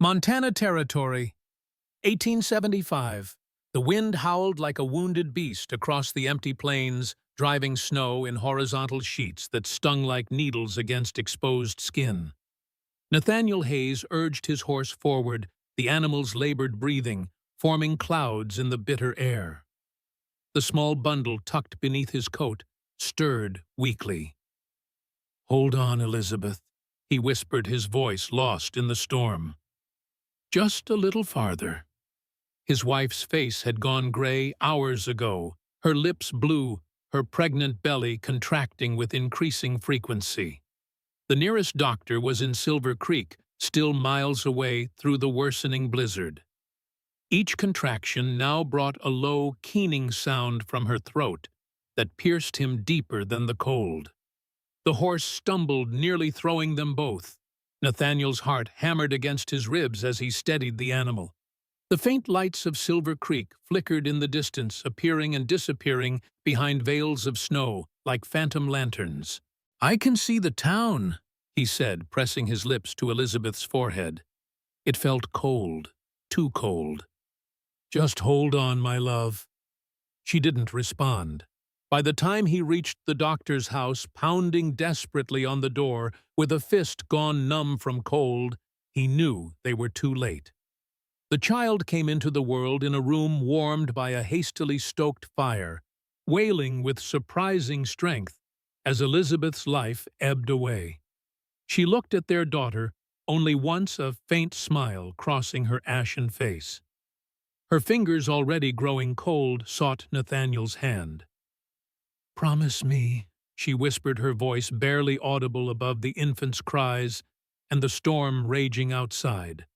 Montana Territory, 1875. The wind howled like a wounded beast across the empty plains, driving snow in horizontal sheets that stung like needles against exposed skin. Nathaniel Hayes urged his horse forward, the animal's labored breathing, forming clouds in the bitter air. The small bundle tucked beneath his coat stirred weakly. "Hold on, Elizabeth," he whispered, his voice lost in the storm. "Just a little farther." His wife's face had gone gray hours ago, her lips blue, her pregnant belly contracting with increasing frequency. The nearest doctor was in Silver Creek, still miles away through the worsening blizzard. Each contraction now brought a low, keening sound from her throat that pierced him deeper than the cold. The horse stumbled, nearly throwing them both. Nathaniel's heart hammered against his ribs as he steadied the animal. The faint lights of Silver Creek flickered in the distance, appearing and disappearing behind veils of snow like phantom lanterns. "I can see the town," he said, pressing his lips to Elizabeth's forehead. It felt cold, too cold. "Just hold on, my love." She didn't respond. By the time he reached the doctor's house, pounding desperately on the door, with a fist gone numb from cold, he knew they were too late. The child came into the world in a room warmed by a hastily stoked fire, wailing with surprising strength as Elizabeth's life ebbed away. She looked at their daughter, only once a faint smile crossing her ashen face. Her fingers, already growing cold, sought Nathaniel's hand. "Promise me," she whispered, her voice barely audible above the infant's cries and the storm raging outside.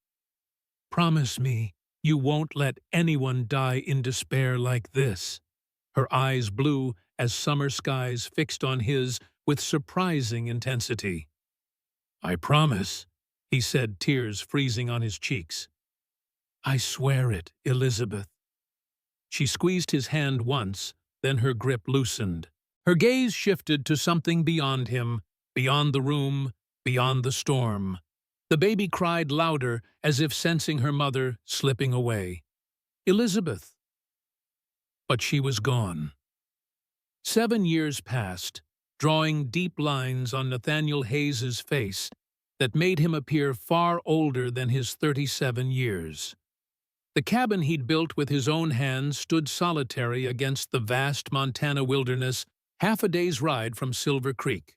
"Promise me you won't let anyone die in despair like this." Her eyes blue as summer skies fixed on his with surprising intensity. "I promise," he said, tears freezing on his cheeks. "I swear it, Elizabeth." She squeezed his hand once, then her grip loosened. Her gaze shifted to something beyond him, beyond the room, beyond the storm. The baby cried louder, as if sensing her mother slipping away. "Elizabeth!" But she was gone. 7 years passed, drawing deep lines on Nathaniel Hayes's face that made him appear far older than his 37 years. The cabin he'd built with his own hands stood solitary against the vast Montana wilderness, half a day's ride from Silver Creek.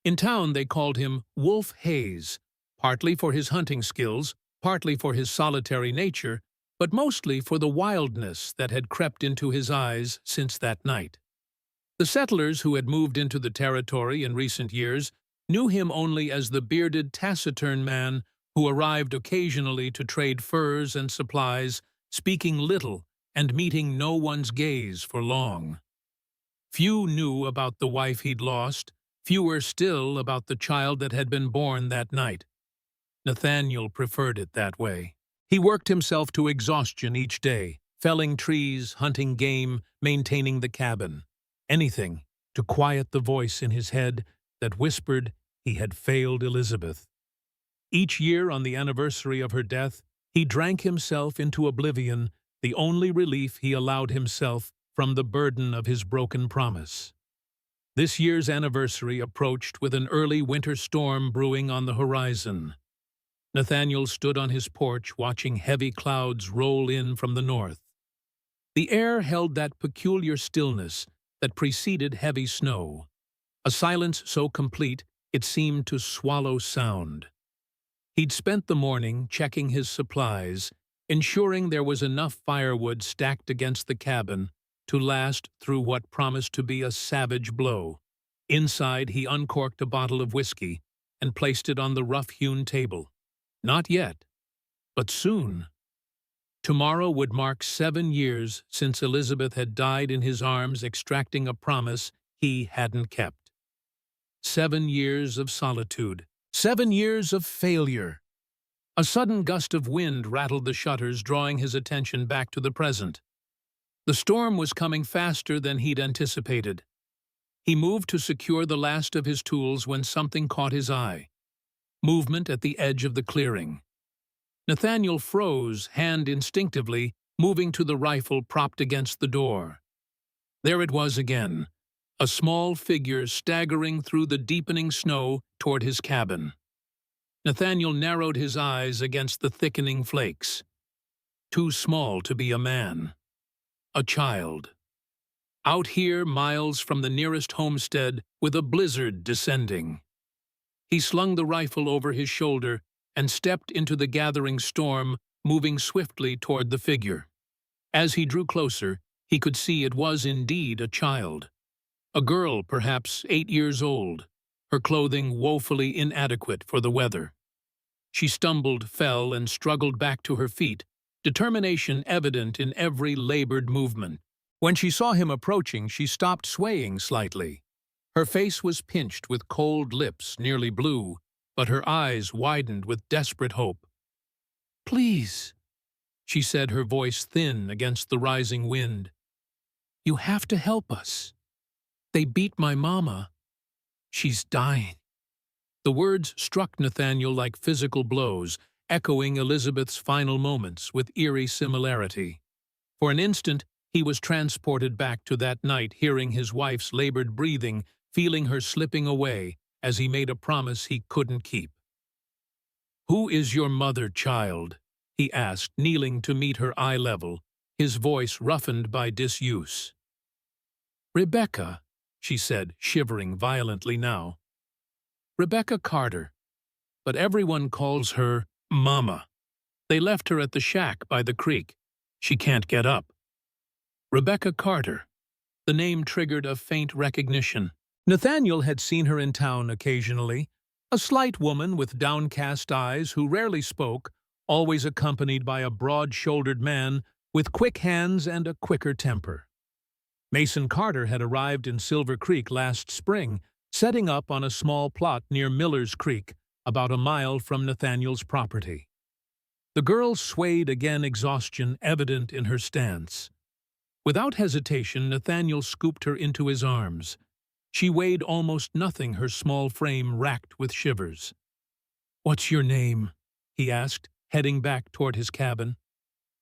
In town they called him Wolf Hayes, partly for his hunting skills, partly for his solitary nature, but mostly for the wildness that had crept into his eyes since that night. The settlers who had moved into the territory in recent years knew him only as the bearded, taciturn man who arrived occasionally to trade furs and supplies, speaking little and meeting no one's gaze for long. Few knew about the wife he'd lost, fewer still about the child that had been born that night. Nathaniel preferred it that way. He worked himself to exhaustion each day, felling trees, hunting game, maintaining the cabin. Anything to quiet the voice in his head that whispered he had failed Elizabeth. Each year on the anniversary of her death, he drank himself into oblivion, the only relief he allowed himself from the burden of his broken promise. This year's anniversary approached with an early winter storm brewing on the horizon. Nathaniel stood on his porch watching heavy clouds roll in from the north. The air held that peculiar stillness that preceded heavy snow, a silence so complete it seemed to swallow sound. He'd spent the morning checking his supplies, ensuring there was enough firewood stacked against the cabin to last through what promised to be a savage blow. Inside, he uncorked a bottle of whiskey and placed it on the rough-hewn table. Not yet, but soon. Tomorrow would mark 7 years since Elizabeth had died in his arms, extracting a promise he hadn't kept. 7 years of solitude. 7 years of failure. A sudden gust of wind rattled the shutters, drawing his attention back to the present. The storm was coming faster than he'd anticipated. He moved to secure the last of his tools when something caught his eye. Movement at the edge of the clearing. Nathaniel froze, hand instinctively, moving to the rifle propped against the door. There it was again, a small figure staggering through the deepening snow toward his cabin. Nathaniel narrowed his eyes against the thickening flakes. Too small to be a man. A child. Out here, miles from the nearest homestead, with a blizzard descending. He slung the rifle over his shoulder and stepped into the gathering storm, moving swiftly toward the figure. As he drew closer, he could see it was indeed a child. A girl, perhaps 8 years old, her clothing woefully inadequate for the weather. She stumbled, fell, and struggled back to her feet, determination evident in every labored movement. When she saw him approaching, she stopped swaying slightly. Her face was pinched with cold lips, nearly blue, but her eyes widened with desperate hope. "Please," she said, her voice thin against the rising wind. "You have to help us. They beat my mama. She's dying." The words struck Nathaniel like physical blows, echoing Elizabeth's final moments with eerie similarity. For an instant, he was transported back to that night, hearing his wife's labored breathing, feeling her slipping away as he made a promise he couldn't keep. "Who is your mother, child?" he asked, kneeling to meet her eye level, his voice roughened by disuse. "Rebecca," she said, shivering violently now. "Rebecca Carter, but everyone calls her Mama. They left her at the shack by the creek. She can't get up." Rebecca Carter. The name triggered a faint recognition. Nathaniel had seen her in town occasionally, a slight woman with downcast eyes who rarely spoke, always accompanied by a broad-shouldered man with quick hands and a quicker temper. Mason Carter had arrived in Silver Creek last spring, setting up on a small plot near Miller's Creek, about a mile from Nathaniel's property. The girl swayed again, exhaustion evident in her stance. Without hesitation, Nathaniel scooped her into his arms. She weighed almost nothing, her small frame racked with shivers. "What's your name?" he asked, heading back toward his cabin.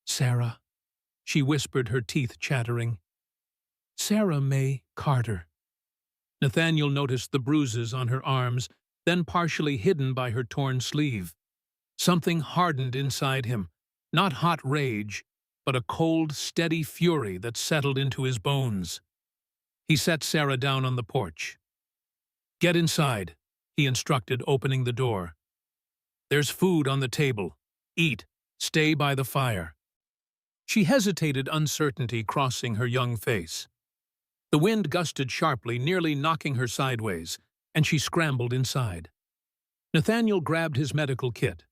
"Sarah," she whispered, her teeth chattering. "Sarah May Carter." Nathaniel noticed the bruises on her arms, then partially hidden by her torn sleeve. Something hardened inside him, not hot rage, but a cold, steady fury that settled into his bones. He set Sarah down on the porch. "Get inside," he instructed, opening the door. "There's food on the table. Eat. Stay by the fire." She hesitated, uncertainty crossing her young face. The wind gusted sharply, nearly knocking her sideways, and she scrambled inside. Nathaniel grabbed his medical kit,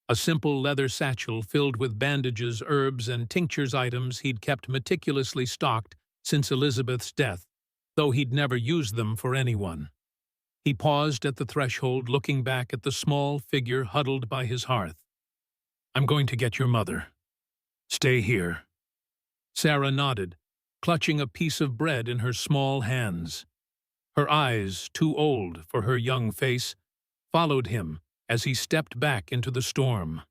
a simple leather satchel filled with bandages, herbs, and tinctures, items he'd kept meticulously stocked since Elizabeth's death, though he'd never used them for anyone. He paused at the threshold, looking back at the small figure huddled by his hearth. "I'm going to get your mother. Stay here." Sarah nodded, clutching a piece of bread in her small hands. Her eyes, too old for her young face, followed him as he stepped back into the storm.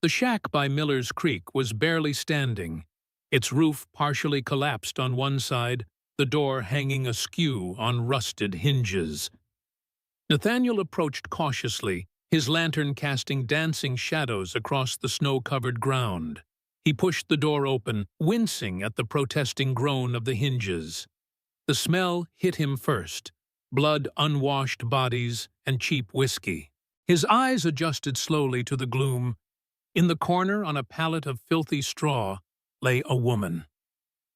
The shack by Miller's Creek was barely standing, its roof partially collapsed on one side, the door hanging askew on rusted hinges. Nathaniel approached cautiously, his lantern casting dancing shadows across the snow-covered ground. He pushed the door open, wincing at the protesting groan of the hinges. The smell hit him first, blood, unwashed bodies, and cheap whiskey. His eyes adjusted slowly to the gloom. In the corner, on a pallet of filthy straw, lay a woman.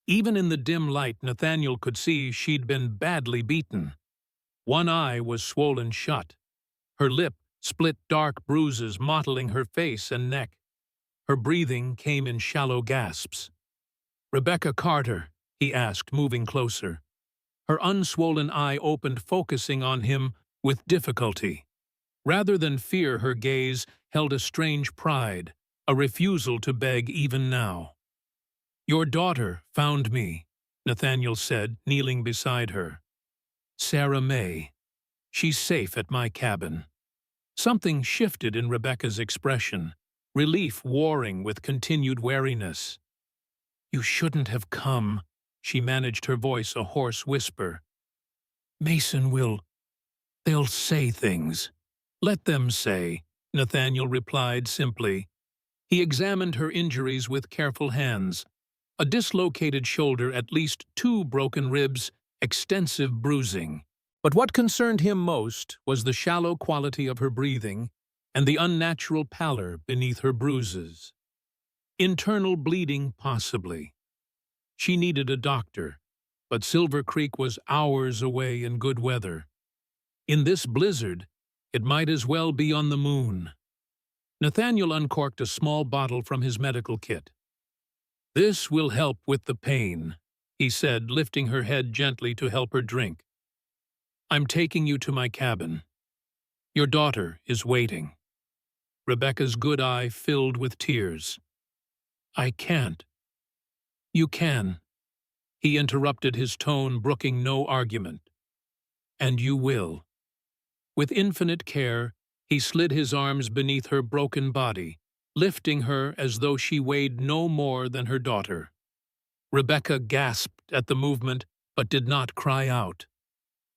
Even in the dim light, Nathaniel could see she'd been badly beaten. One eye was swollen shut. Her lip split, dark bruises mottling her face and neck. Her breathing came in shallow gasps. "Rebecca Carter?" he asked, moving closer. Her unswollen eye opened, focusing on him with difficulty. Rather than fear, her gaze held a strange pride, a refusal to beg even now. "Your daughter found me," Nathaniel said, kneeling beside her. "Sarah May. She's safe at my cabin." Something shifted in Rebecca's expression. relief warring with continued wariness. "You shouldn't have come," she managed, her voice a hoarse whisper. "Mason will. They'll say things." "Let them say," Nathaniel replied simply. He examined her injuries with careful hands. A dislocated shoulder, at least 2 broken ribs, extensive bruising. But what concerned him most was the shallow quality of her breathing and the unnatural pallor beneath her bruises. Internal bleeding, possibly. She needed a doctor, but Silver Creek was hours away in good weather. In this blizzard, it might as well be on the moon. Nathaniel uncorked a small bottle from his medical kit. "This will help with the pain," he said, lifting her head gently to help her drink. "I'm taking you to my cabin. Your daughter is waiting." Rebecca's good eye filled with tears. "I can't." "You can." He interrupted, his tone brooking no argument. "And you will." With infinite care, he slid his arms beneath her broken body, lifting her as though she weighed no more than her daughter. Rebecca gasped at the movement, but did not cry out.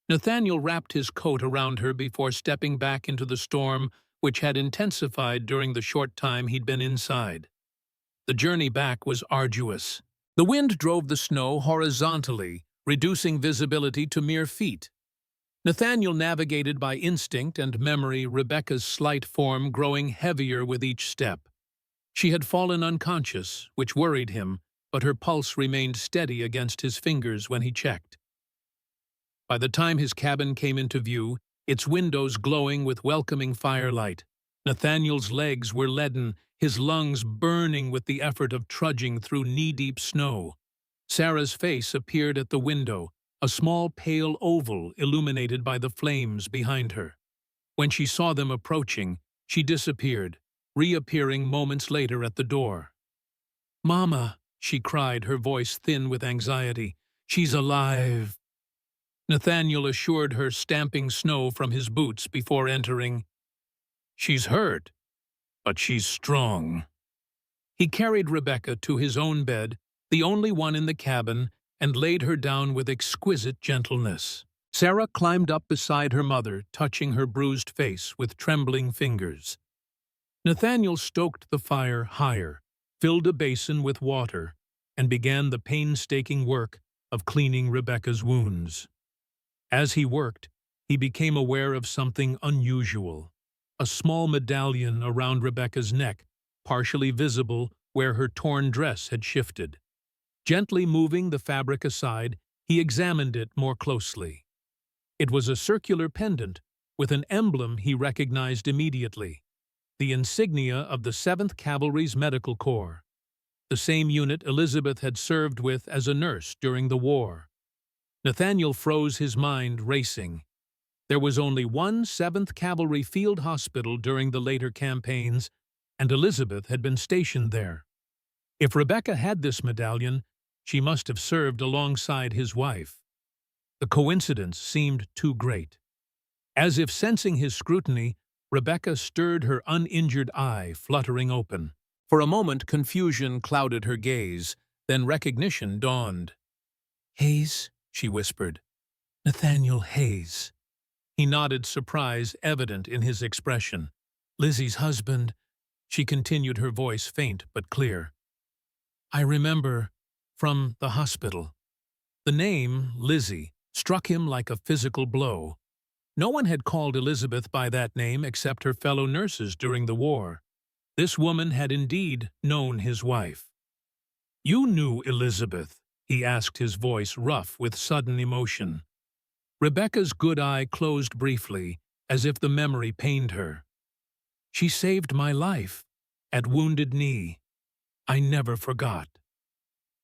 Nathaniel wrapped his coat around her before stepping back into the storm, which had intensified during the short time he'd been inside. The journey back was arduous. The wind drove the snow horizontally, reducing visibility to mere feet. Nathaniel navigated by instinct and memory, Rebecca's slight form growing heavier with each step. She had fallen unconscious, which worried him, but her pulse remained steady against his fingers when he checked. By the time his cabin came into view, its windows glowing with welcoming firelight, Nathaniel's legs were leaden, his lungs burning with the effort of trudging through knee-deep snow. Sarah's face appeared at the window, a small pale oval illuminated by the flames behind her. When she saw them approaching, she disappeared, reappearing moments later at the door. "Mama," she cried, her voice thin with anxiety. "She's alive." Nathaniel assured her, stamping snow from his boots before entering. "She's hurt, but she's strong." He carried Rebecca to his own bed, the only one in the cabin, and laid her down with exquisite gentleness. Sarah climbed up beside her mother, touching her bruised face with trembling fingers. Nathaniel stoked the fire higher, filled a basin with water, and began the painstaking work of cleaning Rebecca's wounds. As he worked, he became aware of something unusual. A small medallion around Rebecca's neck, partially visible where her torn dress had shifted. Gently moving the fabric aside, he examined it more closely. It was a circular pendant with an emblem he recognized immediately, the insignia of the 7th Cavalry's Medical Corps, the same unit Elizabeth had served with as a nurse during the war. Nathaniel froze, his mind racing. There was only one 7th Cavalry field hospital during the later campaigns, and Elizabeth had been stationed there. If Rebecca had this medallion, she must have served alongside his wife. The coincidence seemed too great. As if sensing his scrutiny, Rebecca stirred her uninjured eye, fluttering open. For a moment, confusion clouded her gaze, then recognition dawned. "Hayes," she whispered. "Nathaniel Hayes." He nodded, surprise evident in his expression. "Lizzie's husband," she continued, her voice faint but clear. "I remember from the hospital." The name, Lizzie, struck him like a physical blow. No one had called Elizabeth by that name except her fellow nurses during the war. This woman had indeed known his wife. "You knew Elizabeth?" he asked, his voice rough with sudden emotion. Rebecca's good eye closed briefly, as if the memory pained her. "She saved my life, at Wounded Knee. I never forgot."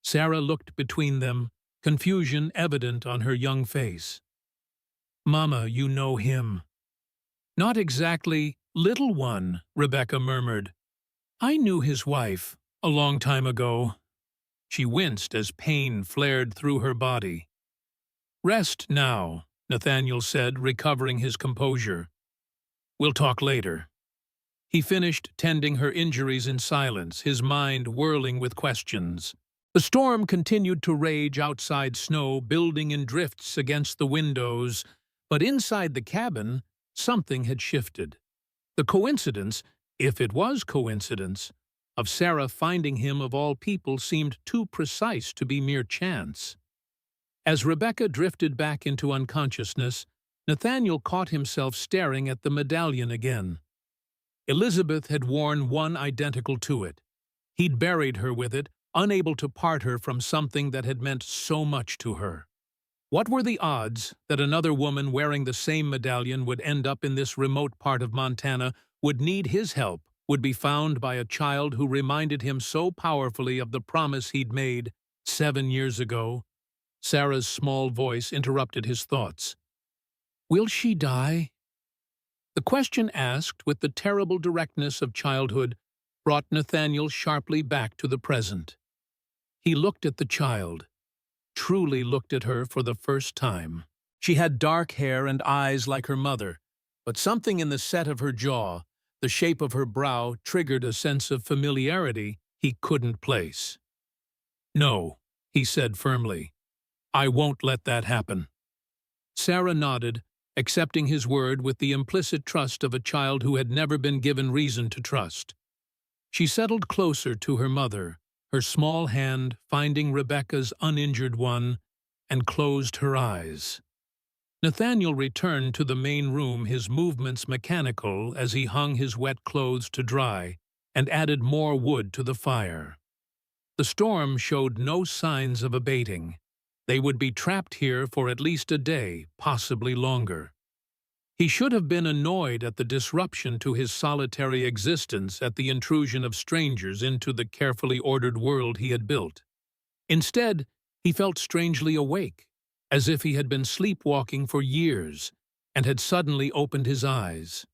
Sarah looked between them, confusion evident on her young face. "Mama, you know him." "Not exactly, little one," Rebecca murmured. "I knew his wife, a long time ago." She winced as pain flared through her body. "Rest now," Nathaniel said, recovering his composure. "We'll talk later." He finished tending her injuries in silence, his mind whirling with questions. The storm continued to rage outside, snow building in drifts against the windows, but inside the cabin, something had shifted. The coincidence, if it was coincidence, of Sarah finding him of all people seemed too precise to be mere chance. As Rebecca drifted back into unconsciousness, Nathaniel caught himself staring at the medallion again. Elizabeth had worn one identical to it. He'd buried her with it, unable to part her from something that had meant so much to her. What were the odds that another woman wearing the same medallion would end up in this remote part of Montana, would need his help, would be found by a child who reminded him so powerfully of the promise he'd made 7 years ago? Sarah's small voice interrupted his thoughts. "Will she die?" The question, asked with the terrible directness of childhood, brought Nathaniel sharply back to the present. He looked at the child, truly looked at her for the first time. She had dark hair and eyes like her mother, but something in the set of her jaw, the shape of her brow, triggered a sense of familiarity he couldn't place. "No," he said firmly. "I won't let that happen." Sarah nodded, accepting his word with the implicit trust of a child who had never been given reason to trust. She settled closer to her mother, her small hand finding Rebecca's uninjured one, and closed her eyes. Nathaniel returned to the main room, his movements mechanical as he hung his wet clothes to dry and added more wood to the fire. The storm showed no signs of abating. They would be trapped here for at least a day, possibly longer. He should have been annoyed at the disruption to his solitary existence, at the intrusion of strangers into the carefully ordered world he had built. Instead, he felt strangely awake, as if he had been sleepwalking for years and had suddenly opened his eyes.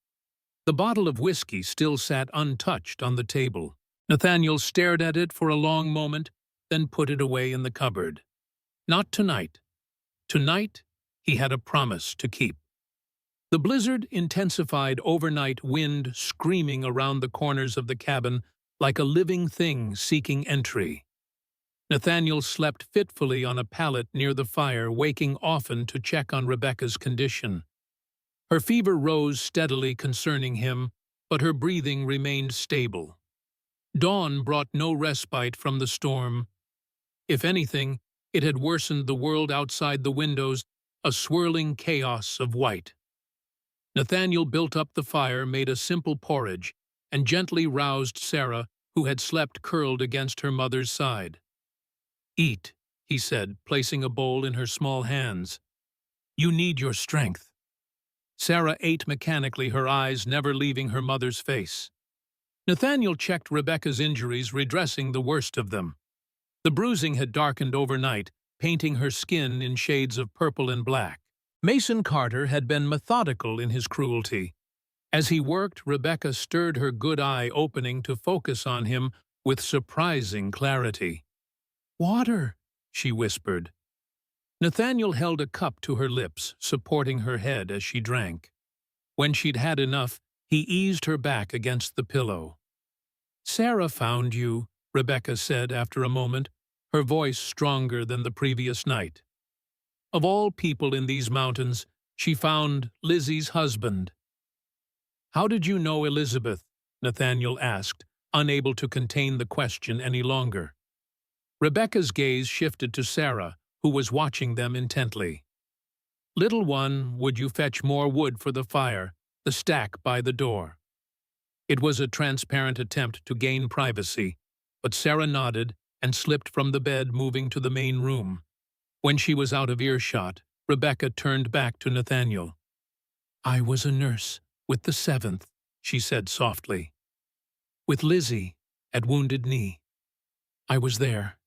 The bottle of whiskey still sat untouched on the table. Nathaniel stared at it for a long moment, then put it away in the cupboard. Not tonight. Tonight, he had a promise to keep. The blizzard intensified, overnight wind screaming around the corners of the cabin like a living thing seeking entry. Nathaniel slept fitfully on a pallet near the fire, waking often to check on Rebecca's condition. Her fever rose steadily concerning him, but her breathing remained stable. Dawn brought no respite from the storm. If anything, it had worsened the world outside the windows, a swirling chaos of white. Nathaniel built up the fire, made a simple porridge, and gently roused Sarah, who had slept curled against her mother's side. "Eat," he said, placing a bowl in her small hands. "You need your strength." Sarah ate mechanically, her eyes never leaving her mother's face. Nathaniel checked Rebecca's injuries, redressing the worst of them. The bruising had darkened overnight, painting her skin in shades of purple and black. Mason Carter had been methodical in his cruelty. As he worked, Rebecca stirred her good eye, opening to focus on him with surprising clarity. "Water," she whispered. Nathaniel held a cup to her lips, supporting her head as she drank. When she'd had enough, he eased her back against the pillow. "Sarah found you," Rebecca said after a moment, her voice stronger than the previous night. Of all people in these mountains, she found Lizzie's husband. "How did you know Elizabeth?" Nathaniel asked, unable to contain the question any longer. Rebecca's gaze shifted to Sarah, who was watching them intently. "Little one, would you fetch more wood for the fire, the stack by the door?" It was a transparent attempt to gain privacy, but Sarah nodded and slipped from the bed, moving to the main room. When she was out of earshot, Rebecca turned back to Nathaniel. "I was a nurse with the 7th, she said softly. "With Lizzie, at Wounded Knee. I was there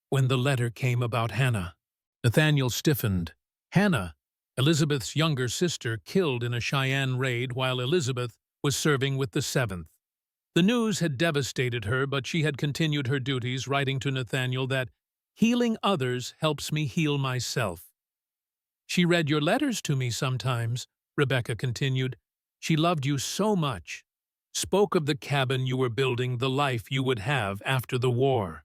when the letter came about Hannah." Nathaniel stiffened. Hannah, Elizabeth's younger sister, killed in a Cheyenne raid while Elizabeth was serving with the 7th. The news had devastated her, but she had continued her duties, writing to Nathaniel that healing others helps me heal myself. "She read your letters to me sometimes," Rebecca continued. "She loved you so much. Spoke of the cabin you were building, the life you would have after the war.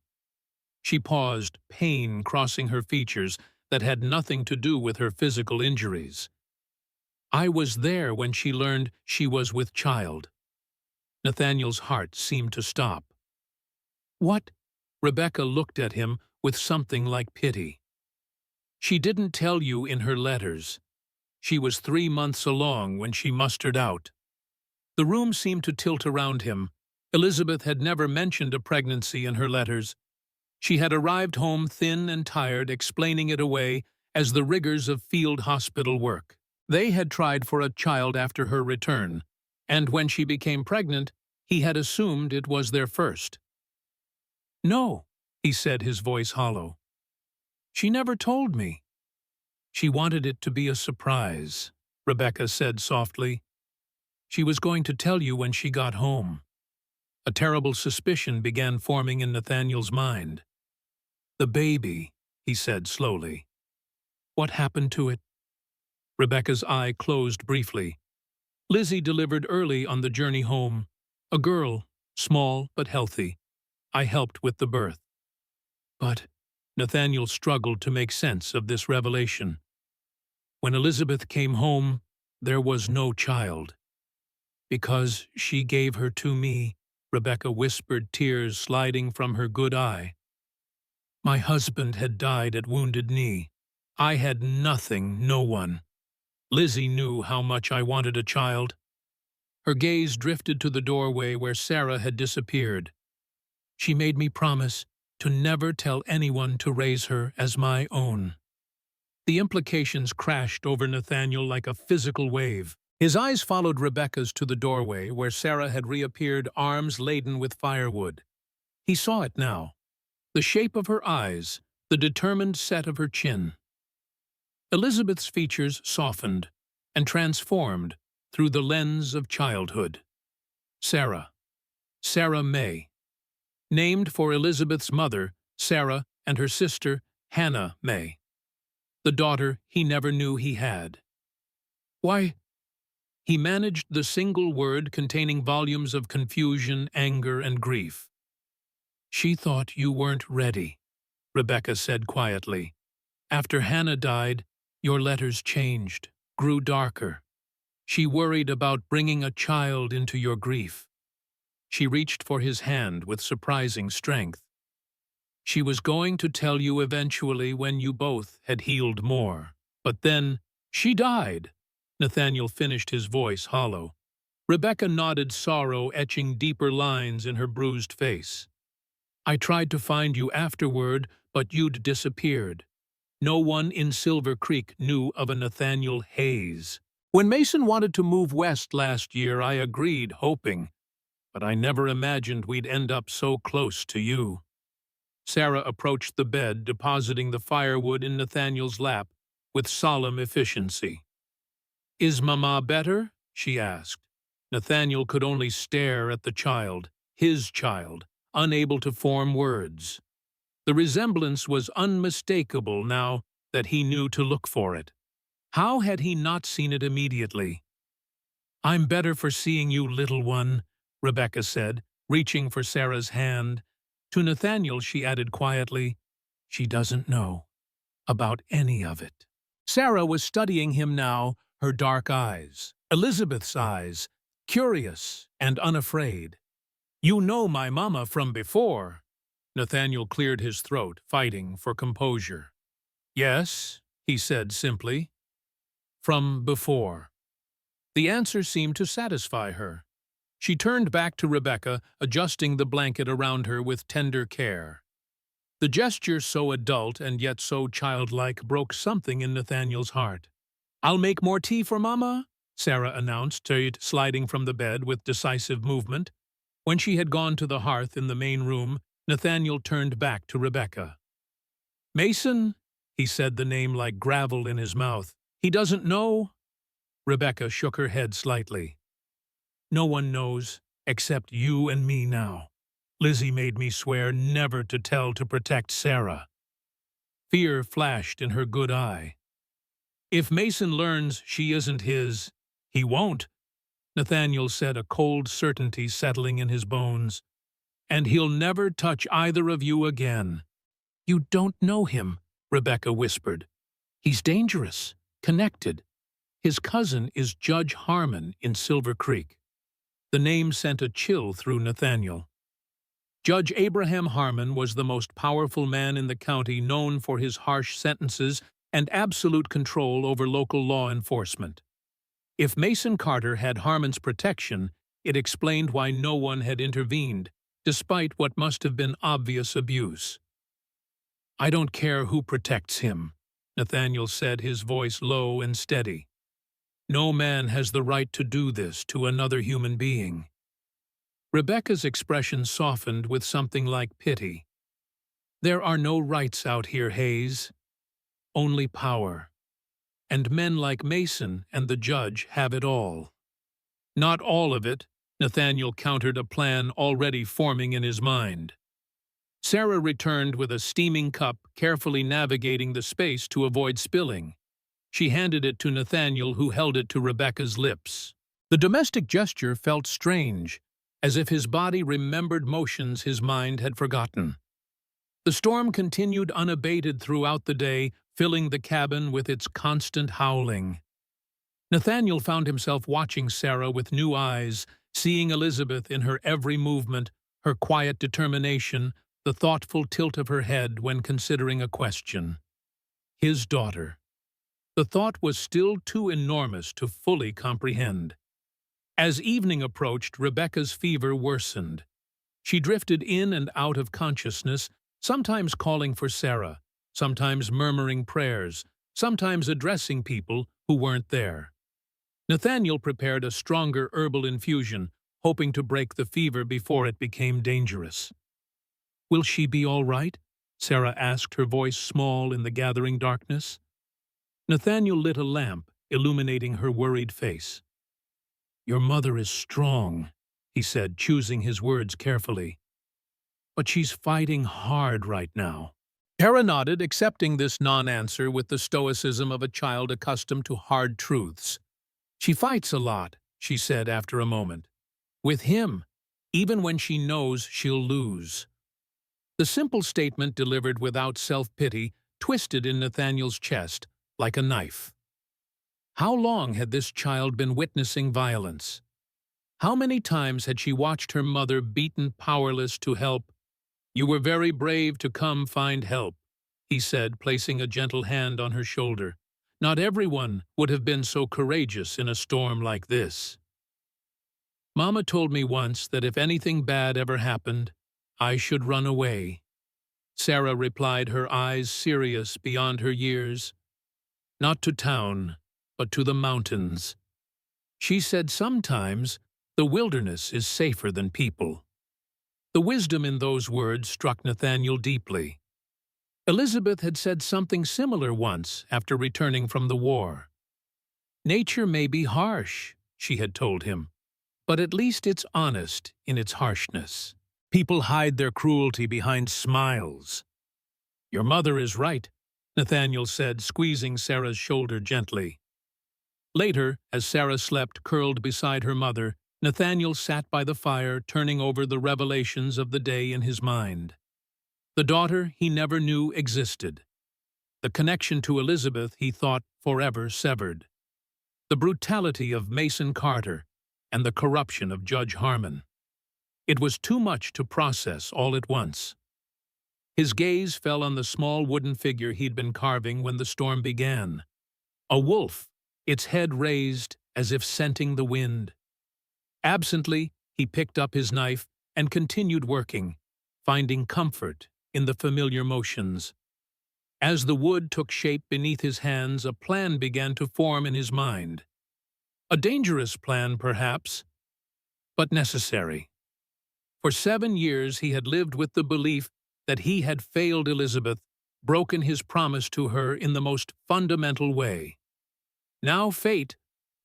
She paused, pain crossing her features that had nothing to do with her physical injuries. I was there when she learned she was with child. Nathaniel's heart seemed to stop. What? Rebecca looked at him with something like pity. She didn't tell you in her letters. She was 3 months along when she mustered out. The room seemed to tilt around him. Elizabeth had never mentioned a pregnancy in her letters. She had arrived home thin and tired, explaining it away as the rigors of field hospital work. They had tried for a child after her return, and when she became pregnant, he had assumed it was their first. "No," he said, his voice hollow. "She never told me." "She wanted it to be a surprise," Rebecca said softly. "She was going to tell you when she got home." A terrible suspicion began forming in Nathaniel's mind. "The baby," he said slowly. "What happened to it?" Rebecca's eye closed briefly. "Lizzie delivered early on the journey home. A girl, small but healthy. I helped with the birth." But Nathaniel struggled to make sense of this revelation. "When Elizabeth came home, there was no child." "Because she gave her to me," Rebecca whispered, tears sliding from her good eye. "My husband had died at Wounded Knee. I had nothing, no one. Lizzie knew how much I wanted a child." Her gaze drifted to the doorway where Sarah had disappeared. "She made me promise to never tell anyone to raise her as my own." The implications crashed over Nathaniel like a physical wave. His eyes followed Rebecca's to the doorway where Sarah had reappeared, arms laden with firewood. He saw it now. The shape of her eyes, the determined set of her chin. Elizabeth's features softened and transformed through the lens of childhood. Sarah. Sarah May. Named for Elizabeth's mother, Sarah, and her sister, Hannah May. The daughter he never knew he had. Why? He managed the single word containing volumes of confusion, anger, and grief. "She thought you weren't ready," Rebecca said quietly. "After Hannah died, your letters changed, grew darker. She worried about bringing a child into your grief." She reached for his hand with surprising strength. "She was going to tell you eventually when you both had healed more. But then, she died." Nathaniel finished, his voice hollow. Rebecca nodded, sorrow etching deeper lines in her bruised face. "I tried to find you afterward, but you'd disappeared. No one in Silver Creek knew of a Nathaniel Hayes. When Mason wanted to move west last year, I agreed, hoping, but I never imagined we'd end up so close to you." Sarah approached the bed, depositing the firewood in Nathaniel's lap with solemn efficiency. "Is Mama better?" she asked. Nathaniel could only stare at the child, his child, unable to form words. The resemblance was unmistakable now that he knew to look for it. How had he not seen it immediately? "I'm better for seeing you, little one," Rebecca said, reaching for Sarah's hand. To Nathaniel she added quietly, "She doesn't know about any of it." Sarah was studying him now, her dark eyes, Elizabeth's eyes, curious and unafraid. "You know my mama from before." Nathaniel cleared his throat, fighting for composure. "Yes," he said simply. "From before." The answer seemed to satisfy her. She turned back to Rebecca, adjusting the blanket around her with tender care. The gesture, so adult and yet so childlike, broke something in Nathaniel's heart. "I'll make more tea for Mama," Sarah announced, sliding from the bed with decisive movement. When she had gone to the hearth in the main room, Nathaniel turned back to Rebecca. "Mason," he said, the name like gravel in his mouth. "He doesn't know?" Rebecca shook her head slightly. "No one knows, except you and me now. Lizzie made me swear never to tell to protect Sarah." Fear flashed in her good eye. "If Mason learns she isn't his, he won't." Nathaniel said, a cold certainty settling in his bones. "And he'll never touch either of you again." "You don't know him," Rebecca whispered. "He's dangerous, connected. His cousin is Judge Harmon in Silver Creek." The name sent a chill through Nathaniel. Judge Abraham Harmon was the most powerful man in the county, known for his harsh sentences and absolute control over local law enforcement. If Mason Carter had Harmon's protection, it explained why no one had intervened, despite what must have been obvious abuse. "I don't care who protects him," Nathaniel said, his voice low and steady. "No man has the right to do this to another human being." Rebecca's expression softened with something like pity. "There are no rights out here, Hayes. Only power. And men like Mason and the judge have it all." "Not all of it," Nathaniel countered, a plan already forming in his mind. Sarah returned with a steaming cup, carefully navigating the space to avoid spilling. She handed it to Nathaniel, who held it to Rebecca's lips. The domestic gesture felt strange, as if his body remembered motions his mind had forgotten. The storm continued unabated throughout the day, filling the cabin with its constant howling. Nathaniel found himself watching Sarah with new eyes, seeing Elizabeth in her every movement, her quiet determination, the thoughtful tilt of her head when considering a question. His daughter. The thought was still too enormous to fully comprehend. As evening approached, Rebecca's fever worsened. She drifted in and out of consciousness, sometimes calling for Sarah, sometimes murmuring prayers, sometimes addressing people who weren't there. Nathaniel prepared a stronger herbal infusion, hoping to break the fever before it became dangerous. "Will she be all right?" Sarah asked, her voice small in the gathering darkness. Nathaniel lit a lamp, illuminating her worried face. "Your mother is strong," he said, choosing his words carefully. "But she's fighting hard right now." Sarah nodded, accepting this non-answer with the stoicism of a child accustomed to hard truths. "She fights a lot," she said after a moment. "With him, even when she knows she'll lose." The simple statement, delivered without self-pity, twisted in Nathaniel's chest like a knife. How long had this child been witnessing violence? How many times had she watched her mother beaten powerless to help? "You were very brave to come find help," he said, placing a gentle hand on her shoulder. "Not everyone would have been so courageous in a storm like this." "Mama told me once that if anything bad ever happened, I should run away," Sarah replied, her eyes serious beyond her years. "Not to town, but to the mountains. She said sometimes the wilderness is safer than people." The wisdom in those words struck Nathaniel deeply. Elizabeth had said something similar once after returning from the war. "Nature may be harsh," she had told him, "but at least it's honest in its harshness. People hide their cruelty behind smiles." "Your mother is right," Nathaniel said, squeezing Sarah's shoulder gently. Later, as Sarah slept curled beside her mother, Nathaniel sat by the fire, turning over the revelations of the day in his mind. The daughter he never knew existed. The connection to Elizabeth he thought forever severed. The brutality of Mason Carter and the corruption of Judge Harmon. It was too much to process all at once. His gaze fell on the small wooden figure he'd been carving when the storm began. A wolf, its head raised as if scenting the wind. Absently, he picked up his knife and continued working, finding comfort in the familiar motions. As the wood took shape beneath his hands, a plan began to form in his mind. A dangerous plan, perhaps, but necessary. For 7 years he had lived with the belief that he had failed Elizabeth, broken his promise to her in the most fundamental way. Now fate,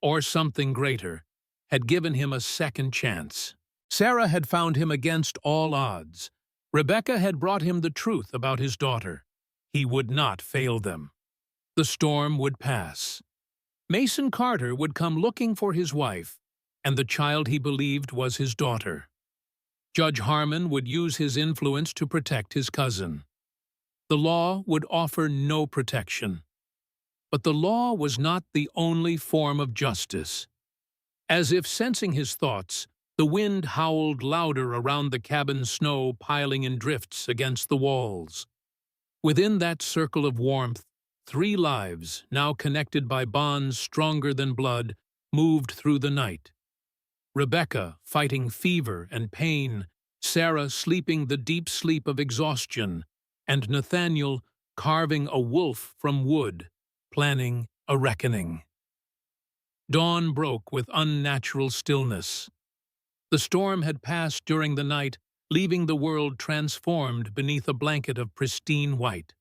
or something greater, had given him a second chance. Sarah had found him against all odds. Rebecca had brought him the truth about his daughter. He would not fail them. The storm would pass. Mason Carter would come looking for his wife, and the child he believed was his daughter. Judge Harmon would use his influence to protect his cousin. The law would offer no protection. But the law was not the only form of justice. As if sensing his thoughts, the wind howled louder around the cabin's snow, piling in drifts against the walls. Within that circle of warmth, 3 lives, now connected by bonds stronger than blood, moved through the night. Rebecca, fighting fever and pain, Sarah sleeping the deep sleep of exhaustion, and Nathaniel carving a wolf from wood, planning a reckoning. Dawn broke with unnatural stillness. The storm had passed during the night, leaving the world transformed beneath a blanket of pristine white.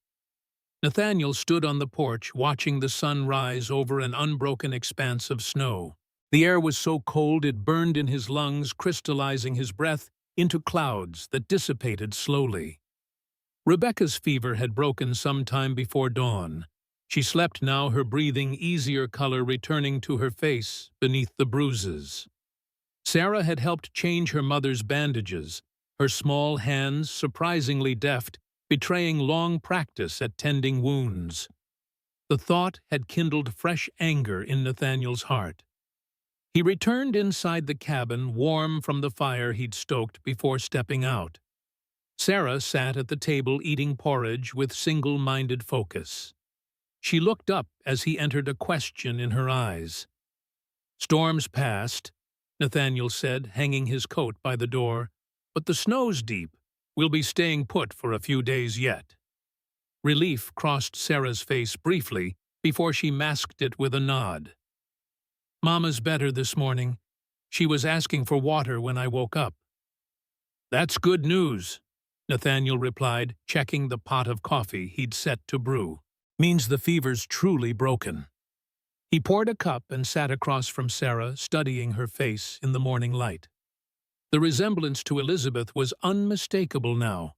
Nathaniel stood on the porch, watching the sun rise over an unbroken expanse of snow. The air was so cold it burned in his lungs, crystallizing his breath into clouds that dissipated slowly. Rebecca's fever had broken some time before dawn. She slept now, her breathing easier color returning to her face beneath the bruises. Sarah had helped change her mother's bandages, her small hands, surprisingly deft, betraying long practice at tending wounds. The thought had kindled fresh anger in Nathaniel's heart. He returned inside the cabin, warm from the fire he'd stoked before stepping out. Sarah sat at the table eating porridge with single-minded focus. She looked up as he entered, a question in her eyes. "Storm's past," Nathaniel said, hanging his coat by the door, "but the snow's deep. We'll be staying put for a few days yet." Relief crossed Sarah's face briefly before she masked it with a nod. "Mama's better this morning. She was asking for water when I woke up." "That's good news," Nathaniel replied, checking the pot of coffee he'd set to brew. "Means the fever's truly broken." He poured a cup and sat across from Sarah, studying her face in the morning light. The resemblance to Elizabeth was unmistakable now.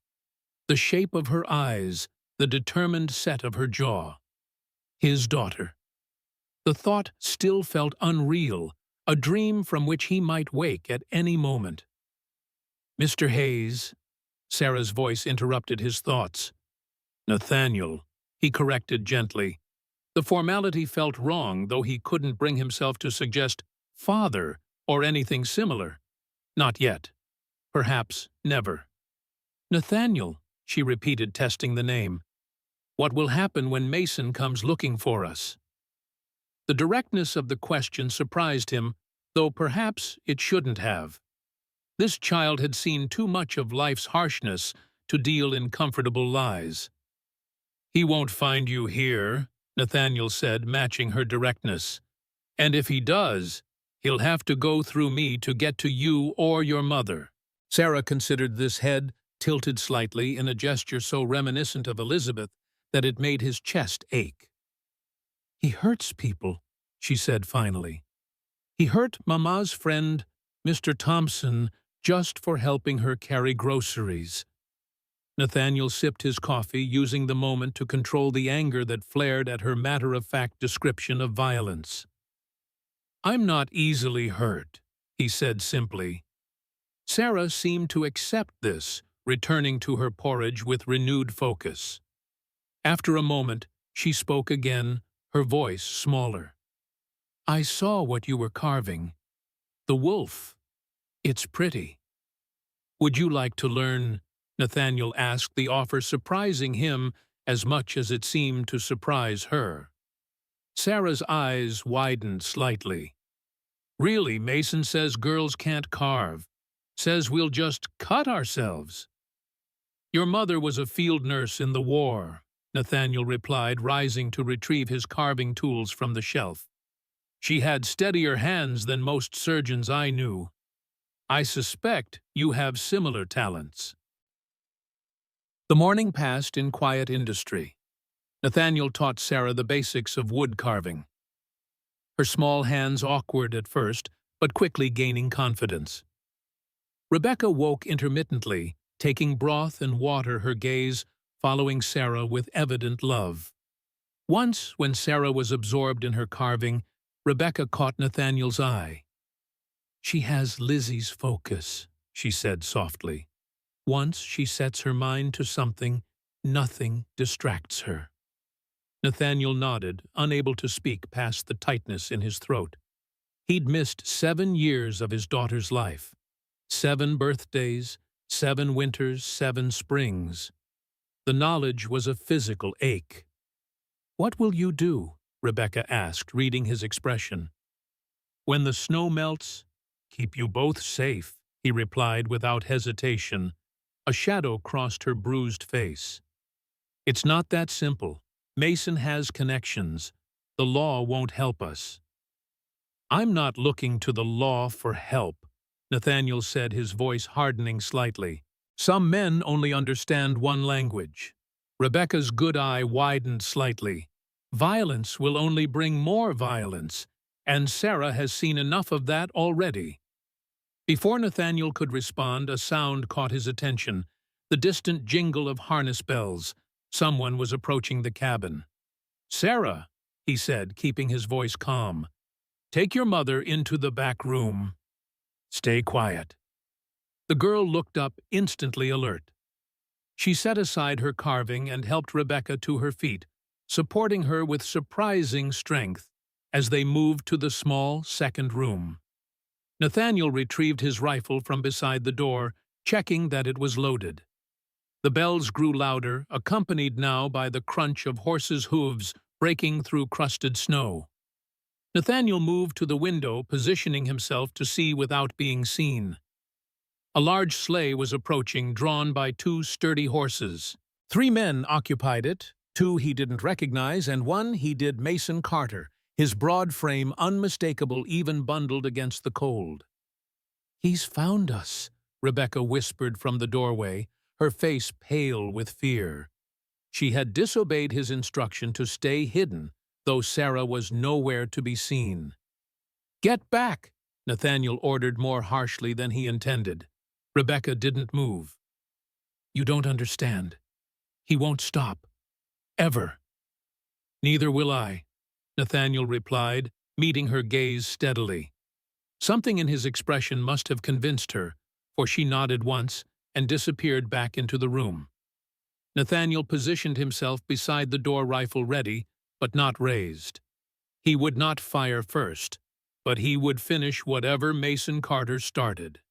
The shape of her eyes, the determined set of her jaw. His daughter. The thought still felt unreal, a dream from which he might wake at any moment. "Mr. Hayes," Sarah's voice interrupted his thoughts. "Nathaniel," he corrected gently. The formality felt wrong, though he couldn't bring himself to suggest "father" or anything similar. Not yet. Perhaps never. "Nathaniel," she repeated, testing the name. "What will happen when Mason comes looking for us?" The directness of the question surprised him, though perhaps it shouldn't have. This child had seen too much of life's harshness to deal in comfortable lies. "He won't find you here," Nathaniel said, matching her directness. "And if he does, he'll have to go through me to get to you or your mother." Sarah considered this, head tilted slightly in a gesture so reminiscent of Elizabeth that it made his chest ache. "He hurts people," she said finally. "He hurt Mama's friend, Mr. Thompson, just for helping her carry groceries." Nathaniel sipped his coffee, using the moment to control the anger that flared at her matter-of-fact description of violence. "I'm not easily hurt," he said simply. Sarah seemed to accept this, returning to her porridge with renewed focus. After a moment, she spoke again, her voice smaller. "I saw what you were carving. The wolf. It's pretty." "Would you like to learn?" Nathaniel asked, the offer surprising him as much as it seemed to surprise her. Sarah's eyes widened slightly. "Really, Mason says girls can't carve. Says we'll just cut ourselves." "Your mother was a field nurse in the war," Nathaniel replied, rising to retrieve his carving tools from the shelf. "She had steadier hands than most surgeons I knew. I suspect you have similar talents." The morning passed in quiet industry. Nathaniel taught Sarah the basics of wood carving. Her small hands awkward at first, but quickly gaining confidence. Rebecca woke intermittently, taking broth and water, her gaze following Sarah with evident love. Once, when Sarah was absorbed in her carving, Rebecca caught Nathaniel's eye. She has Lizzie's focus, she said softly. Once she sets her mind to something, nothing distracts her. Nathaniel nodded, unable to speak past the tightness in his throat. He'd missed 7 years of his daughter's life. 7 birthdays, 7 winters, 7 springs. The knowledge was a physical ache. "What will you do?" Rebecca asked, reading his expression. "When the snow melts, keep you both safe," he replied without hesitation. A shadow crossed her bruised face. "It's not that simple. Mason has connections. The law won't help us." "I'm not looking to the law for help," Nathaniel said, his voice hardening slightly. "Some men only understand one language." Rebecca's good eye widened slightly. "Violence will only bring more violence, and Sarah has seen enough of that already." Before Nathaniel could respond, a sound caught his attention, the distant jingle of harness bells. Someone was approaching the cabin. "Sarah," he said, keeping his voice calm, "take your mother into the back room. Stay quiet." The girl looked up, instantly alert. She set aside her carving and helped Rebecca to her feet, supporting her with surprising strength as they moved to the small second room. Nathaniel retrieved his rifle from beside the door, checking that it was loaded. The bells grew louder, accompanied now by the crunch of horses' hooves breaking through crusted snow. Nathaniel moved to the window, positioning himself to see without being seen. A large sleigh was approaching, drawn by 2 sturdy horses. 3 men occupied it, 2 he didn't recognize, and 1 he did. Mason Carter, his broad frame unmistakable even bundled against the cold. "He's found us," Rebecca whispered from the doorway, her face pale with fear. She had disobeyed his instruction to stay hidden, though Sarah was nowhere to be seen. "Get back!" Nathaniel ordered more harshly than he intended. Rebecca didn't move. "You don't understand. He won't stop. Ever." "Neither will I," Nathaniel replied, meeting her gaze steadily. Something in his expression must have convinced her, for she nodded once and disappeared back into the room. Nathaniel positioned himself beside the door, rifle ready, but not raised. He would not fire first, but he would finish whatever Mason Carter started.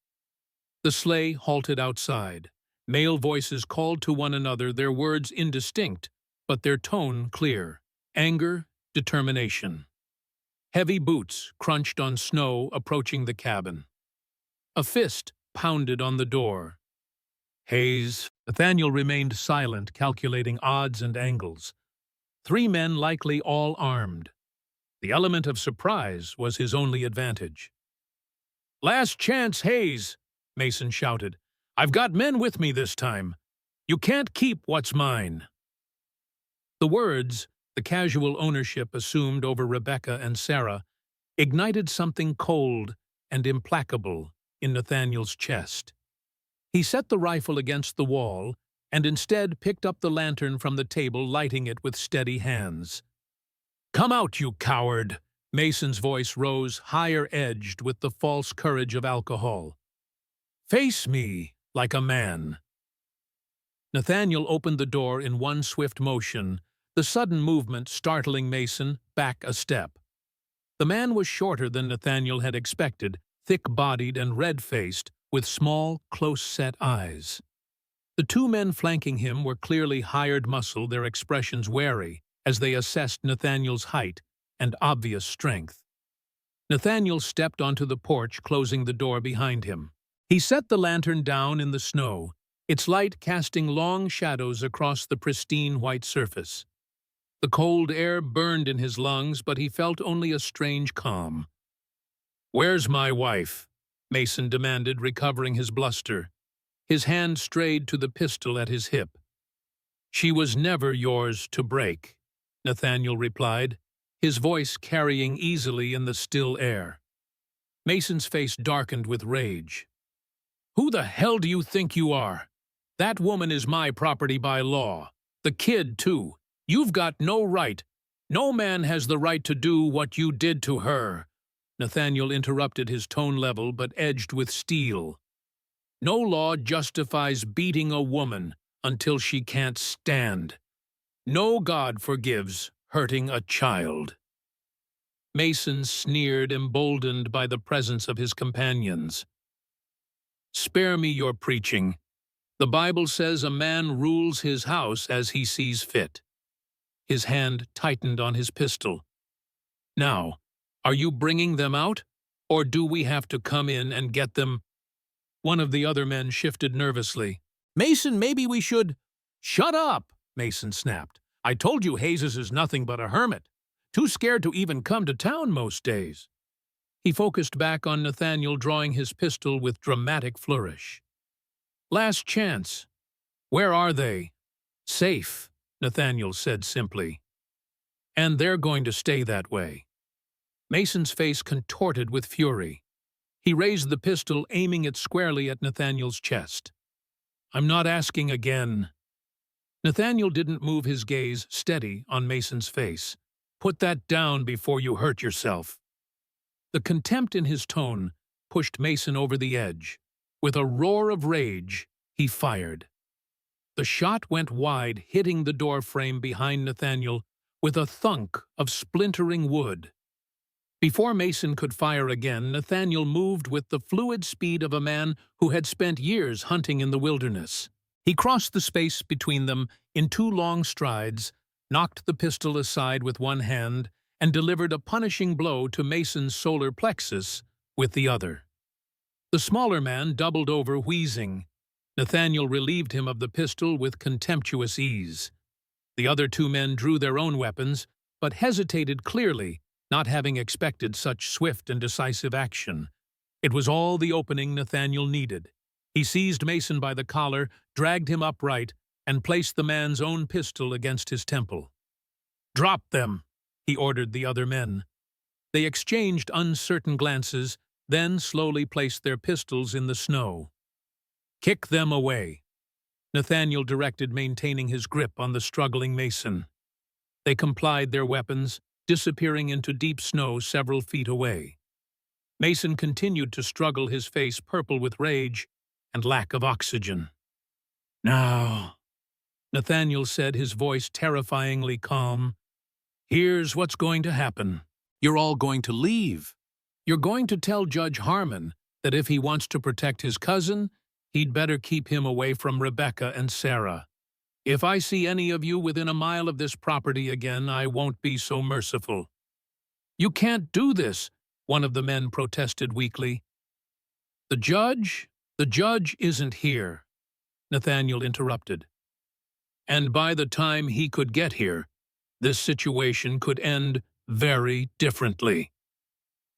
The sleigh halted outside. Male voices called to one another, their words indistinct, but their tone clear. Anger, determination. Heavy boots crunched on snow approaching the cabin. A fist pounded on the door. "Hayes." Nathaniel remained silent, calculating odds and angles. 3 men, likely all armed. The element of surprise was his only advantage. "Last chance, Hayes," Mason shouted. "I've got men with me this time. You can't keep what's mine." The words, the casual ownership assumed over Rebecca and Sarah, ignited something cold and implacable in Nathaniel's chest. He set the rifle against the wall and instead picked up the lantern from the table, lighting it with steady hands. "Come out, you coward!" Mason's voice rose, higher-edged with the false courage of alcohol. "Face me like a man." Nathaniel opened the door in one swift motion, the sudden movement startling Mason back a step. The man was shorter than Nathaniel had expected, thick-bodied and red-faced, with small, close-set eyes. The 2 men flanking him were clearly hired muscle, their expressions wary as they assessed Nathaniel's height and obvious strength. Nathaniel stepped onto the porch, closing the door behind him. He set the lantern down in the snow, its light casting long shadows across the pristine white surface. The cold air burned in his lungs, but he felt only a strange calm. "Where's my wife?" Mason demanded, recovering his bluster. His hand strayed to the pistol at his hip. "She was never yours to break," Nathaniel replied, his voice carrying easily in the still air. Mason's face darkened with rage. "Who the hell do you think you are? That woman is my property by law. The kid, too. You've got no right. No man has the right to do what you did to her. Nathaniel interrupted, his tone level but edged with steel. No law justifies beating a woman until she can't stand. No God forgives hurting a child. Mason sneered, emboldened by the presence of his companions. Spare me your preaching. The Bible says a man rules his house as he sees fit. His hand tightened on his pistol. Now, are you bringing them out, or do we have to come in and get them? One of the other men shifted nervously. Mason, maybe we should— Shut up, Mason snapped. I told you Hayes is nothing but a hermit. Too scared to even come to town most days. He focused back on Nathaniel, drawing his pistol with dramatic flourish. Last chance. Where are they? Safe, Nathaniel said simply. And they're going to stay that way. Mason's face contorted with fury. He raised the pistol, aiming it squarely at Nathaniel's chest. I'm not asking again. Nathaniel didn't move, his gaze steady on Mason's face. Put that down before you hurt yourself. The contempt in his tone pushed Mason over the edge. With a roar of rage, he fired. The shot went wide, hitting the door frame behind Nathaniel with a thunk of splintering wood. Before Mason could fire again, Nathaniel moved with the fluid speed of a man who had spent years hunting in the wilderness. He crossed the space between them in 2 long strides, knocked the pistol aside with one hand, and delivered a punishing blow to Mason's solar plexus with the other. The smaller man doubled over, wheezing. Nathaniel relieved him of the pistol with contemptuous ease. The other 2 men drew their own weapons, but hesitated clearly, not having expected such swift and decisive action. It was all the opening Nathaniel needed. He seized Mason by the collar, dragged him upright, and placed the man's own pistol against his temple. Drop them, he ordered the other men. They exchanged uncertain glances, then slowly placed their pistols in the snow. Kick them away, Nathaniel directed, maintaining his grip on the struggling Mason. They complied, their weapons disappearing into deep snow several feet away. Mason continued to struggle, his face purple with rage and lack of oxygen. Now, Nathaniel said, his voice terrifyingly calm, here's what's going to happen. You're all going to leave. You're going to tell Judge Harmon that if he wants to protect his cousin, he'd better keep him away from Rebecca and Sarah. If I see any of you within a mile of this property again, I won't be so merciful. You can't do this, one of the men protested weakly. The judge isn't here, Nathaniel interrupted. And by the time he could get here, this situation could end very differently.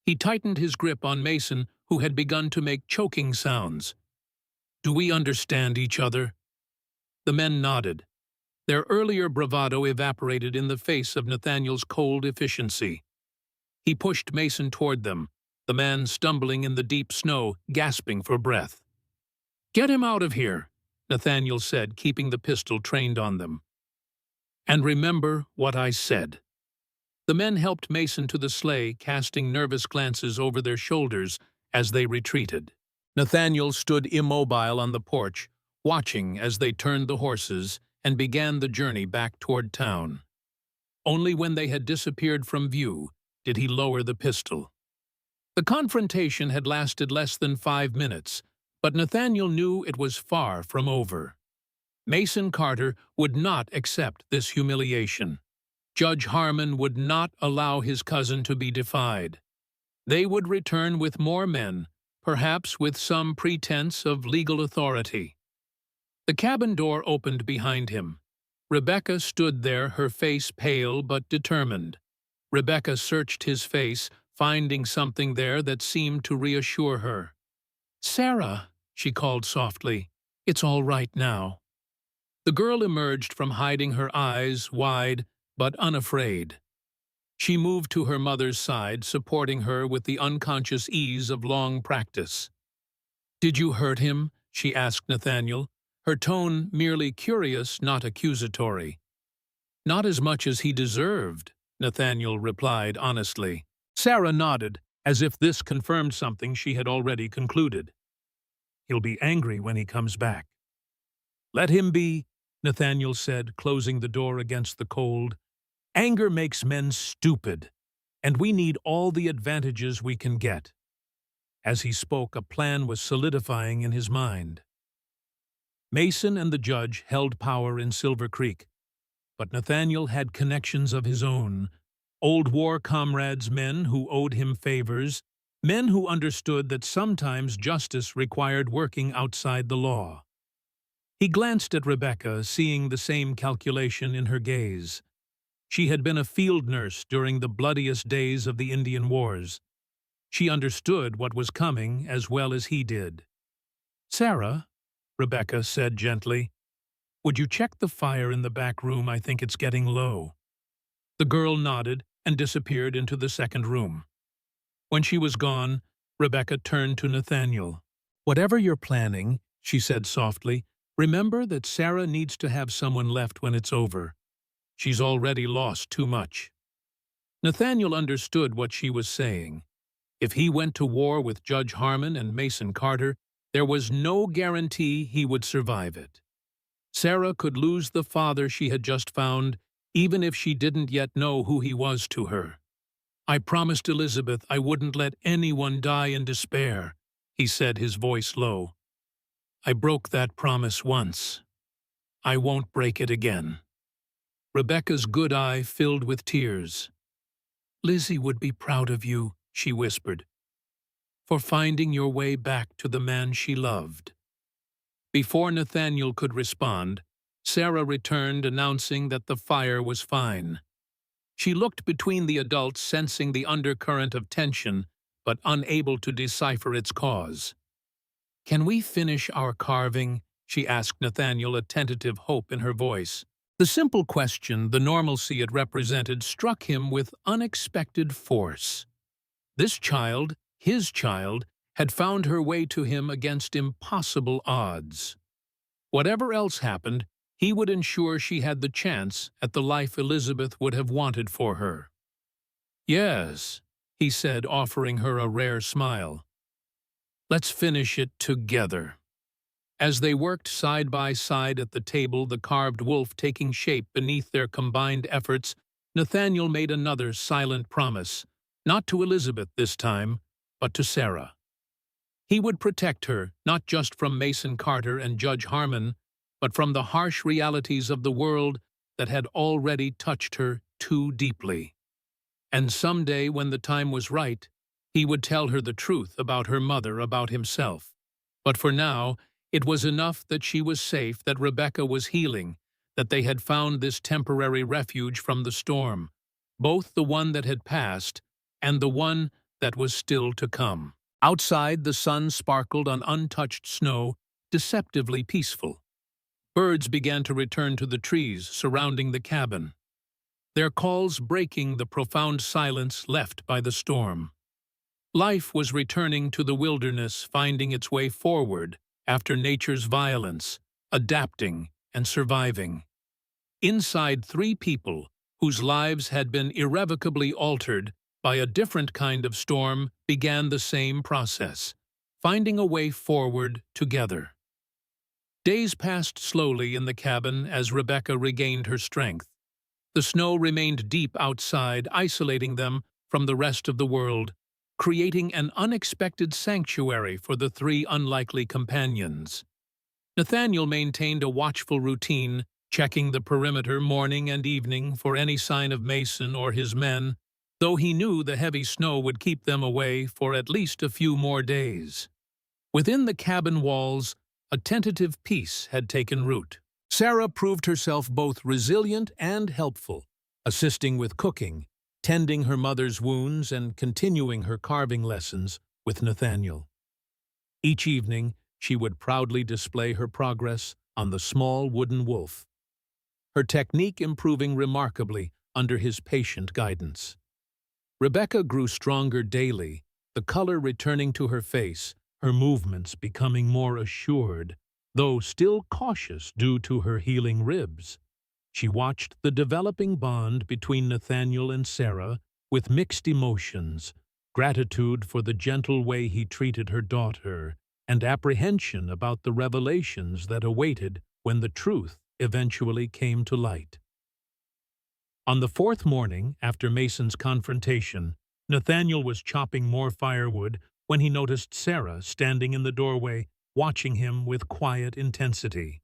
He tightened his grip on Mason, who had begun to make choking sounds. Do we understand each other? The men nodded. Their earlier bravado evaporated in the face of Nathaniel's cold efficiency. He pushed Mason toward them, the man stumbling in the deep snow, gasping for breath. Get him out of here, Nathaniel said, keeping the pistol trained on them. And remember what I said. The men helped Mason to the sleigh, casting nervous glances over their shoulders as they retreated. Nathaniel stood immobile on the porch, watching as they turned the horses and began the journey back toward town. Only when they had disappeared from view did he lower the pistol. The confrontation had lasted less than 5 minutes, but Nathaniel knew it was far from over. Mason Carter would not accept this humiliation. Judge Harmon would not allow his cousin to be defied. They would return with more men, perhaps with some pretense of legal authority. The cabin door opened behind him. Rebecca stood there, her face pale but determined. Rebecca searched his face, finding something there that seemed to reassure her. Sarah, she called softly, it's all right now. The girl emerged from hiding, her eyes wide but unafraid. She moved to her mother's side, supporting her with the unconscious ease of long practice. Did you hurt him? She asked Nathaniel, her tone merely curious, not accusatory. Not as much as he deserved, Nathaniel replied honestly. Sarah nodded, as if this confirmed something she had already concluded. "He'll be angry when he comes back." "Let him be," Nathaniel said, closing the door against the cold. "Anger makes men stupid, and we need all the advantages we can get." As he spoke, a plan was solidifying in his mind. Mason and the judge held power in Silver Creek, but Nathaniel had connections of his own, old war comrades, men who owed him favors, men who understood that sometimes justice required working outside the law. He glanced at Rebecca, seeing the same calculation in her gaze. She had been a field nurse during the bloodiest days of the Indian Wars. She understood what was coming as well as he did. "Sarah," Rebecca said gently, "would you check the fire in the back room? I think it's getting low." The girl nodded and disappeared into the second room. When she was gone, Rebecca turned to Nathaniel. "Whatever you're planning," she said softly, "remember that Sarah needs to have someone left when it's over. She's already lost too much." Nathaniel understood what she was saying. If he went to war with Judge Harmon and Mason Carter, there was no guarantee he would survive it. Sarah could lose the father she had just found, even if she didn't yet know who he was to her. "I promised Elizabeth I wouldn't let anyone die in despair," he said, his voice low. "I broke that promise once. I won't break it again." Rebecca's good eye filled with tears. "Lizzie would be proud of you," she whispered, "for finding your way back to the man she loved." Before Nathaniel could respond, Sarah returned, announcing that the fire was fine. She looked between the adults, sensing the undercurrent of tension, but unable to decipher its cause. "Can we finish our carving?" she asked Nathaniel, a tentative hope in her voice. The simple question, the normalcy it represented, struck him with unexpected force. This child, his child, had found her way to him against impossible odds. Whatever else happened, he would ensure she had the chance at the life Elizabeth would have wanted for her. "Yes," he said, offering her a rare smile. "Let's finish it together." As they worked side by side at the table, the carved wolf taking shape beneath their combined efforts, Nathaniel made another silent promise, not to Elizabeth this time, but to Sarah. He would protect her, not just from Mason Carter and Judge Harmon, but from the harsh realities of the world that had already touched her too deeply. And someday, when the time was right, he would tell her the truth about her mother, about himself. But for now, it was enough that she was safe, that Rebecca was healing, that they had found this temporary refuge from the storm, both the one that had passed and the one that was still to come. Outside, the sun sparkled on untouched snow, deceptively peaceful. Birds began to return to the trees surrounding the cabin, their calls breaking the profound silence left by the storm. Life was returning to the wilderness, finding its way forward after nature's violence, adapting and surviving. Inside, three people, whose lives had been irrevocably altered by a different kind of storm, began the same process, finding a way forward together. Days passed slowly in the cabin as Rebecca regained her strength. The snow remained deep outside, isolating them from the rest of the world, creating an unexpected sanctuary for the three unlikely companions. Nathaniel maintained a watchful routine, checking the perimeter morning and evening for any sign of Mason or his men, though he knew the heavy snow would keep them away for at least a few more days. Within the cabin walls, a tentative peace had taken root. Sarah proved herself both resilient and helpful, assisting with cooking, tending her mother's wounds, and continuing her carving lessons with Nathaniel. Each evening, she would proudly display her progress on the small wooden wolf, her technique improving remarkably under his patient guidance. Rebecca grew stronger daily, the color returning to her face, her movements becoming more assured, though still cautious due to her healing ribs. She watched the developing bond between Nathaniel and Sarah with mixed emotions, gratitude for the gentle way he treated her daughter, and apprehension about the revelations that awaited when the truth eventually came to light. On the fourth morning after Mason's confrontation, Nathaniel was chopping more firewood when he noticed Sarah standing in the doorway, watching him with quiet intensity.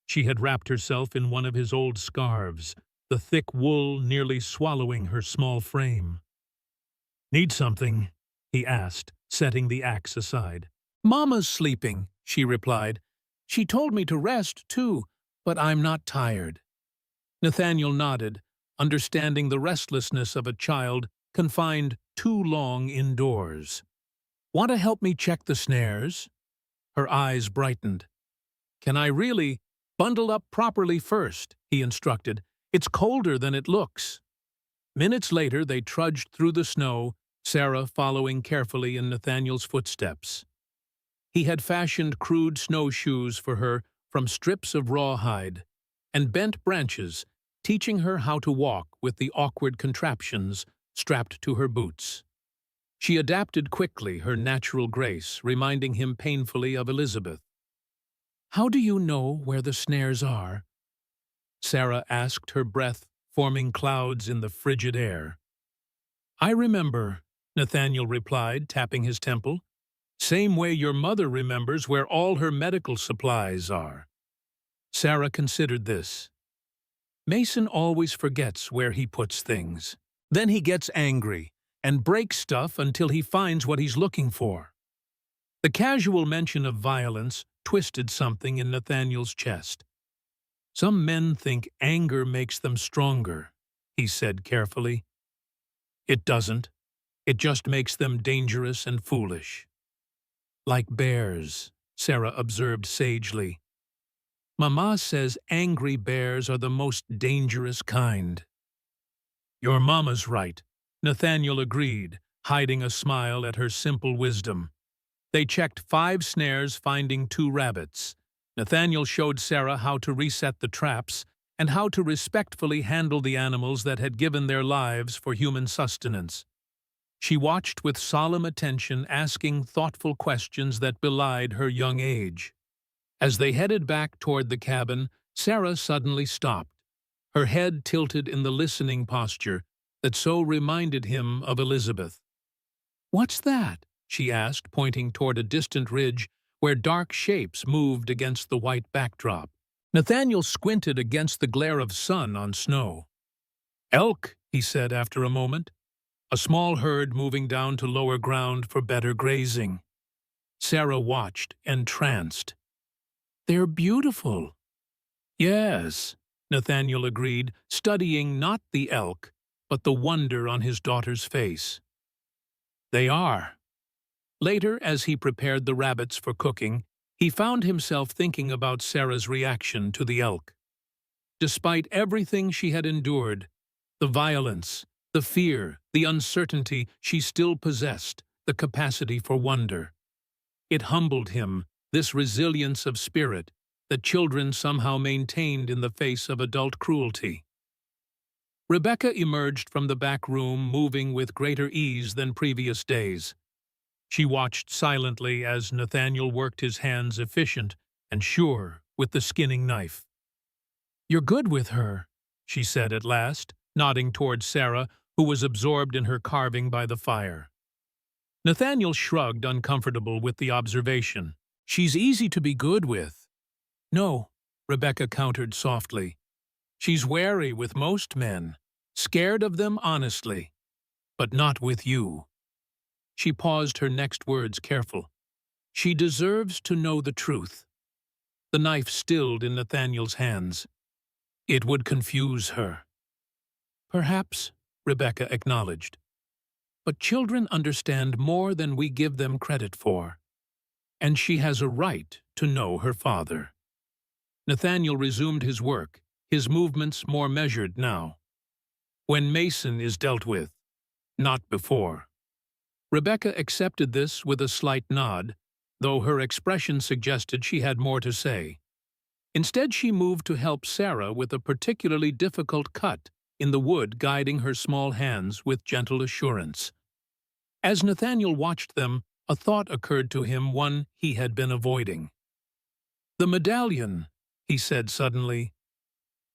She had wrapped herself in one of his old scarves, the thick wool nearly swallowing her small frame. "Need something?" he asked, setting the axe aside. "Mama's sleeping," she replied. "She told me to rest, too, but I'm not tired." Nathaniel nodded, understanding the restlessness of a child confined too long indoors. "Want to help me check the snares?" Her eyes brightened. "Can I really? Bundle up properly first," he instructed. "It's colder than it looks." Minutes later, they trudged through the snow, Sarah following carefully in Nathaniel's footsteps. He had fashioned crude snowshoes for her from strips of rawhide and bent branches, teaching her how to walk with the awkward contraptions strapped to her boots. She adapted quickly, her natural grace reminding him painfully of Elizabeth. "How do you know where the snares are?" Sarah asked, her breath forming clouds in the frigid air. "I remember," Nathaniel replied, tapping his temple. "Same way your mother remembers where all her medical supplies are." Sarah considered this. "Mason always forgets where he puts things. Then he gets angry and breaks stuff until he finds what he's looking for." The casual mention of violence twisted something in Nathaniel's chest. "Some men think anger makes them stronger," he said carefully. "It doesn't. It just makes them dangerous and foolish." "Like bears," Sarah observed sagely. "Mama says angry bears are the most dangerous kind." "Your mama's right," Nathaniel agreed, hiding a smile at her simple wisdom. They checked 5 snares, finding 2 rabbits. Nathaniel showed Sarah how to reset the traps and how to respectfully handle the animals that had given their lives for human sustenance. She watched with solemn attention, asking thoughtful questions that belied her young age. As they headed back toward the cabin, Sarah suddenly stopped, her head tilted in the listening posture that so reminded him of Elizabeth. "What's that?" she asked, pointing toward a distant ridge where dark shapes moved against the white backdrop. Nathaniel squinted against the glare of sun on snow. "Elk," he said after a moment. "A small herd moving down to lower ground for better grazing." Sarah watched, entranced. "They're beautiful." "Yes," Nathaniel agreed, studying not the elk, but the wonder on his daughter's face. "They are." Later, as he prepared the rabbits for cooking, he found himself thinking about Sarah's reaction to the elk. Despite everything she had endured, the violence, the fear, the uncertainty, she still possessed the capacity for wonder. It humbled him, this resilience of spirit that children somehow maintained in the face of adult cruelty. Rebecca emerged from the back room, moving with greater ease than previous days. She watched silently as Nathaniel worked his hands efficient and sure with the skinning knife. "You're good with her," she said at last, nodding toward Sarah, who was absorbed in her carving by the fire. Nathaniel shrugged, uncomfortable with the observation. "She's easy to be good with." "No," Rebecca countered softly. "She's wary with most men, scared of them honestly, but not with you." She paused, her next words careful. "She deserves to know the truth." The knife stilled in Nathaniel's hands. "It would confuse her." "Perhaps," Rebecca acknowledged. "But children understand more than we give them credit for. And she has a right to know her father." Nathaniel resumed his work, his movements more measured now. "When Mason is dealt with, not before." Rebecca accepted this with a slight nod, though her expression suggested she had more to say. Instead, she moved to help Sarah with a particularly difficult cut in the wood, guiding her small hands with gentle assurance. As Nathaniel watched them, a thought occurred to him, one he had been avoiding. "The medallion," he said suddenly.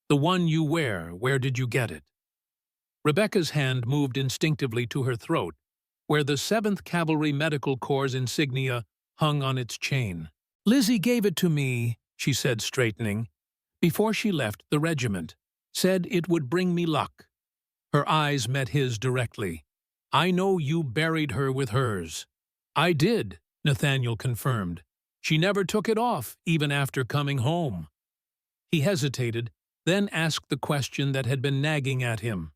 "The one you wear, where did you get it?" Rebecca's hand moved instinctively to her throat, where the 7th Cavalry Medical Corps insignia hung on its chain. "Lizzie gave it to me," she said, straightening, "before she left the regiment. Said it would bring me luck." Her eyes met his directly. "I know you buried her with hers." "I did," Nathaniel confirmed. "She never took it off, even after coming home." He hesitated, then asked the question that had been nagging at him.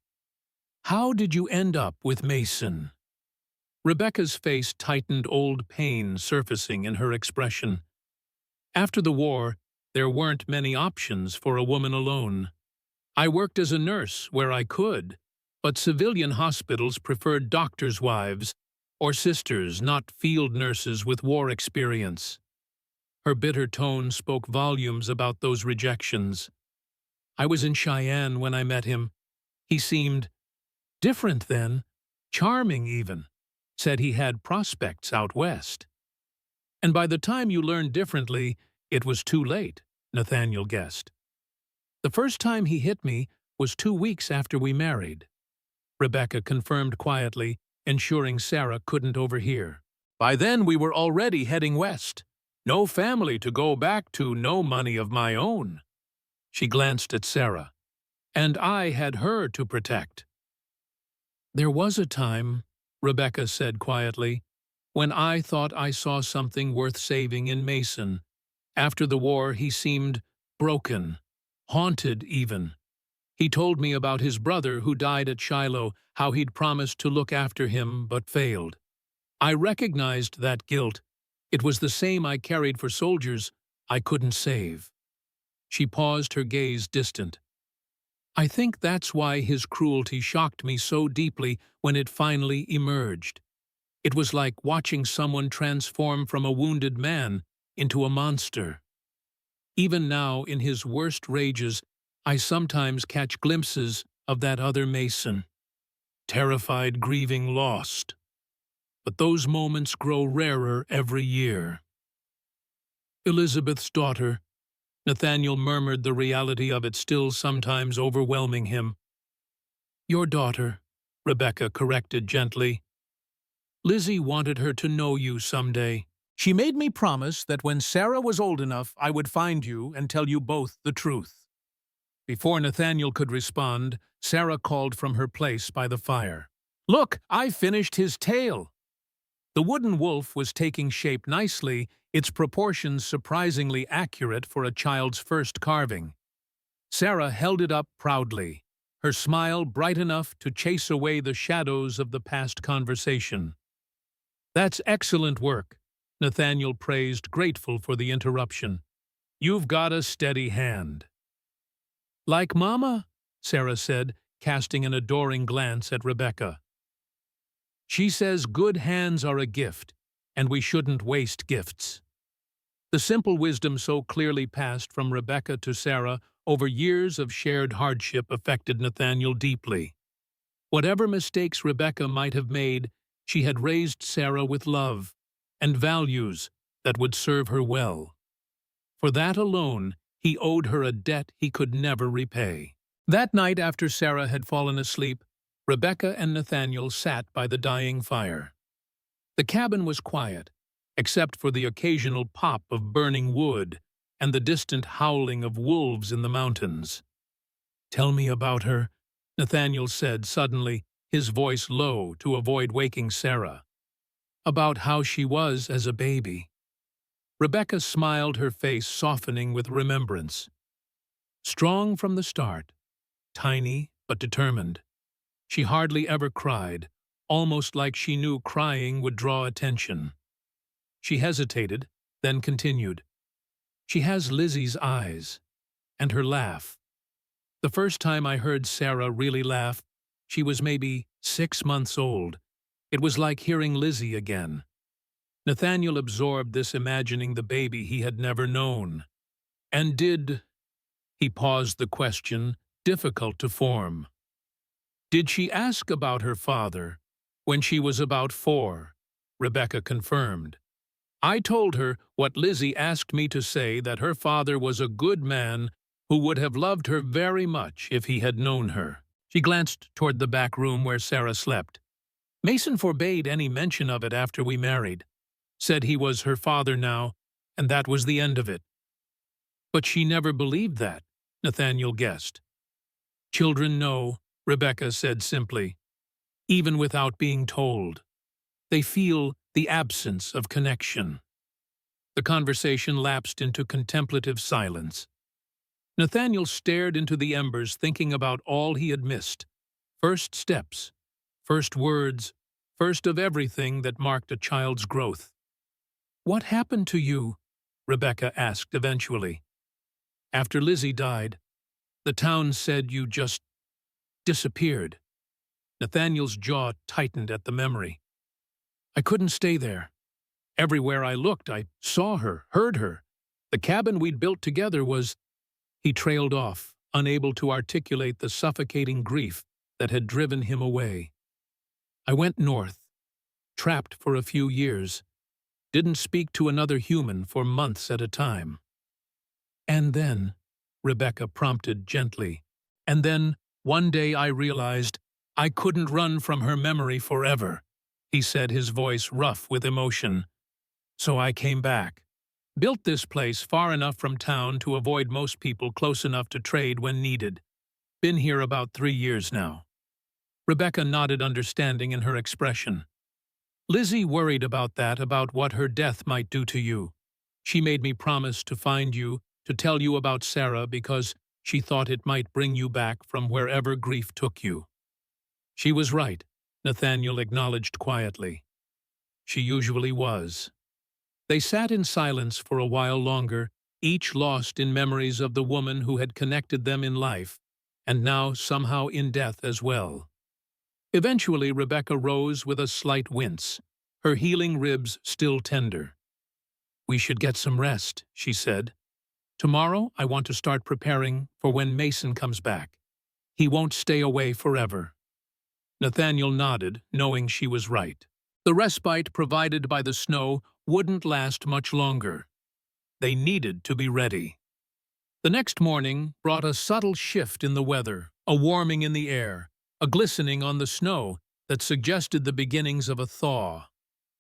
"How did you end up with Mason?" Rebecca's face tightened, old pain surfacing in her expression. After the war, there weren't many options for a woman alone. "I worked as a nurse where I could, but civilian hospitals preferred doctors' wives or sisters, not field nurses with war experience." Her bitter tone spoke volumes about those rejections. "I was in Cheyenne when I met him. He seemed different then, charming even. Said he had prospects out west." "And by the time you learned differently, it was too late," Nathaniel guessed. "The first time he hit me was 2 weeks after we married," Rebecca confirmed quietly, ensuring Sarah couldn't overhear. "By then we were already heading west. No family to go back to, no money of my own." She glanced at Sarah. "And I had her to protect." "There was a time," Rebecca said quietly, "when I thought I saw something worth saving in Mason. After the war, he seemed broken, haunted even. He told me about his brother who died at Shiloh, how he'd promised to look after him but failed. I recognized that guilt. It was the same I carried for soldiers I couldn't save." She paused, her gaze distant. "I think that's why his cruelty shocked me so deeply when it finally emerged. It was like watching someone transform from a wounded man into a monster. Even now, in his worst rages, I sometimes catch glimpses of that other Mason. Terrified, grieving, lost. But those moments grow rarer every year." "Elizabeth's daughter," Nathaniel murmured, the reality of it still sometimes overwhelming him. "Your daughter," Rebecca corrected gently. "Lizzie wanted her to know you someday. She made me promise that when Sarah was old enough, I would find you and tell you both the truth." Before Nathaniel could respond, Sarah called from her place by the fire. "Look, I finished his tail." The wooden wolf was taking shape nicely, its proportions surprisingly accurate for a child's first carving. Sarah held it up proudly, her smile bright enough to chase away the shadows of the past conversation. "That's excellent work," Nathaniel praised, grateful for the interruption. "You've got a steady hand." "Like Mama?" Sarah said, casting an adoring glance at Rebecca. "She says good hands are a gift, and we shouldn't waste gifts." The simple wisdom so clearly passed from Rebecca to Sarah over years of shared hardship affected Nathaniel deeply. Whatever mistakes Rebecca might have made, she had raised Sarah with love and values that would serve her well. For that alone, he owed her a debt he could never repay. That night, after Sarah had fallen asleep, Rebecca and Nathaniel sat by the dying fire. The cabin was quiet, except for the occasional pop of burning wood and the distant howling of wolves in the mountains. "Tell me about her," Nathaniel said suddenly, his voice low to avoid waking Sarah. "About how she was as a baby." Rebecca smiled, her face softening with remembrance. "Strong from the start, tiny but determined. She hardly ever cried, almost like she knew crying would draw attention." She hesitated, then continued. "She has Lizzie's eyes, and her laugh. The first time I heard Sarah really laugh, she was maybe 6 months old. It was like hearing Lizzie again." Nathaniel absorbed this, imagining the baby he had never known. "And did—" He paused, the question difficult to form. "Did she ask about her father When she was about 4, Rebecca confirmed. I told her what Lizzie asked me to say, that her father was a good man who would have loved her very much if he had known her. She glanced toward the back room where Sarah slept. Mason forbade any mention of it after we married, said he was her father now, and that was the end of it. But she never believed that, Nathaniel guessed. Children know, Rebecca said simply, even without being told. They feel the absence of connection. The conversation lapsed into contemplative silence. Nathaniel stared into the embers, thinking about all he had missed. First steps, first words, first of everything that marked a child's growth. "What happened to you?" Rebecca asked eventually. "After Lizzie died, the town said you just disappeared." Nathaniel's jaw tightened at the memory. "I couldn't stay there. Everywhere I looked, I saw her, heard her. The cabin we'd built together was—" He trailed off, unable to articulate the suffocating grief that had driven him away. "I went north, trapped for a few years, didn't speak to another human for months at a time." "And then," Rebecca prompted gently, "and then, one day I realized I couldn't run from her memory forever," he said, his voice rough with emotion. "So I came back. Built this place far enough from town to avoid most people, close enough to trade when needed. Been here about 3 years now." Rebecca nodded understanding in her expression. "Lizzie worried about that, about what her death might do to you. She made me promise to find you, to tell you about Sarah, because she thought it might bring you back from wherever grief took you." She was right, Nathaniel acknowledged quietly. She usually was. They sat in silence for a while longer, each lost in memories of the woman who had connected them in life, and now somehow in death as well. Eventually, Rebecca rose with a slight wince, her healing ribs still tender. "We should get some rest," she said. "Tomorrow I want to start preparing for when Mason comes back. He won't stay away forever." Nathaniel nodded, knowing she was right. The respite provided by the snow wouldn't last much longer. They needed to be ready. The next morning brought a subtle shift in the weather, a warming in the air, a glistening on the snow that suggested the beginnings of a thaw.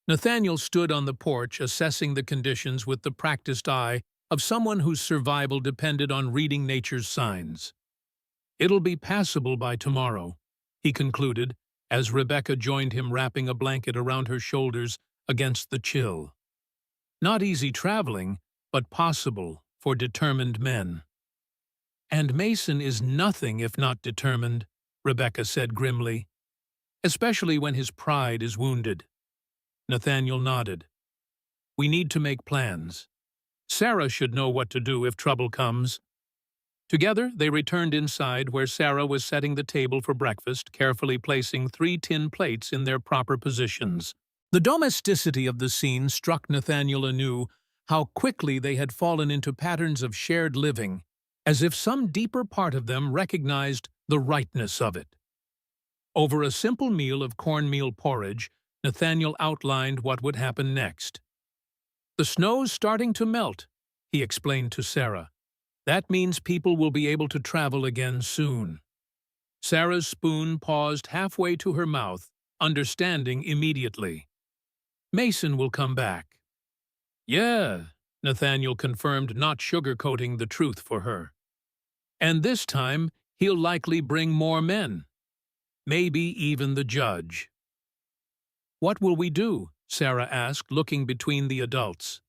Nathaniel stood on the porch, assessing the conditions with the practiced eye of someone whose survival depended on reading nature's signs. "It'll be passable by tomorrow," he concluded, as Rebecca joined him, wrapping a blanket around her shoulders against the chill. Not easy traveling, but possible for determined men. "And Mason is nothing if not determined," Rebecca said grimly, "especially when his pride is wounded." Nathaniel nodded. "We need to make plans. Sarah should know what to do if trouble comes." Together, they returned inside, where Sarah was setting the table for breakfast, carefully placing 3 tin plates in their proper positions. The domesticity of the scene struck Nathaniel anew, how quickly they had fallen into patterns of shared living, as if some deeper part of them recognized the rightness of it. Over a simple meal of cornmeal porridge, Nathaniel outlined what would happen next. "The snow's starting to melt," he explained to Sarah. "That means people will be able to travel again soon." Sarah's spoon paused halfway to her mouth, understanding immediately. "Mason will come back." "Yeah," Nathaniel confirmed, not sugarcoating the truth for her. "And this time, he'll likely bring more men. Maybe even the judge." "What will we do?" Sarah asked, looking between the adults.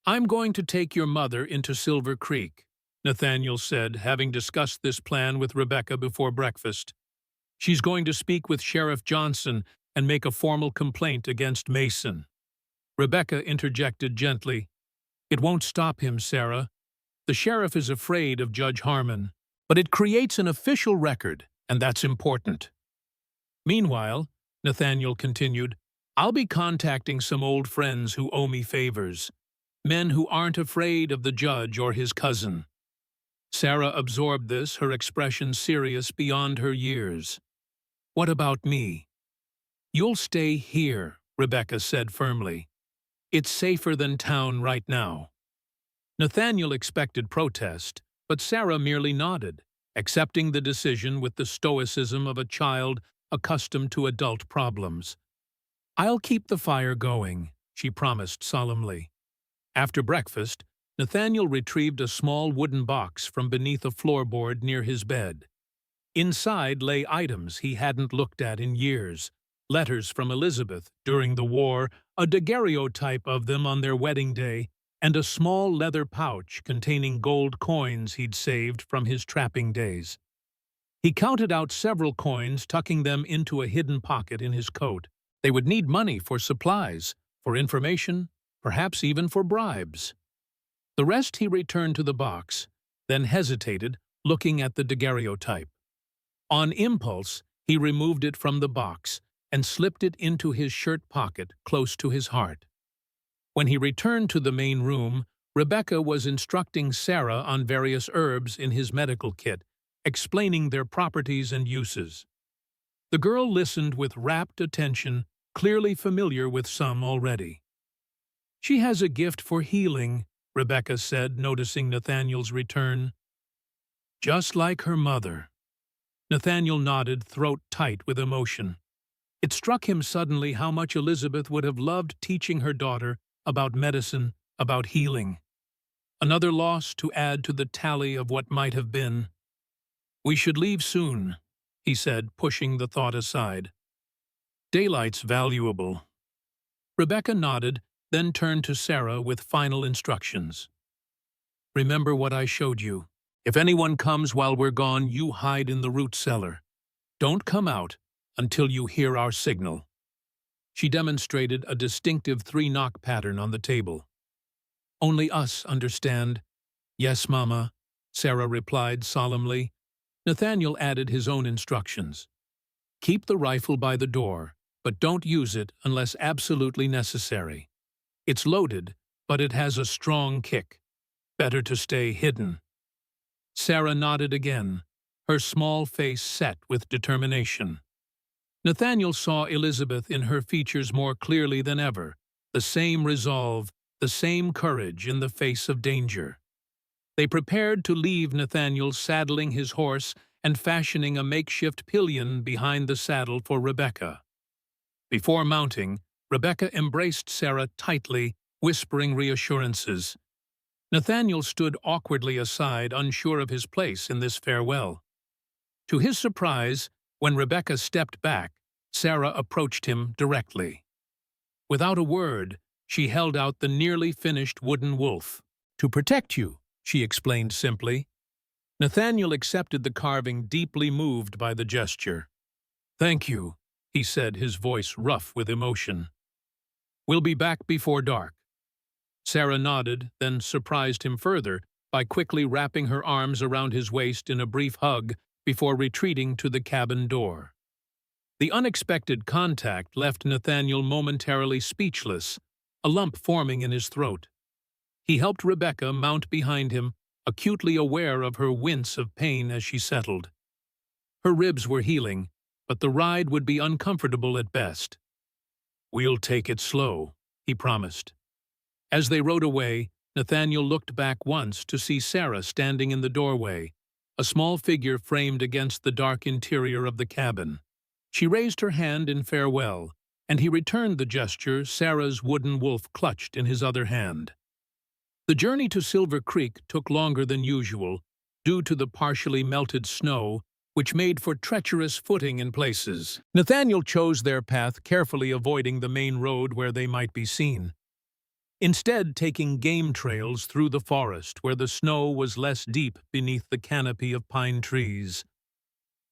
"I'm going to take your mother into Silver Creek," Nathaniel said, having discussed this plan with Rebecca before breakfast. "She's going to speak with Sheriff Johnson and make a formal complaint against Mason." Rebecca interjected gently. "It won't stop him, Sarah. The sheriff is afraid of Judge Harmon, but it creates an official record, and that's important." "Meanwhile," Nathaniel continued, "I'll be contacting some old friends who owe me favors, men who aren't afraid of the judge or his cousin." Sarah absorbed this, her expression serious beyond her years. "What about me?" "You'll stay here," Rebecca said firmly. "It's safer than town right now." Nathaniel expected protest, but Sarah merely nodded, accepting the decision with the stoicism of a child accustomed to adult problems. "I'll keep the fire going," she promised solemnly. After breakfast, Nathaniel retrieved a small wooden box from beneath a floorboard near his bed. Inside lay items he hadn't looked at in years: letters from Elizabeth during the war, a daguerreotype of them on their wedding day, and a small leather pouch containing gold coins he'd saved from his trapping days. He counted out several coins, tucking them into a hidden pocket in his coat. They would need money for supplies, for information, perhaps even for bribes. The rest he returned to the box, then hesitated, looking at the daguerreotype. On impulse, he removed it from the box and slipped it into his shirt pocket close to his heart. When he returned to the main room, Rebecca was instructing Sarah on various herbs in his medical kit, explaining their properties and uses. The girl listened with rapt attention, clearly familiar with some already. "She has a gift for healing," Rebecca said, noticing Nathaniel's return. "Just like her mother." Nathaniel nodded, throat tight with emotion. It struck him suddenly how much Elizabeth would have loved teaching her daughter about medicine, about healing. Another loss to add to the tally of what might have been. "We should leave soon," he said, pushing the thought aside. "Daylight's valuable." Rebecca nodded, then turned to Sarah with final instructions. "Remember what I showed you. If anyone comes while we're gone, you hide in the root cellar. Don't come out until you hear our signal." She demonstrated a distinctive three-knock pattern on the table. "Only us understand." "Yes, Mama," Sarah replied solemnly. Nathaniel added his own instructions. "Keep the rifle by the door, but don't use it unless absolutely necessary. It's loaded, but it has a strong kick. Better to stay hidden." Sarah nodded again, her small face set with determination. Nathaniel saw Elizabeth in her features more clearly than ever, the same resolve, the same courage in the face of danger. They prepared to leave, Nathaniel saddling his horse and fashioning a makeshift pillion behind the saddle for Rebecca. Before mounting, Rebecca embraced Sarah tightly, whispering reassurances. Nathaniel stood awkwardly aside, unsure of his place in this farewell. To his surprise, when Rebecca stepped back, Sarah approached him directly. Without a word, she held out the nearly finished wooden wolf. "To protect you," she explained simply. Nathaniel accepted the carving, deeply moved by the gesture. "Thank you," he said, his voice rough with emotion. "We'll be back before dark." Sarah nodded, then surprised him further by quickly wrapping her arms around his waist in a brief hug before retreating to the cabin door. The unexpected contact left Nathaniel momentarily speechless, a lump forming in his throat. He helped Rebecca mount behind him, acutely aware of her wince of pain as she settled. Her ribs were healing, but the ride would be uncomfortable at best. "We'll take it slow," he promised. As they rode away, Nathaniel looked back once to see Sarah standing in the doorway, a small figure framed against the dark interior of the cabin. She raised her hand in farewell, and he returned the gesture, Sarah's wooden wolf clutched in his other hand. The journey to Silver Creek took longer than usual, due to the partially melted snow, which made for treacherous footing in places. Nathaniel chose their path, carefully avoiding the main road where they might be seen. Instead, taking game trails through the forest where the snow was less deep beneath the canopy of pine trees.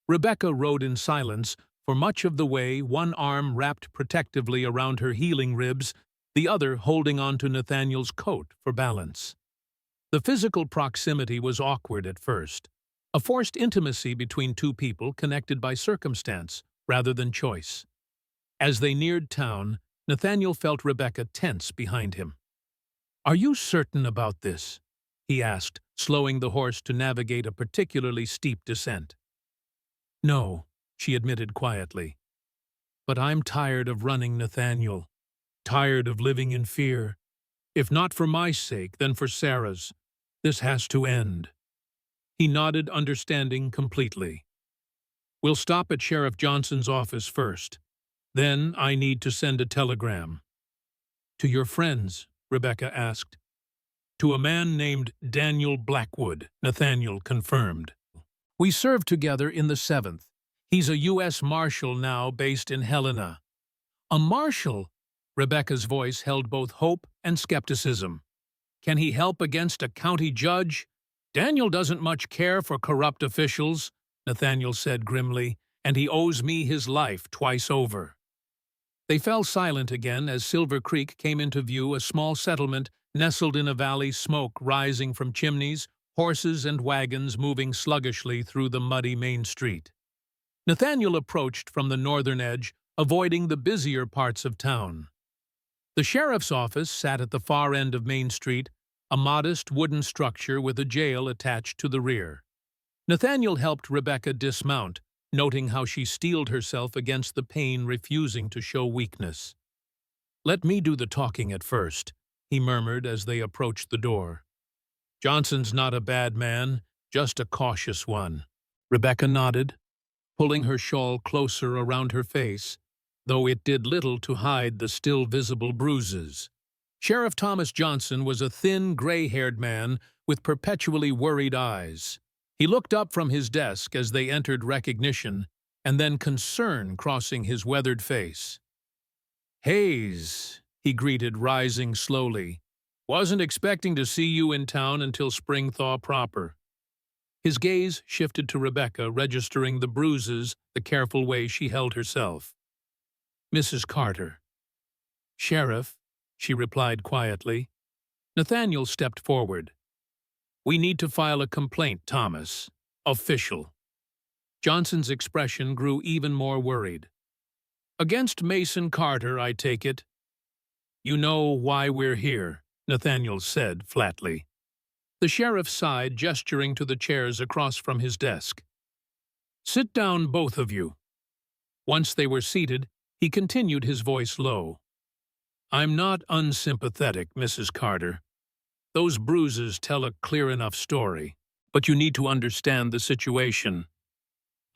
Rebecca rode in silence for much of the way, one arm wrapped protectively around her healing ribs, the other holding onto Nathaniel's coat for balance. The physical proximity was awkward at first, a forced intimacy between two people connected by circumstance rather than choice. As they neared town, Nathaniel felt Rebecca tense behind him. "Are you certain about this?" he asked, slowing the horse to navigate a particularly steep descent. "No," she admitted quietly. But I'm tired of running, Nathaniel. Tired of living in fear. If not for my sake, then for Sarah's. This has to end. He nodded, understanding completely. We'll stop at Sheriff Johnson's office first. Then I need to send a telegram. To your friends, Rebecca asked. To a man named Daniel Blackwood, Nathaniel confirmed. We served together in the 7th. He's a U.S. Marshal now based in Helena. A marshal? Rebecca's voice held both hope and skepticism. Can he help against a county judge? Daniel doesn't much care for corrupt officials, Nathaniel said grimly, and he owes me his life twice over. They fell silent again as Silver Creek came into view, a small settlement nestled in a valley, smoke rising from chimneys, horses and wagons moving sluggishly through the muddy main street. Nathaniel approached from the northern edge, avoiding the busier parts of town. The sheriff's office sat at the far end of Main Street, a modest wooden structure with a jail attached to the rear. Nathaniel helped Rebecca dismount, noting how she steeled herself against the pain, refusing to show weakness. Let me do the talking at first, he murmured as they approached the door. Johnson's not a bad man, just a cautious one. Rebecca nodded, pulling her shawl closer around her face, though it did little to hide the still visible bruises. Sheriff Thomas Johnson was a thin, gray-haired man with perpetually worried eyes. He looked up from his desk as they entered, recognition, and then concern crossing his weathered face. Hayes, he greeted, rising slowly. Wasn't expecting to see you in town until spring thaw proper. His gaze shifted to Rebecca, registering the bruises, the careful way she held herself. Mrs. Carter. Sheriff, she replied quietly. Nathaniel stepped forward. We need to file a complaint, Thomas. Official. Johnson's expression grew even more worried. Against Mason Carter, I take it. You know why we're here, Nathaniel said flatly. The sheriff sighed, gesturing to the chairs across from his desk. Sit down, both of you. Once they were seated, he continued, his voice low. I'm not unsympathetic, Mrs. Carter. Those bruises tell a clear enough story, but you need to understand the situation.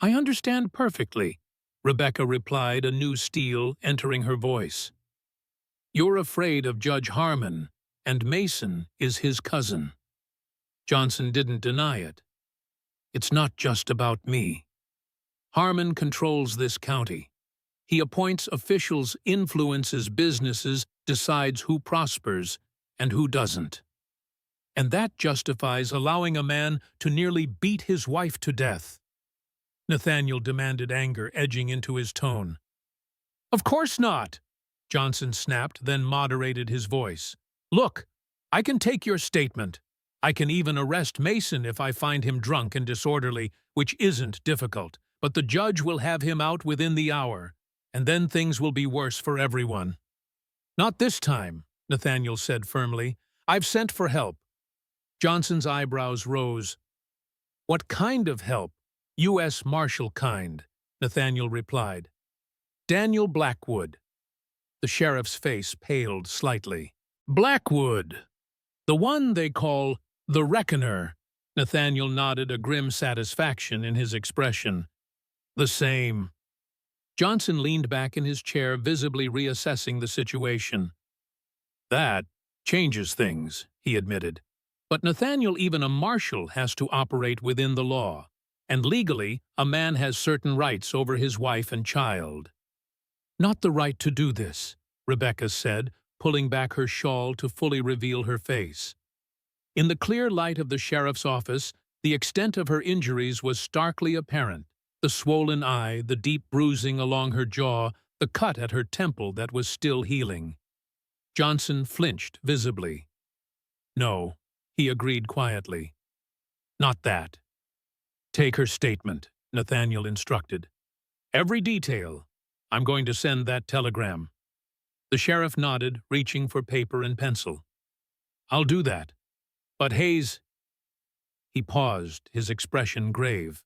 I understand perfectly, Rebecca replied, a new steel entering her voice. You're afraid of Judge Harmon, and Mason is his cousin. Johnson didn't deny it. It's not just about me. Harmon controls this county. He appoints officials, influences businesses, decides who prospers and who doesn't. And that justifies allowing a man to nearly beat his wife to death. Nathaniel demanded, anger edging into his tone. Of course not, Johnson snapped, then moderated his voice. Look, I can take your statement. I can even arrest Mason if I find him drunk and disorderly, which isn't difficult, but the judge will have him out within the hour, and then things will be worse for everyone. Not this time, Nathaniel said firmly. I've sent for help. Johnson's eyebrows rose. What kind of help? U.S. Marshal kind, Nathaniel replied. Daniel Blackwood. The sheriff's face paled slightly. Blackwood! The one they call the Reckoner. Nathaniel nodded, a grim satisfaction in his expression. The same. Johnson leaned back in his chair, visibly reassessing the situation. That changes things, he admitted. But Nathaniel, even a marshal, has to operate within the law, and legally, a man has certain rights over his wife and child. Not the right to do this, Rebecca said, pulling back her shawl to fully reveal her face. In the clear light of the sheriff's office, the extent of her injuries was starkly apparent. The swollen eye, the deep bruising along her jaw, the cut at her temple that was still healing. Johnson flinched visibly. No, he agreed quietly. Not that. Take her statement, Nathaniel instructed. Every detail. I'm going to send that telegram. The sheriff nodded, reaching for paper and pencil. I'll do that. But Hayes... He paused, his expression grave.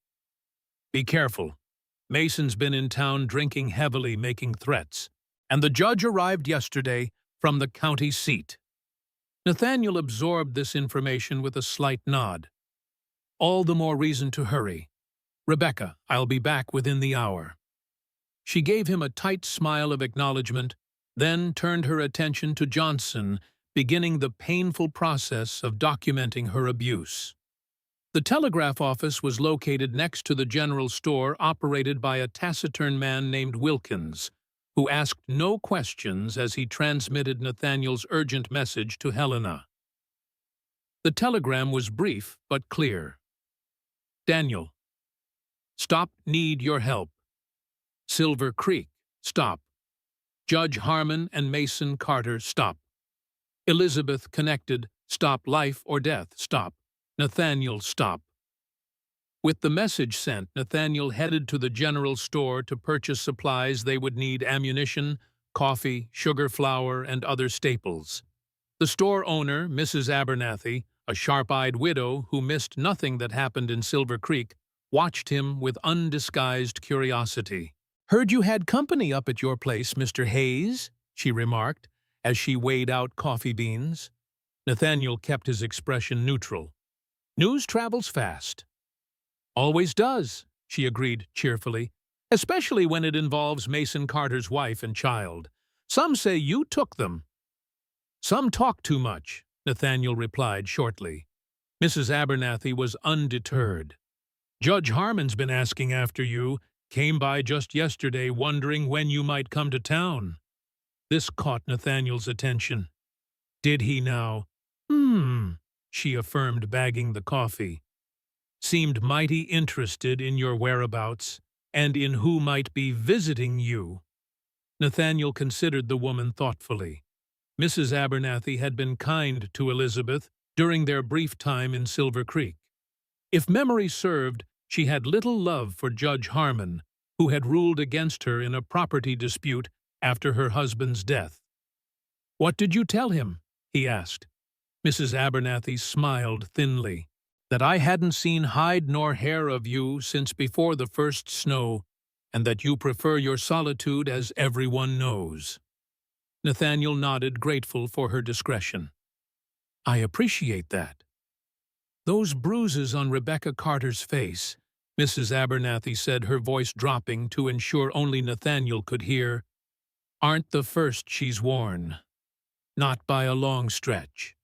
Be careful. Mason's been in town drinking heavily, making threats, and the judge arrived yesterday from the county seat. Nathaniel absorbed this information with a slight nod. All the more reason to hurry. Rebecca, I'll be back within the hour. She gave him a tight smile of acknowledgement, then turned her attention to Johnson, beginning the painful process of documenting her abuse. The telegraph office was located next to the general store operated by a taciturn man named Wilkins, who asked no questions as he transmitted Nathaniel's urgent message to Helena. The telegram was brief but clear. Daniel, stop, need your help. Silver Creek, stop. Judge Harmon and Mason Carter, stop. Elizabeth connected, stop, life or death, stop. Nathaniel, stop. With the message sent, Nathaniel headed to the general store to purchase supplies they would need: ammunition, coffee, sugar, flour, and other staples. The store owner, Mrs. Abernathy, a sharp-eyed widow who missed nothing that happened in Silver Creek, watched him with undisguised curiosity. "Heard you had company up at your place, Mr. Hayes," she remarked, as she weighed out coffee beans. Nathaniel kept his expression neutral. "News travels fast." "Always does," she agreed cheerfully, "especially when it involves Mason Carter's wife and child. Some say you took them." "Some talk too much," Nathaniel replied shortly. Mrs. Abernathy was undeterred. "Judge Harmon's been asking after you, came by just yesterday wondering when you might come to town." This caught Nathaniel's attention. "Did he now?" She affirmed, bagging the coffee. "Seemed mighty interested in your whereabouts and in who might be visiting you." Nathaniel considered the woman thoughtfully. Mrs. Abernathy had been kind to Elizabeth during their brief time in Silver Creek. If memory served, she had little love for Judge Harmon, who had ruled against her in a property dispute after her husband's death. "What did you tell him?" he asked. Mrs. Abernathy smiled thinly. "That I hadn't seen hide nor hair of you since before the first snow, and that you prefer your solitude, as everyone knows." Nathaniel nodded, grateful for her discretion. "I appreciate that." "Those bruises on Rebecca Carter's face," Mrs. Abernathy said, her voice dropping to ensure only Nathaniel could hear, "aren't the first she's worn. Not by a long stretch."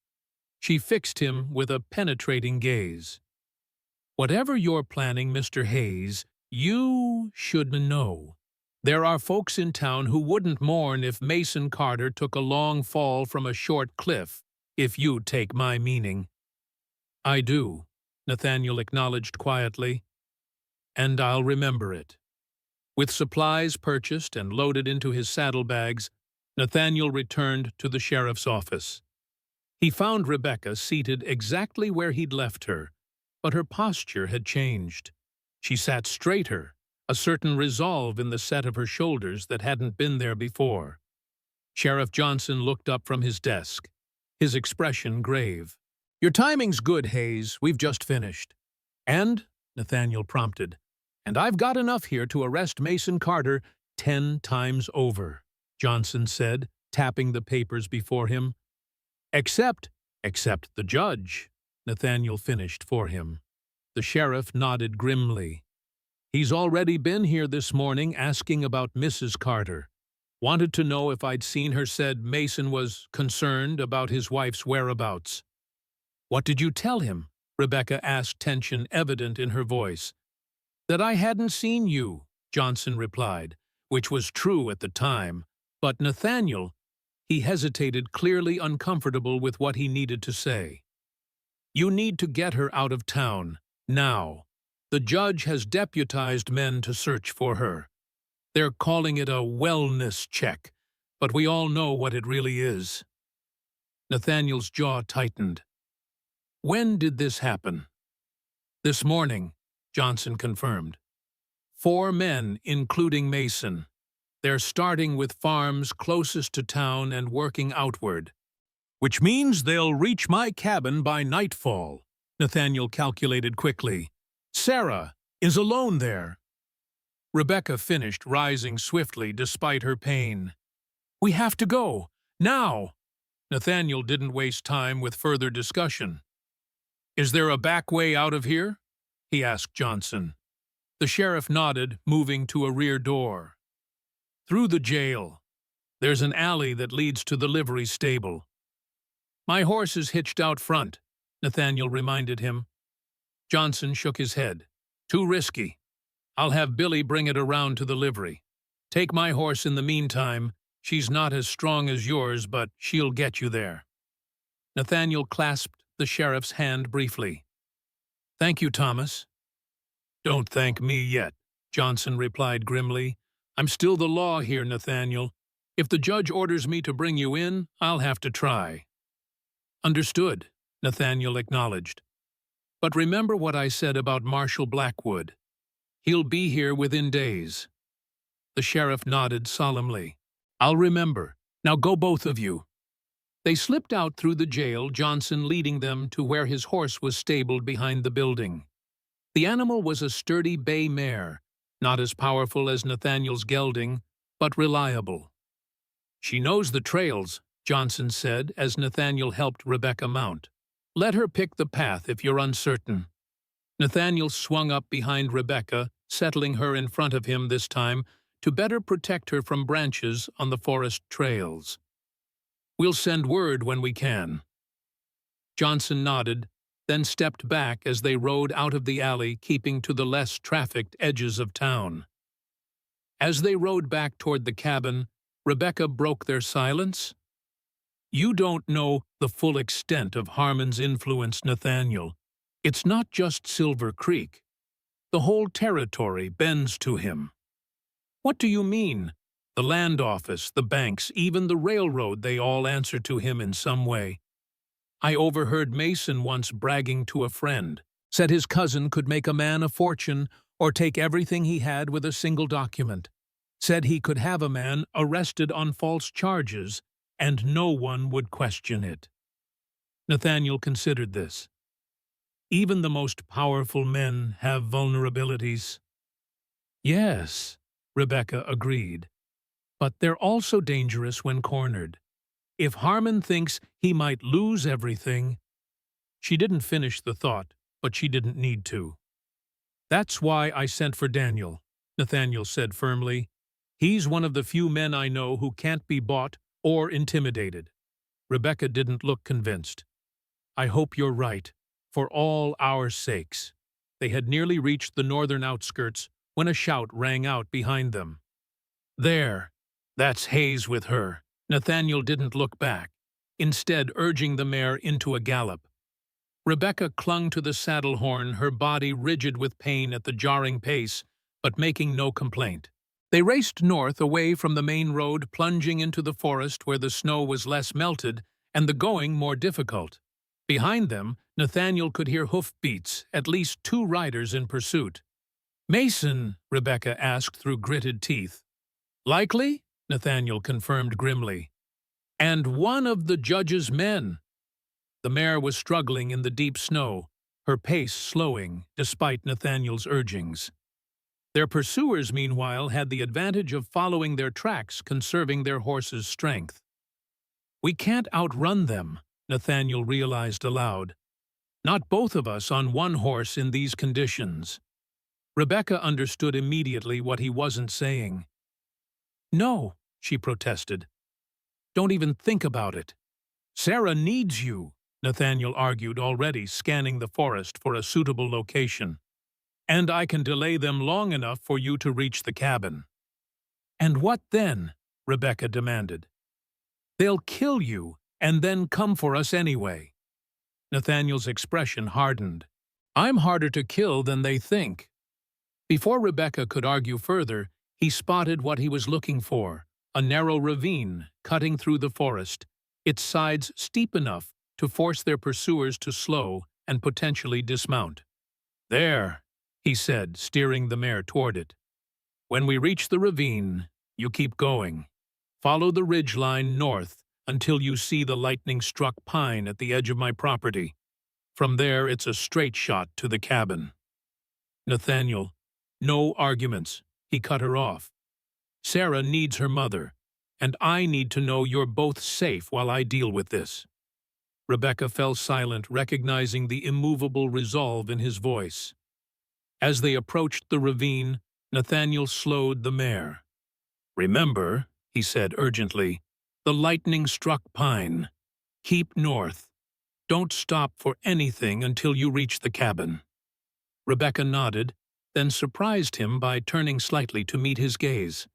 She fixed him with a penetrating gaze. "Whatever you're planning, Mr. Hayes, you should know. There are folks in town who wouldn't mourn if Mason Carter took a long fall from a short cliff, if you take my meaning." "I do," Nathaniel acknowledged quietly, "and I'll remember it." With supplies purchased and loaded into his saddlebags, Nathaniel returned to the sheriff's office. He found Rebecca seated exactly where he'd left her, but her posture had changed. She sat straighter, a certain resolve in the set of her shoulders that hadn't been there before. Sheriff Johnson looked up from his desk, his expression grave. "Your timing's good, Hayes. We've just finished." "And?" Nathaniel prompted. "And I've got enough here to arrest Mason Carter 10 times over," Johnson said, tapping the papers before him. Except the judge," Nathaniel finished for him. The sheriff nodded grimly. "He's already been here this morning asking about Mrs. Carter. Wanted to know if I'd seen her, said Mason was concerned about his wife's whereabouts." "What did you tell him?" Rebecca asked, tension evident in her voice. "That I hadn't seen you," Johnson replied, which was true at the time. But Nathaniel, he hesitated, clearly uncomfortable with what he needed to say. "You need to get her out of town, now. The judge has deputized men to search for her. They're calling it a wellness check, but we all know what it really is." Nathaniel's jaw tightened. "When did this happen?" "This morning," Johnson confirmed. 4 men, including Mason. They're starting with farms closest to town and working outward. "Which means they'll reach my cabin by nightfall," Nathaniel calculated quickly. "Sarah is alone there." Rebecca finished, rising swiftly despite her pain. "We have to go! Now!" Nathaniel didn't waste time with further discussion. "Is there a back way out of here?" he asked Johnson. The sheriff nodded, moving to a rear door. "Through the jail. There's an alley that leads to the livery stable." "My horse is hitched out front," Nathaniel reminded him. Johnson shook his head. "Too risky. I'll have Billy bring it around to the livery. Take my horse in the meantime. She's not as strong as yours, but she'll get you there." Nathaniel clasped the sheriff's hand briefly. "Thank you, Thomas." "Don't thank me yet," Johnson replied grimly. "I'm still the law here, Nathaniel. If the judge orders me to bring you in, I'll have to try." "Understood," Nathaniel acknowledged. "But remember what I said about Marshal Blackwood. He'll be here within days." The sheriff nodded solemnly. "I'll remember. Now go, both of you." They slipped out through the jail, Johnson leading them to where his horse was stabled behind the building. The animal was a sturdy bay mare, not as powerful as Nathaniel's gelding, but reliable. "She knows the trails," Johnson said as Nathaniel helped Rebecca mount. "Let her pick the path if you're uncertain." Nathaniel swung up behind Rebecca, settling her in front of him this time to better protect her from branches on the forest trails. "We'll send word when we can." Johnson nodded, then stepped back as they rode out of the alley, keeping to the less trafficked edges of town. As they rode back toward the cabin, Rebecca broke their silence. "You don't know the full extent of Harmon's influence, Nathaniel. It's not just Silver Creek. The whole territory bends to him." "What do you mean?" "The land office, the banks, even the railroad, they all answer to him in some way. I overheard Mason once bragging to a friend, said his cousin could make a man a fortune or take everything he had with a single document. Said he could have a man arrested on false charges and no one would question it." Nathaniel considered this. "Even the most powerful men have vulnerabilities." "Yes," Rebecca agreed. "But they're also dangerous when cornered. If Harmon thinks he might lose everything—" She didn't finish the thought, but she didn't need to. "That's why I sent for Daniel," Nathaniel said firmly. "He's one of the few men I know who can't be bought or intimidated." Rebecca didn't look convinced. "I hope you're right, for all our sakes." They had nearly reached the northern outskirts when a shout rang out behind them. "There! That's Hayes with her." Nathaniel didn't look back, instead urging the mare into a gallop. Rebecca clung to the saddle horn, her body rigid with pain at the jarring pace, but making no complaint. They raced north away from the main road, plunging into the forest where the snow was less melted and the going more difficult. Behind them, Nathaniel could hear hoofbeats, at least 2 riders in pursuit. "Mason?" Rebecca asked through gritted teeth. "Likely?" Nathaniel confirmed grimly. "And one of the judge's men." The mare was struggling in the deep snow, her pace slowing despite Nathaniel's urgings. Their pursuers, meanwhile, had the advantage of following their tracks, conserving their horses' strength. "We can't outrun them," Nathaniel realized aloud. "Not both of us on one horse in these conditions." Rebecca understood immediately what he wasn't saying. "No," she protested. "Don't even think about it." "Sarah needs you," Nathaniel argued, already scanning the forest for a suitable location. "And I can delay them long enough for you to reach the cabin." "And what then?" Rebecca demanded. "They'll kill you and then come for us anyway." Nathaniel's expression hardened. "I'm harder to kill than they think." Before Rebecca could argue further, he spotted what he was looking for, a narrow ravine cutting through the forest, its sides steep enough to force their pursuers to slow and potentially dismount. "There," he said, steering the mare toward it. "When we reach the ravine, you keep going. Follow the ridge line north until you see the lightning-struck pine at the edge of my property. From there, it's a straight shot to the cabin." "Nathaniel, no arguments," he cut her off. "Sarah needs her mother, and I need to know you're both safe while I deal with this." Rebecca fell silent, recognizing the immovable resolve in his voice. As they approached the ravine, Nathaniel slowed the mare. "Remember," he said urgently, "the lightning-struck pine. Keep north. Don't stop for anything until you reach the cabin." Rebecca nodded, then surprised him by turning slightly to meet his gaze.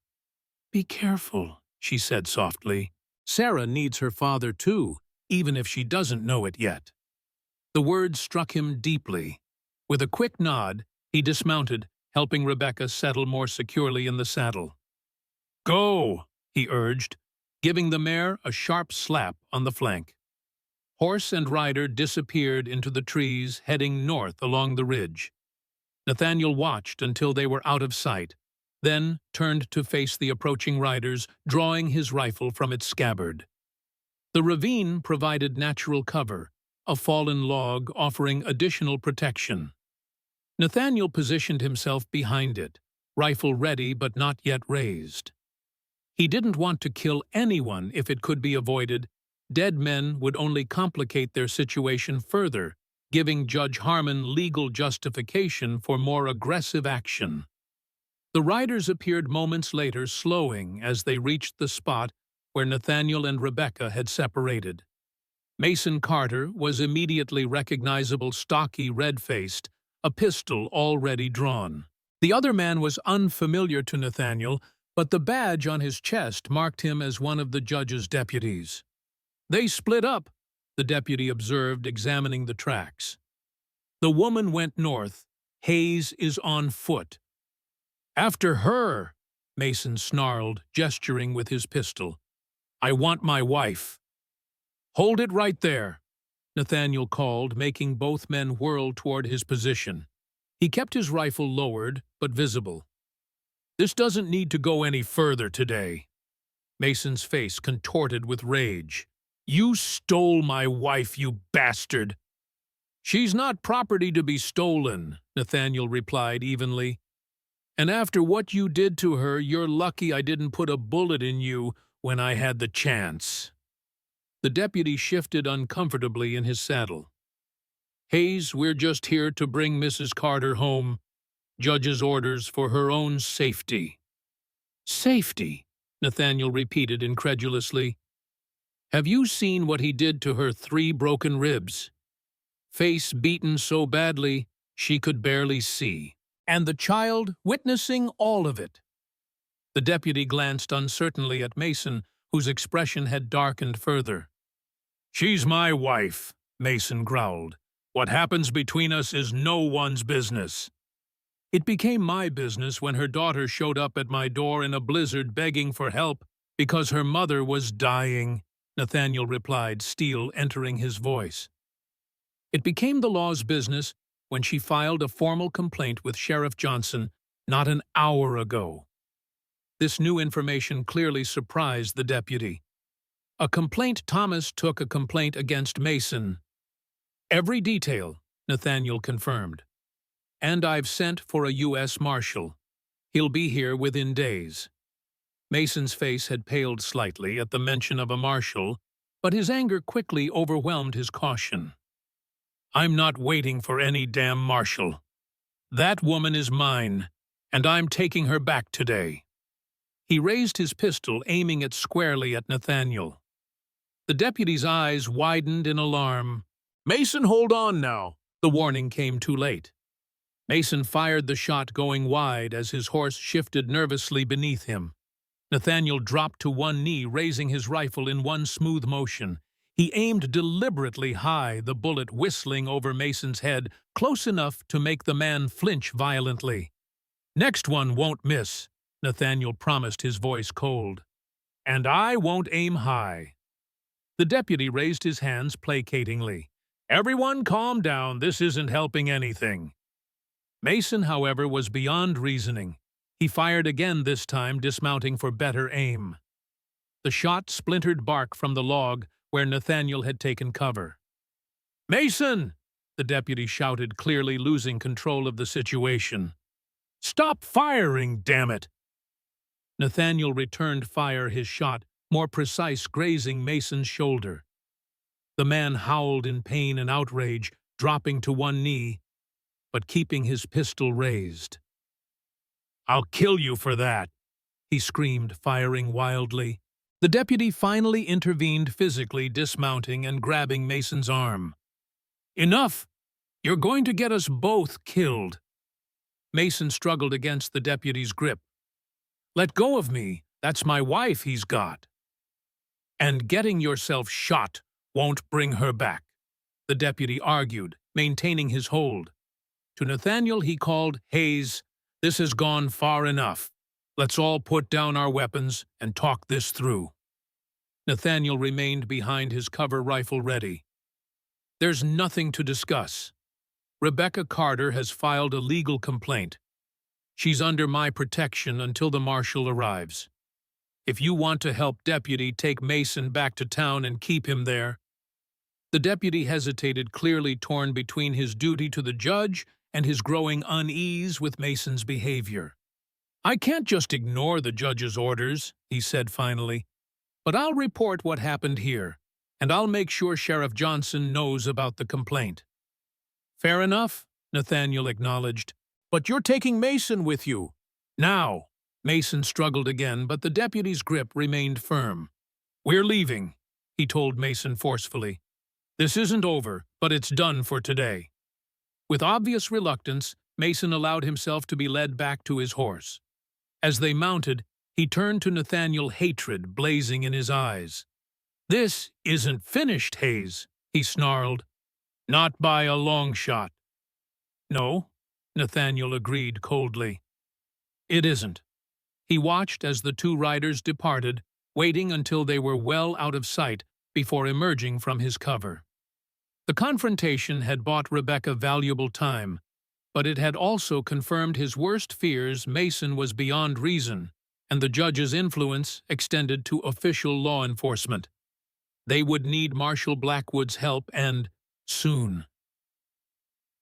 "Be careful," she said softly. "Sarah needs her father too, even if she doesn't know it yet." The words struck him deeply. With a quick nod, he dismounted, helping Rebecca settle more securely in the saddle. "Go," he urged, giving the mare a sharp slap on the flank. Horse and rider disappeared into the trees, heading north along the ridge. Nathaniel watched until they were out of sight, then turned to face the approaching riders, drawing his rifle from its scabbard. The ravine provided natural cover, a fallen log offering additional protection. Nathaniel positioned himself behind it, rifle ready but not yet raised. He didn't want to kill anyone if it could be avoided. Dead men would only complicate their situation further, giving Judge Harmon legal justification for more aggressive action. The riders appeared moments later, slowing as they reached the spot where Nathaniel and Rebecca had separated. Mason Carter was immediately recognizable, stocky, red-faced, a pistol already drawn. The other man was unfamiliar to Nathaniel, but the badge on his chest marked him as one of the judge's deputies. "They split up," the deputy observed, examining the tracks. "The woman went north. Hayes is on foot." "After her," Mason snarled, gesturing with his pistol. "I want my wife." "Hold it right there," Nathaniel called, making both men whirl toward his position. He kept his rifle lowered, but visible. "This doesn't need to go any further today." Mason's face contorted with rage. "You stole my wife, you bastard!" "She's not property to be stolen," Nathaniel replied evenly. "And after what you did to her, you're lucky I didn't put a bullet in you when I had the chance." The deputy shifted uncomfortably in his saddle. "Hayes, we're just here to bring Mrs. Carter home. Judge's orders for her own safety." "Safety?" Nathaniel repeated incredulously. "Have you seen what he did to her 3 broken ribs? Face beaten so badly she could barely see. And the child witnessing all of it." The deputy glanced uncertainly at Mason, whose expression had darkened further. "She's my wife," Mason growled. "What happens between us is no one's business." "It became my business when her daughter showed up at my door in a blizzard begging for help because her mother was dying," Nathaniel replied, steel entering his voice. "It became the law's business when she filed a formal complaint with Sheriff Johnson not an hour ago." This new information clearly surprised the deputy. "A complaint Thomas took a complaint against Mason." "Every detail," Nathaniel confirmed. "And I've sent for a U.S. Marshal. He'll be here within days." Mason's face had paled slightly at the mention of a marshal, but his anger quickly overwhelmed his caution. "I'm not waiting for any damn marshal. That woman is mine, and I'm taking her back today." He raised his pistol, aiming it squarely at Nathaniel. The deputy's eyes widened in alarm. "Mason, hold on now." The warning came too late. Mason fired the shot, going wide as his horse shifted nervously beneath him. Nathaniel dropped to one knee, raising his rifle in one smooth motion. He aimed deliberately high, the bullet whistling over Mason's head, close enough to make the man flinch violently. "Next one won't miss," Nathaniel promised, his voice cold. "And I won't aim high." The deputy raised his hands placatingly. "Everyone calm down, this isn't helping anything." Mason, however, was beyond reasoning. He fired again, this time dismounting for better aim. The shot splintered bark from the log where Nathaniel had taken cover. "Mason!" the deputy shouted, clearly losing control of the situation. Stop firing, damn it! Nathaniel returned fire his shot, more precise, grazing Mason's shoulder. The man howled in pain and outrage, dropping to one knee, but keeping his pistol raised. "I'll kill you for that," he screamed, firing wildly. The deputy finally intervened physically, dismounting and grabbing Mason's arm. "Enough! You're going to get us both killed." Mason struggled against the deputy's grip. "Let go of me. That's my wife he's got." "And getting yourself shot won't bring her back," the deputy argued, maintaining his hold. To Nathaniel he called, "Hayes, this has gone far enough. Let's all put down our weapons and talk this through." Nathaniel remained behind his cover rifle ready. "There's nothing to discuss. Rebecca Carter has filed a legal complaint. She's under my protection until the marshal arrives. If you want to help Deputy take Mason back to town and keep him there—" The deputy hesitated, clearly torn between his duty to the judge and his growing unease with Mason's behavior. "I can't just ignore the judge's orders," he said finally, "but I'll report what happened here, and I'll make sure Sheriff Johnson knows about the complaint." "Fair enough," Nathaniel acknowledged, "but you're taking Mason with you. Now." Mason struggled again, but the deputy's grip remained firm. "We're leaving," he told Mason forcefully. "This isn't over, but it's done for today." With obvious reluctance, Mason allowed himself to be led back to his horse. As they mounted, he turned to Nathaniel, hatred blazing in his eyes. "This isn't finished, Hayes," he snarled. "Not by a long shot." "No," Nathaniel agreed coldly. "It isn't." He watched as the two riders departed, waiting until they were well out of sight before emerging from his cover. The confrontation had bought Rebecca valuable time, but it had also confirmed his worst fears. Mason was beyond reason, and the judge's influence extended to official law enforcement. They would need Marshal Blackwood's help, and soon.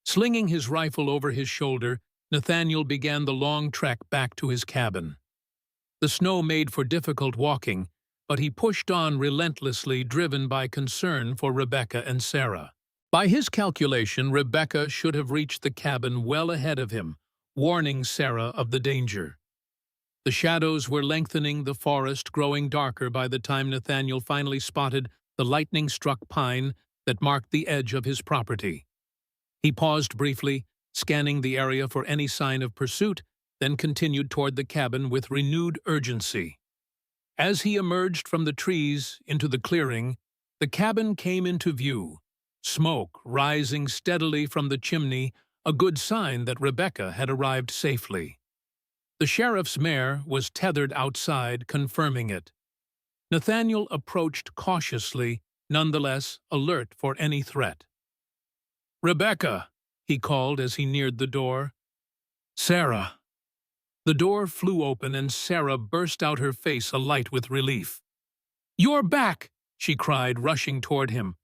Slinging his rifle over his shoulder, Nathaniel began the long trek back to his cabin. The snow made for difficult walking, but he pushed on relentlessly, driven by concern for Rebecca and Sarah. By his calculation, Rebecca should have reached the cabin well ahead of him, warning Sarah of the danger. The shadows were lengthening, the forest growing darker by the time Nathaniel finally spotted the lightning-struck pine that marked the edge of his property. He paused briefly, scanning the area for any sign of pursuit, then continued toward the cabin with renewed urgency. As he emerged from the trees into the clearing, the cabin came into view, smoke rising steadily from the chimney, a good sign that Rebecca had arrived safely. The sheriff's mare was tethered outside, confirming it. Nathaniel approached cautiously, nonetheless alert for any threat. "Rebecca," he called as he neared the door. "Sarah." The door flew open and Sarah burst out, her face alight with relief. "You're back!" she cried, rushing toward him.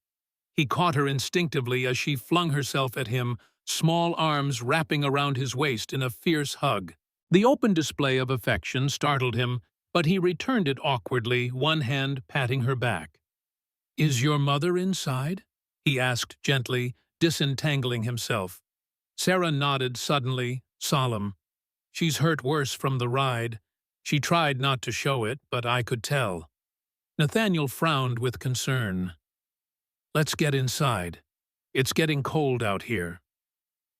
He caught her instinctively as she flung herself at him, small arms wrapping around his waist in a fierce hug. The open display of affection startled him, but he returned it awkwardly, one hand patting her back. "Is your mother inside?" he asked gently, disentangling himself. Sarah nodded suddenly, solemn. "She's hurt worse from the ride. She tried not to show it, but I could tell." Nathaniel frowned with concern. "Let's get inside. It's getting cold out here."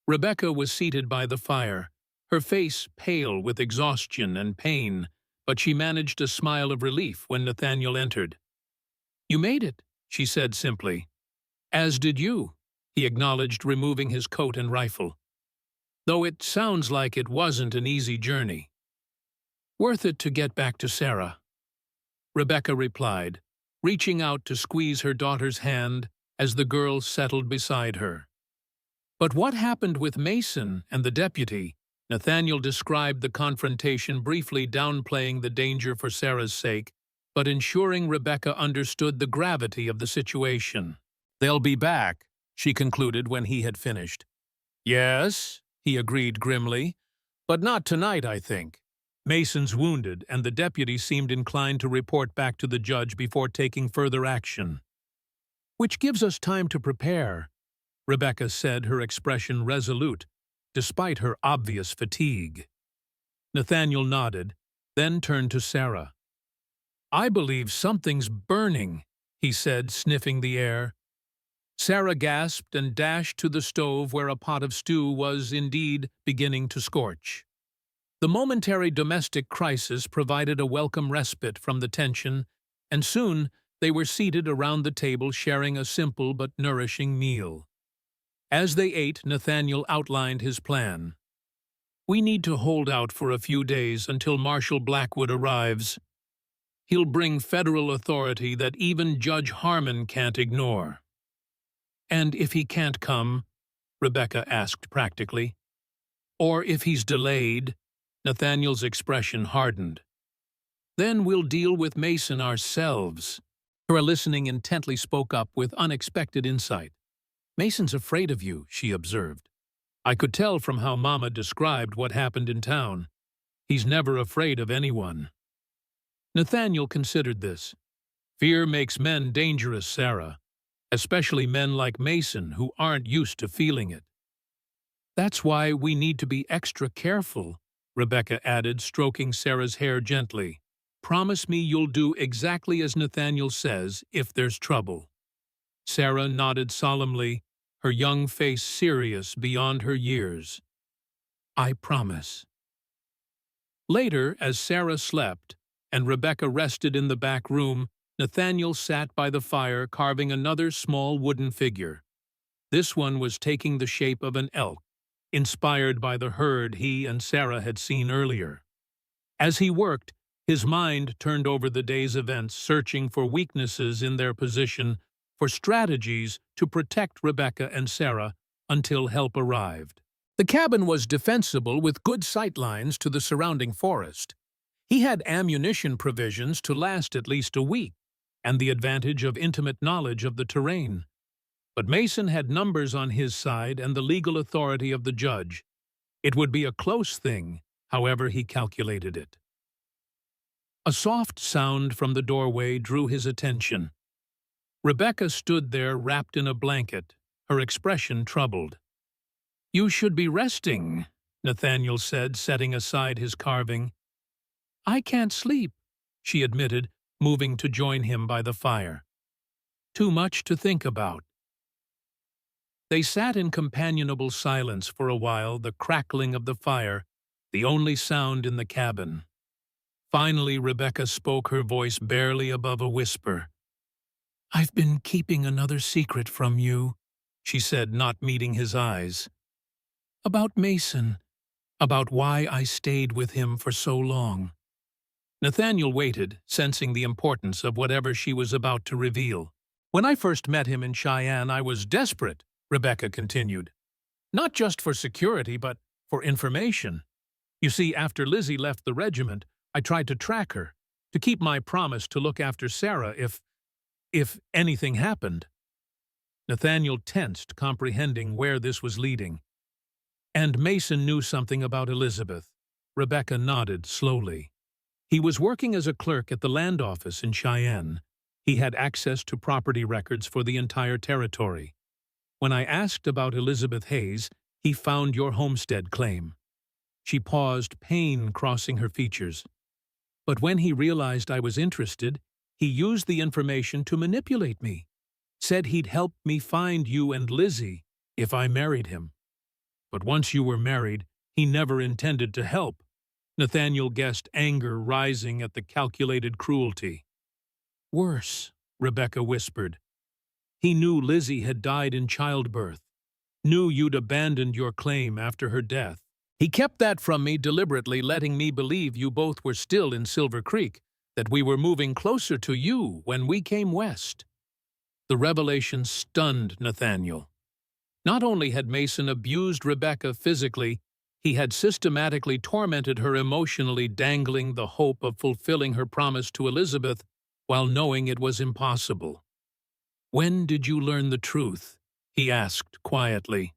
Rebecca was seated by the fire, her face pale with exhaustion and pain, but she managed a smile of relief when Nathaniel entered. "You made it," she said simply. "As did you," he acknowledged, removing his coat and rifle. "Though it sounds like it wasn't an easy journey." "Worth it to get back to Sarah," Rebecca replied, reaching out to squeeze her daughter's hand as the girl settled beside her. "But what happened with Mason and the deputy?" Nathaniel described the confrontation, briefly downplaying the danger for Sarah's sake, but ensuring Rebecca understood the gravity of the situation. "They'll be back," she concluded when he had finished. "Yes," he agreed grimly, But not tonight, I think. Mason's wounded, and the deputy seemed inclined to report back to the judge before taking further action. Which gives us time to prepare, Rebecca said, her expression resolute, despite her obvious fatigue. Nathaniel nodded, then turned to Sarah. I believe something's burning, he said, sniffing the air. Sarah gasped and dashed to the stove where a pot of stew was indeed beginning to scorch. The momentary domestic crisis provided a welcome respite from the tension, and soon they were seated around the table sharing a simple but nourishing meal. As they ate, Nathaniel outlined his plan. We need to hold out for a few days until Marshal Blackwood arrives. He'll bring federal authority that even Judge Harmon can't ignore. And if he can't come, Rebecca asked practically. Or if he's delayed, Nathaniel's expression hardened. Then we'll deal with Mason ourselves. Sarah, listening intently, spoke up with unexpected insight. Mason's afraid of you, she observed. I could tell from how Mama described what happened in town. He's never afraid of anyone. Nathaniel considered this. Fear makes men dangerous, Sarah, especially men like Mason who aren't used to feeling it. That's why we need to be extra careful, Rebecca added, stroking Sarah's hair gently. Promise me you'll do exactly as Nathaniel says if there's trouble. Sarah nodded solemnly, her young face serious beyond her years. I promise. Later, as Sarah slept and Rebecca rested in the back room, Nathaniel sat by the fire carving another small wooden figure. This one was taking the shape of an elk, inspired by the herd he and Sarah had seen earlier. As he worked, his mind turned over the day's events, searching for weaknesses in their position, for strategies to protect Rebecca and Sarah until help arrived. The cabin was defensible with good sightlines to the surrounding forest. He had ammunition provisions to last at least a week, and the advantage of intimate knowledge of the terrain. But Mason had numbers on his side and the legal authority of the judge. It would be a close thing, however he calculated it. A soft sound from the doorway drew his attention. Rebecca stood there wrapped in a blanket, her expression troubled. You should be resting, Nathaniel said, setting aside his carving. I can't sleep, she admitted, moving to join him by the fire. Too much to think about. They sat in companionable silence for a while, the crackling of the fire, the only sound in the cabin. Finally, Rebecca spoke, her voice barely above a whisper. I've been keeping another secret from you, she said, not meeting his eyes. About Mason, about why I stayed with him for so long. Nathaniel waited, sensing the importance of whatever she was about to reveal. When I first met him in Cheyenne, I was desperate, Rebecca continued. Not just for security, but for information. You see, after Lizzie left the regiment, I tried to track her, to keep my promise to look after Sarah if anything happened. Nathaniel tensed, comprehending where this was leading. And Mason knew something about Elizabeth. Rebecca nodded slowly. He was working as a clerk at the land office in Cheyenne. He had access to property records for the entire territory. When I asked about Elizabeth Hayes, he found your homestead claim. She paused, pain crossing her features. But when he realized I was interested, he used the information to manipulate me. Said he'd help me find you and Lizzie if I married him. But once you were married, he never intended to help. Nathaniel guessed, anger rising at the calculated cruelty. Worse, Rebecca whispered. He knew Lizzie had died in childbirth, knew you'd abandoned your claim after her death. He kept that from me deliberately, letting me believe you both were still in Silver Creek, that we were moving closer to you when we came west. The revelation stunned Nathaniel. Not only had Mason abused Rebecca physically, he had systematically tormented her emotionally, dangling the hope of fulfilling her promise to Elizabeth while knowing it was impossible. When did you learn the truth? He asked quietly.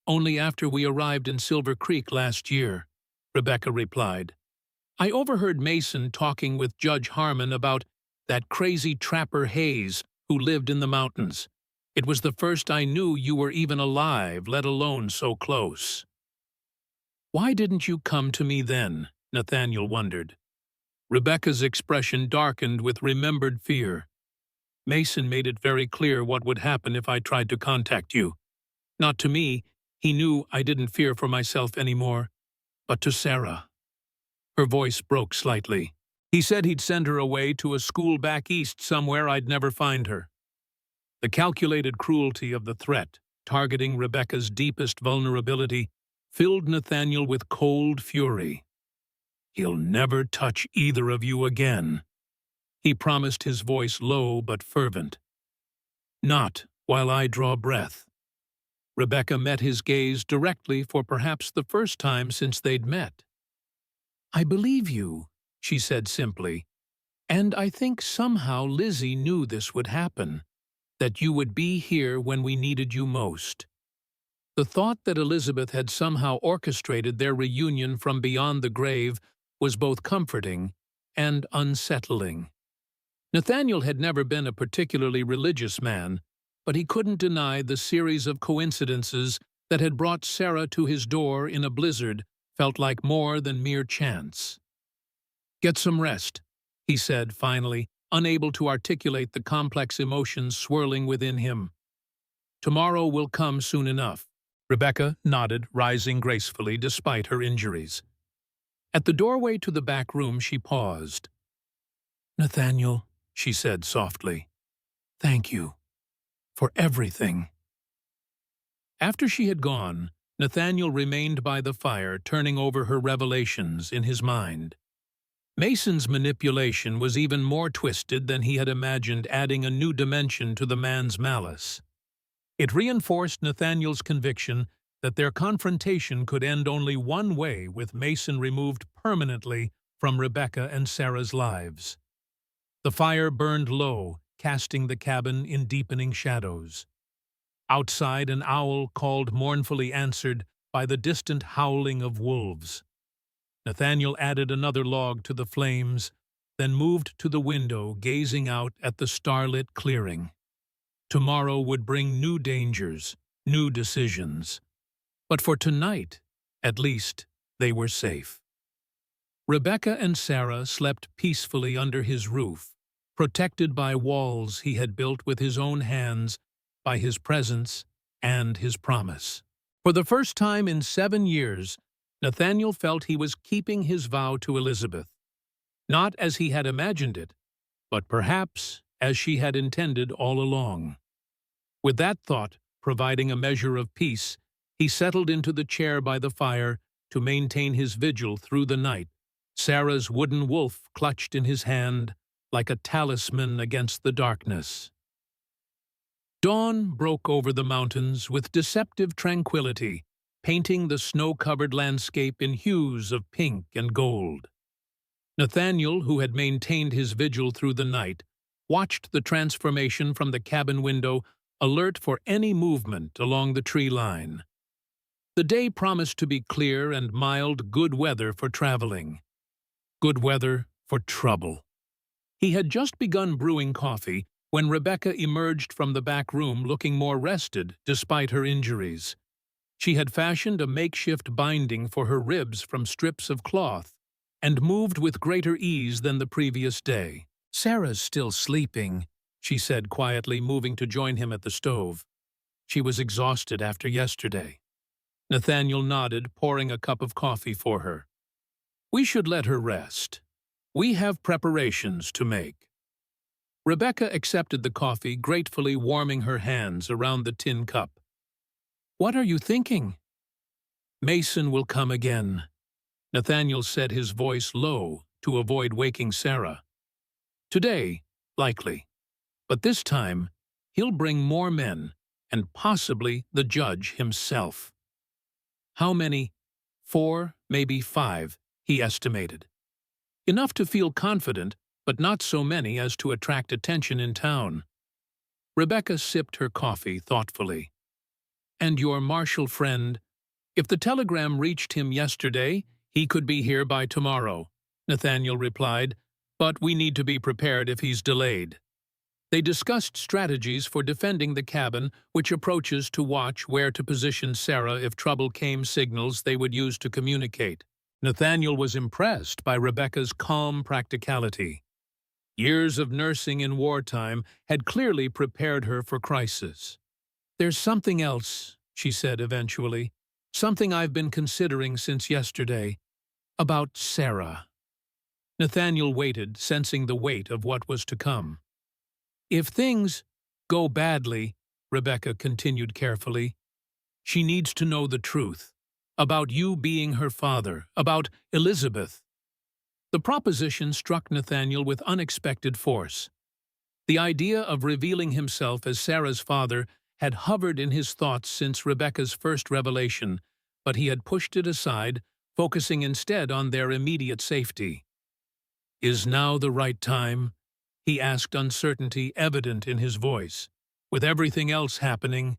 Only after we arrived in Silver Creek last year. Rebecca replied. I overheard Mason talking with Judge Harmon about that crazy trapper Hayes who lived in the mountains. It was the first I knew you were even alive, let alone so close. Why didn't you come to me then? Nathaniel wondered. Rebecca's expression darkened with remembered fear. Mason made it very clear what would happen if I tried to contact you. Not to me, he knew I didn't fear for myself anymore, but to Sarah. Her voice broke slightly. He said he'd send her away to a school back east somewhere I'd never find her. The calculated cruelty of the threat, targeting Rebecca's deepest vulnerability, filled Nathaniel with cold fury. He'll never touch either of you again, he promised, his voice low but fervent. Not while I draw breath. Rebecca met his gaze directly for perhaps the first time since they'd met. I believe you, she said simply, and I think somehow Lizzie knew this would happen, that you would be here when we needed you most. The thought that Elizabeth had somehow orchestrated their reunion from beyond the grave was both comforting and unsettling. Nathaniel had never been a particularly religious man, but he couldn't deny the series of coincidences that had brought Sarah to his door in a blizzard felt like more than mere chance. Get some rest, he said finally, unable to articulate the complex emotions swirling within him. Tomorrow will come soon enough. Rebecca nodded, rising gracefully despite her injuries. At the doorway to the back room she paused. Nathaniel, she said softly, thank you for everything. After she had gone, Nathaniel remained by the fire, turning over her revelations in his mind. Mason's manipulation was even more twisted than he had imagined, adding a new dimension to the man's malice. It reinforced Nathaniel's conviction that their confrontation could end only one way, with Mason removed permanently from Rebecca and Sarah's lives. The fire burned low, casting the cabin in deepening shadows. Outside, an owl called mournfully, answered by the distant howling of wolves. Nathaniel added another log to the flames, then moved to the window, gazing out at the starlit clearing. Tomorrow would bring new dangers, new decisions. But for tonight, at least, they were safe. Rebecca and Sarah slept peacefully under his roof, protected by walls he had built with his own hands, by his presence and his promise. For the first time in 7 years, Nathaniel felt he was keeping his vow to Elizabeth, not as he had imagined it, but perhaps as she had intended all along. With that thought providing a measure of peace, he settled into the chair by the fire to maintain his vigil through the night, Sarah's wooden wolf clutched in his hand like a talisman against the darkness. Dawn broke over the mountains with deceptive tranquility, painting the snow-covered landscape in hues of pink and gold. Nathaniel, who had maintained his vigil through the night, watched the transformation from the cabin window, alert for any movement along the tree line. The day promised to be clear and mild, good weather for traveling. Good weather for trouble. He had just begun brewing coffee when Rebecca emerged from the back room looking more rested despite her injuries. She had fashioned a makeshift binding for her ribs from strips of cloth and moved with greater ease than the previous day. "Sarah's still sleeping," she said quietly, moving to join him at the stove. She was exhausted after yesterday. Nathaniel nodded, pouring a cup of coffee for her. "We should let her rest. We have preparations to make." Rebecca accepted the coffee, gratefully warming her hands around the tin cup. "What are you thinking?" "Mason will come again," Nathaniel said, his voice low to avoid waking Sarah. "Today, likely. But this time, he'll bring more men, and possibly the judge himself." How many? 4, maybe 5, he estimated. Enough to feel confident, but not so many as to attract attention in town. Rebecca sipped her coffee thoughtfully. "And your martial friend, if the telegram reached him yesterday, He could be here by tomorrow, Nathaniel replied, but we need to be prepared if he's delayed. They discussed strategies for defending the cabin, which approaches to watch where to position Sarah if trouble came, signals they would use to communicate. Nathaniel was impressed by Rebecca's calm practicality. Years of nursing in wartime had clearly prepared her for crisis. "There's something else," she said eventually, "something I've been considering since yesterday, about Sarah." Nathaniel waited, sensing the weight of what was to come. "If things go badly," Rebecca continued carefully, "she needs to know the truth, about you being her father, about Elizabeth." The proposition struck Nathaniel with unexpected force. The idea of revealing himself as Sarah's father had hovered in his thoughts since Rebecca's first revelation, but he had pushed it aside, focusing instead on their immediate safety. "Is now the right time?" he asked, uncertainty evident in his voice. "With everything else happening?"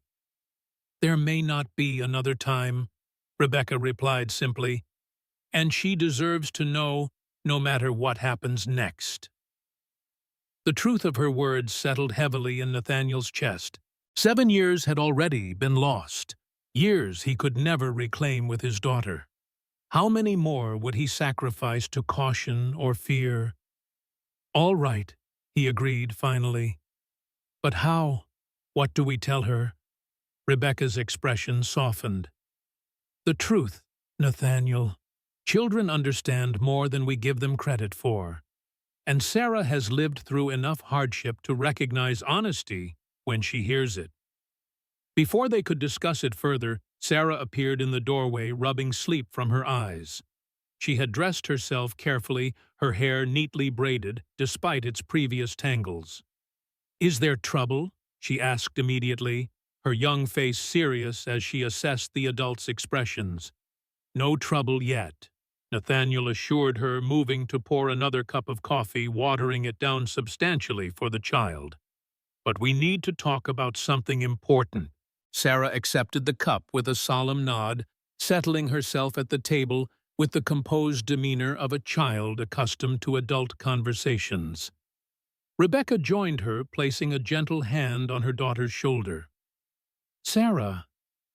"There may not be another time," Rebecca replied simply, "and she deserves to know no matter what happens next." The truth of her words settled heavily in Nathaniel's chest. 7 years had already been lost, years he could never reclaim with his daughter. How many more would he sacrifice to caution or fear? "All right," he agreed finally. "But how? What do we tell her?" Rebecca's expression softened. "The truth, Nathaniel. Children understand more than we give them credit for. And Sarah has lived through enough hardship to recognize honesty when she hears it." Before they could discuss it further, Sarah appeared in the doorway, rubbing sleep from her eyes. She had dressed herself carefully, her hair neatly braided, despite its previous tangles. "Is there trouble?" she asked immediately, her young face serious as she assessed the adult's expressions. "No trouble yet," Nathaniel assured her, moving to pour another cup of coffee, watering it down substantially for the child. "But we need to talk about something important." Sarah accepted the cup with a solemn nod, settling herself at the table with the composed demeanor of a child accustomed to adult conversations. Rebecca joined her, placing a gentle hand on her daughter's shoulder. "Sarah,"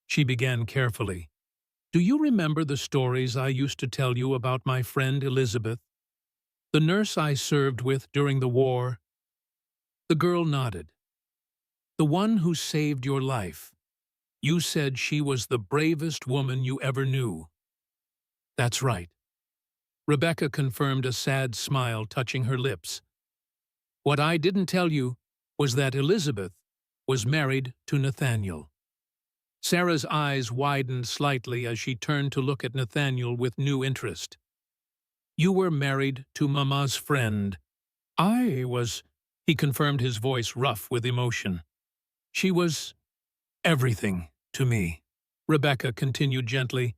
she began carefully, "do you remember the stories I used to tell you about my friend Elizabeth, the nurse I served with during the war?" The girl nodded. "The one who saved your life. You said she was the bravest woman you ever knew." "That's right." Rebecca confirmed, a sad smile touching her lips. "What I didn't tell you was that Elizabeth was married to Nathaniel." Sarah's eyes widened slightly as she turned to look at Nathaniel with new interest. "You were married to Mama's friend." "I was," he confirmed, his voice rough with emotion. "She was everything to me," Rebecca continued gently.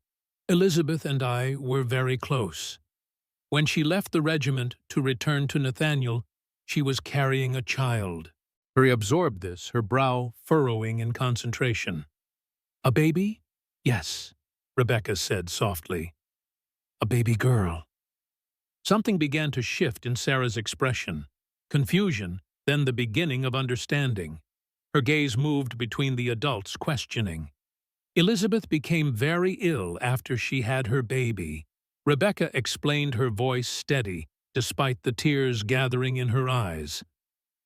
"Elizabeth and I were very close. When she left the regiment to return to Nathaniel, she was carrying a child." She absorbed this, her brow furrowing in concentration. "A baby?" "Yes," Rebecca said softly. "A baby girl." Something began to shift in Sarah's expression. Confusion, then the beginning of understanding. Her gaze moved between the adults, questioning. "Elizabeth became very ill after she had her baby," Rebecca explained, her voice steady, despite the tears gathering in her eyes.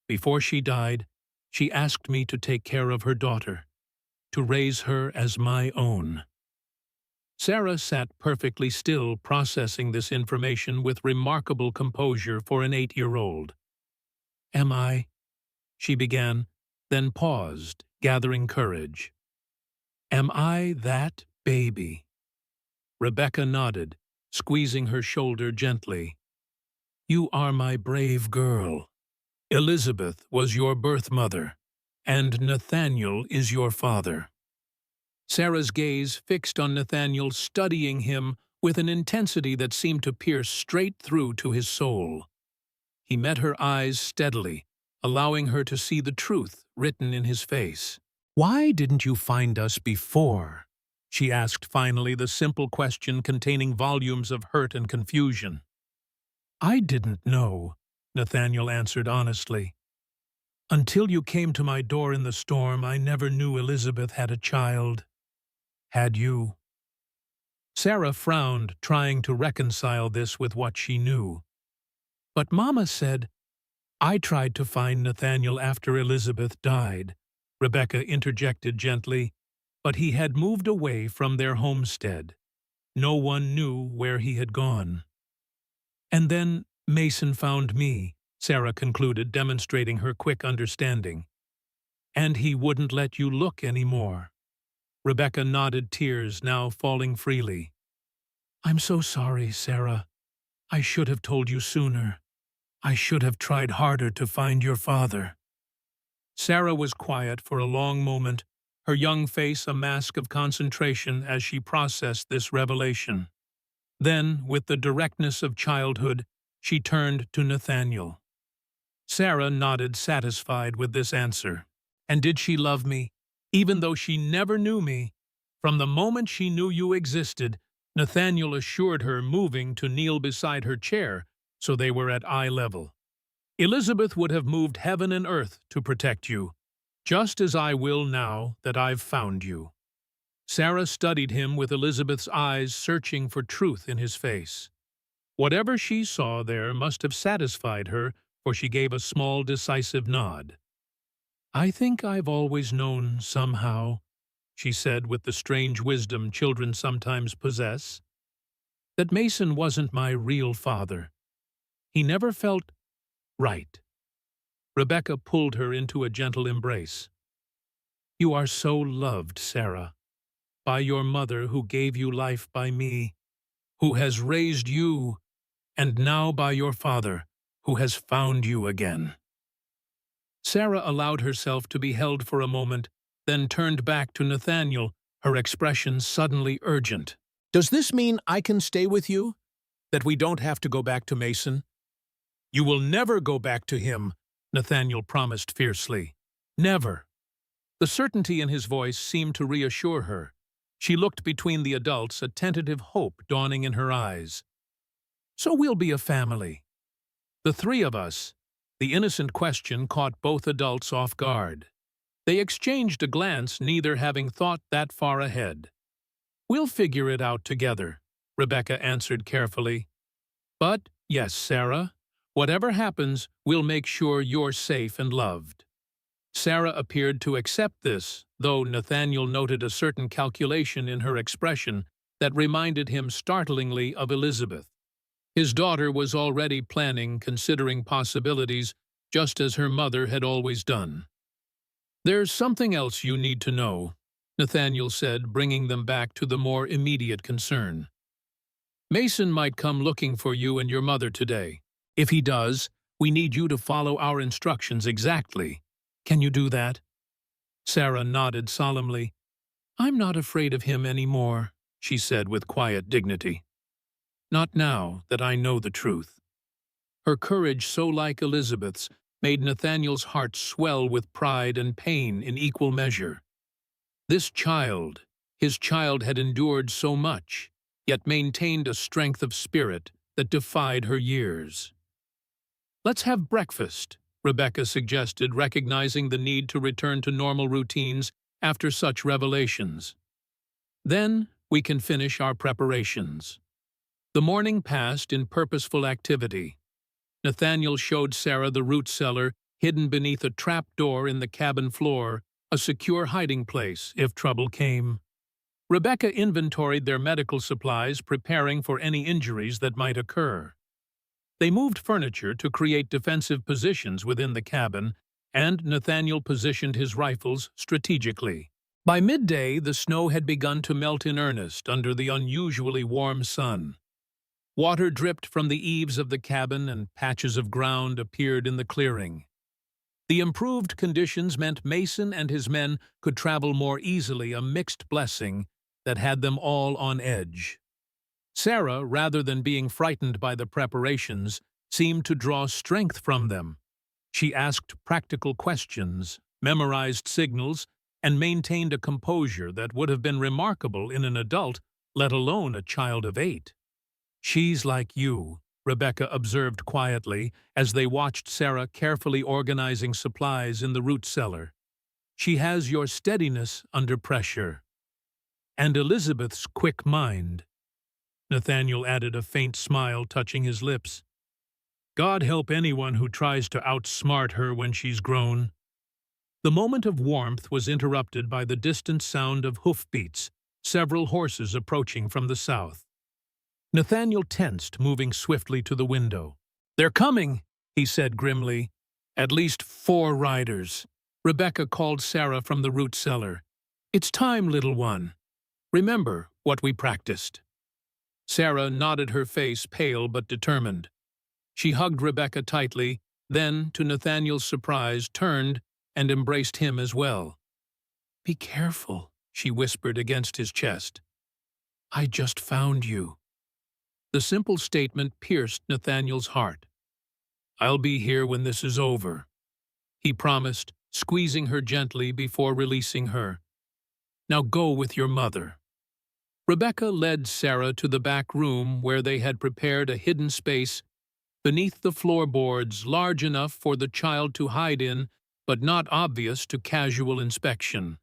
"Before she died, she asked me to take care of her daughter, to raise her as my own." Sarah sat perfectly still, processing this information with remarkable composure for an 8-year-old. "Am I?" she began, then paused, gathering courage. "Am I that baby?" Rebecca nodded, squeezing her shoulder gently. "You are my brave girl. Elizabeth was your birth mother, and Nathaniel is your father." Sarah's gaze fixed on Nathaniel, studying him with an intensity that seemed to pierce straight through to his soul. He met her eyes steadily, allowing her to see the truth written in his face. "Why didn't you find us before?" She asked finally, the simple question containing volumes of hurt and confusion. I didn't know, Nathaniel answered honestly. Until you came to my door in the storm, I never knew Elizabeth had a child. Had you? Sarah frowned, trying to reconcile this with what she knew. But Mama said, I tried to find Nathaniel after Elizabeth died, Rebecca interjected gently, but he had moved away from their homestead. No one knew where he had gone. And then Mason found me, Sarah concluded, demonstrating her quick understanding. And he wouldn't let you look anymore. Rebecca nodded, tears now falling freely. I'm so sorry, Sarah. I should have told you sooner. I should have tried harder to find your father. Sarah was quiet for a long moment, her young face a mask of concentration as she processed this revelation. Then, with the directness of childhood, she turned to Nathaniel. Sarah nodded, satisfied with this answer. And did she love me? Even though she never knew me, from the moment she knew you existed, Nathaniel assured her, moving to kneel beside her chair so they were at eye level. Elizabeth would have moved heaven and earth to protect you, just as I will now that I've found you. Sarah studied him with Elizabeth's eyes searching for truth in his face. Whatever she saw there must have satisfied her, for she gave a small, decisive nod. I think I've always known somehow, she said with the strange wisdom children sometimes possess, that Mason wasn't my real father. He never felt right. Rebecca pulled her into a gentle embrace. You are so loved, Sarah, by your mother who gave you life by me, who has raised you, and now by your father who has found you again. Sarah allowed herself to be held for a moment, then turned back to Nathaniel, her expression suddenly urgent. Does this mean I can stay with you? That we don't have to go back to Mason? You will never go back to him, Nathaniel promised fiercely. Never. The certainty in his voice seemed to reassure her. She looked between the adults, a tentative hope dawning in her eyes. So we'll be a family. The three of us. The innocent question caught both adults off guard. They exchanged a glance, neither having thought that far ahead. We'll figure it out together, Rebecca answered carefully. But, yes, Sarah, whatever happens, we'll make sure you're safe and loved. Sarah appeared to accept this, though Nathaniel noted a certain calculation in her expression that reminded him startlingly of Elizabeth. His daughter was already planning, considering possibilities, just as her mother had always done. There's something else you need to know, Nathaniel said, bringing them back to the more immediate concern. Mason might come looking for you and your mother today. If he does, we need you to follow our instructions exactly. Can you do that? Sarah nodded solemnly. I'm not afraid of him anymore, she said with quiet dignity. Not now that I know the truth. Her courage, so like Elizabeth's, made Nathaniel's heart swell with pride and pain in equal measure. This child, his child, had endured so much, yet maintained a strength of spirit that defied her years. Let's have breakfast, Rebecca suggested, recognizing the need to return to normal routines after such revelations. Then we can finish our preparations. The morning passed in purposeful activity. Nathaniel showed Sarah the root cellar hidden beneath a trap door in the cabin floor, a secure hiding place if trouble came. Rebecca inventoried their medical supplies, preparing for any injuries that might occur. They moved furniture to create defensive positions within the cabin, and Nathaniel positioned his rifles strategically. By midday, the snow had begun to melt in earnest under the unusually warm sun. Water dripped from the eaves of the cabin, and patches of ground appeared in the clearing. The improved conditions meant Mason and his men could travel more easily, a mixed blessing that had them all on edge. Sarah, rather than being frightened by the preparations, seemed to draw strength from them. She asked practical questions, memorized signals, and maintained a composure that would have been remarkable in an adult, let alone a child of 8. "She's like you," Rebecca observed quietly as they watched Sarah carefully organizing supplies in the root cellar. "She has your steadiness under pressure." "And Elizabeth's quick mind," Nathaniel added, a faint smile touching his lips. "God help anyone who tries to outsmart her when she's grown." The moment of warmth was interrupted by the distant sound of hoofbeats, several horses approaching from the south. Nathaniel tensed, moving swiftly to the window. "They're coming," he said grimly. "At least 4 riders." Rebecca called Sarah from the root cellar. "It's time, little one. Remember what we practiced." Sarah nodded, her face pale but determined. She hugged Rebecca tightly, then, to Nathaniel's surprise, turned and embraced him as well. "Be careful," she whispered against his chest. "I just found you." The simple statement pierced Nathaniel's heart. "I'll be here when this is over," he promised, squeezing her gently before releasing her. "Now go with your mother." Rebecca led Sarah to the back room where they had prepared a hidden space beneath the floorboards, large enough for the child to hide in, but not obvious to casual inspection.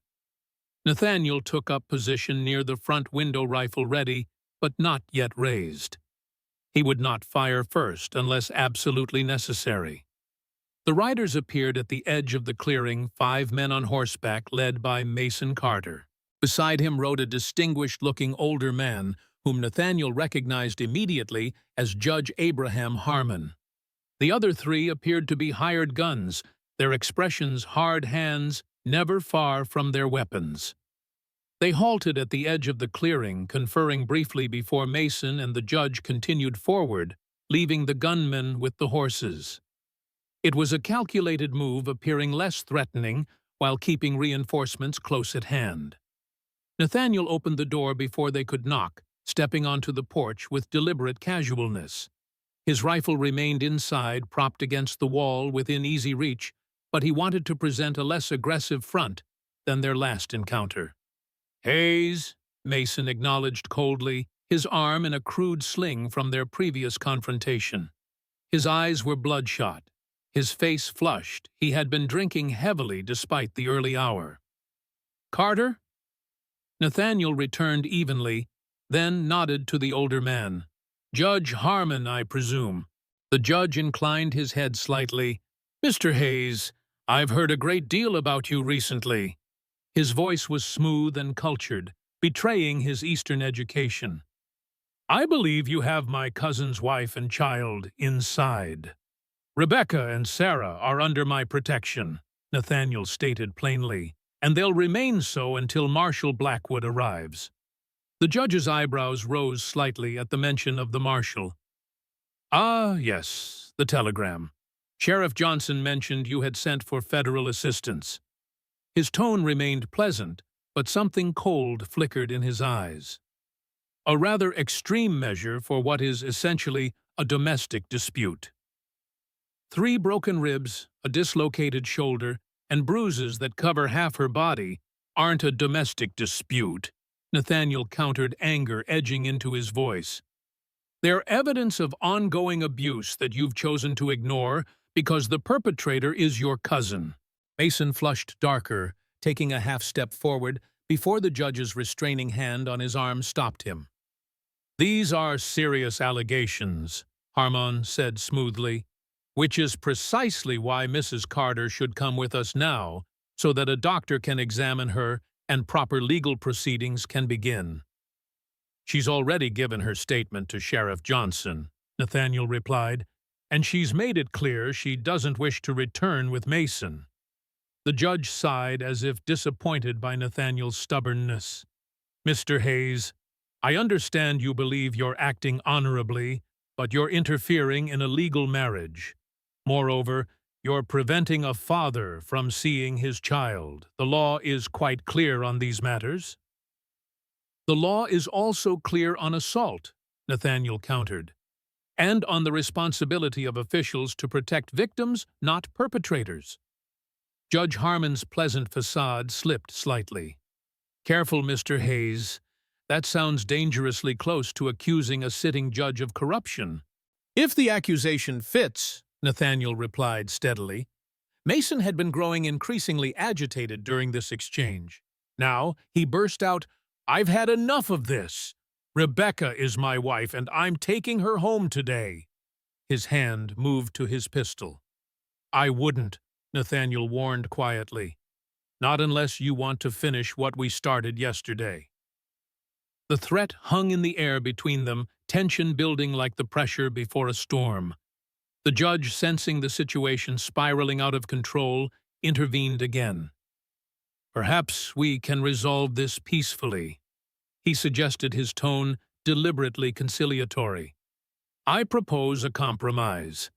Nathaniel took up position near the front window, rifle ready, but not yet raised. He would not fire first unless absolutely necessary. The riders appeared at the edge of the clearing, 5 men on horseback led by Mason Carter. Beside him rode a distinguished-looking older man, whom Nathaniel recognized immediately as Judge Abraham Harmon. The other 3 appeared to be hired guns, their expressions hard hands, never far from their weapons. They halted at the edge of the clearing, conferring briefly before Mason and the judge continued forward, leaving the gunmen with the horses. It was a calculated move, appearing less threatening while keeping reinforcements close at hand. Nathaniel opened the door before they could knock, stepping onto the porch with deliberate casualness. His rifle remained inside, propped against the wall within easy reach, but he wanted to present a less aggressive front than their last encounter. "Hayes," Mason acknowledged coldly, his arm in a crude sling from their previous confrontation. His eyes were bloodshot, his face flushed. He had been drinking heavily despite the early hour. "Carter?" Nathaniel returned evenly, then nodded to the older man. "Judge Harmon, I presume." The judge inclined his head slightly. "Mr. Hayes, I've heard a great deal about you recently." His voice was smooth and cultured, betraying his Eastern education. "I believe you have my cousin's wife and child inside. Rebecca and Sarah are under my protection," Nathaniel stated plainly, "and they'll remain so until Marshal Blackwood arrives." The judge's eyebrows rose slightly at the mention of the marshal. "Ah, yes, the telegram. Sheriff Johnson mentioned you had sent for federal assistance." His tone remained pleasant, but something cold flickered in his eyes. "A rather extreme measure for what is essentially a domestic dispute. 3 broken ribs, a dislocated shoulder, and bruises that cover half her body aren't a domestic dispute," Nathaniel countered, anger edging into his voice. "They're evidence of ongoing abuse that you've chosen to ignore because the perpetrator is your cousin." Mason flushed darker, taking a half-step forward before the judge's restraining hand on his arm stopped him. "These are serious allegations," Harmon said smoothly, "which is precisely why Mrs. Carter should come with us now, so that a doctor can examine her and proper legal proceedings can begin." "She's already given her statement to Sheriff Johnson," Nathaniel replied, "and she's made it clear she doesn't wish to return with Mason." The judge sighed as if disappointed by Nathaniel's stubbornness. "Mr. Hayes, I understand you believe you're acting honorably, but you're interfering in a legal marriage. Moreover, you're preventing a father from seeing his child. The law is quite clear on these matters." "The law is also clear on assault," Nathaniel countered, "and on the responsibility of officials to protect victims, not perpetrators." Judge Harmon's pleasant facade slipped slightly. "Careful, Mr. Hayes. That sounds dangerously close to accusing a sitting judge of corruption." "If the accusation fits," Nathaniel replied steadily. Mason had been growing increasingly agitated during this exchange. Now he burst out, "I've had enough of this. Rebecca is my wife, and I'm taking her home today." His hand moved to his pistol. "I wouldn't," Nathaniel warned quietly. "Not unless you want to finish what we started yesterday." The threat hung in the air between them, tension building like the pressure before a storm. The judge, sensing the situation spiraling out of control, intervened again. "Perhaps we can resolve this peacefully," he suggested, his tone deliberately conciliatory. "I propose a compromise.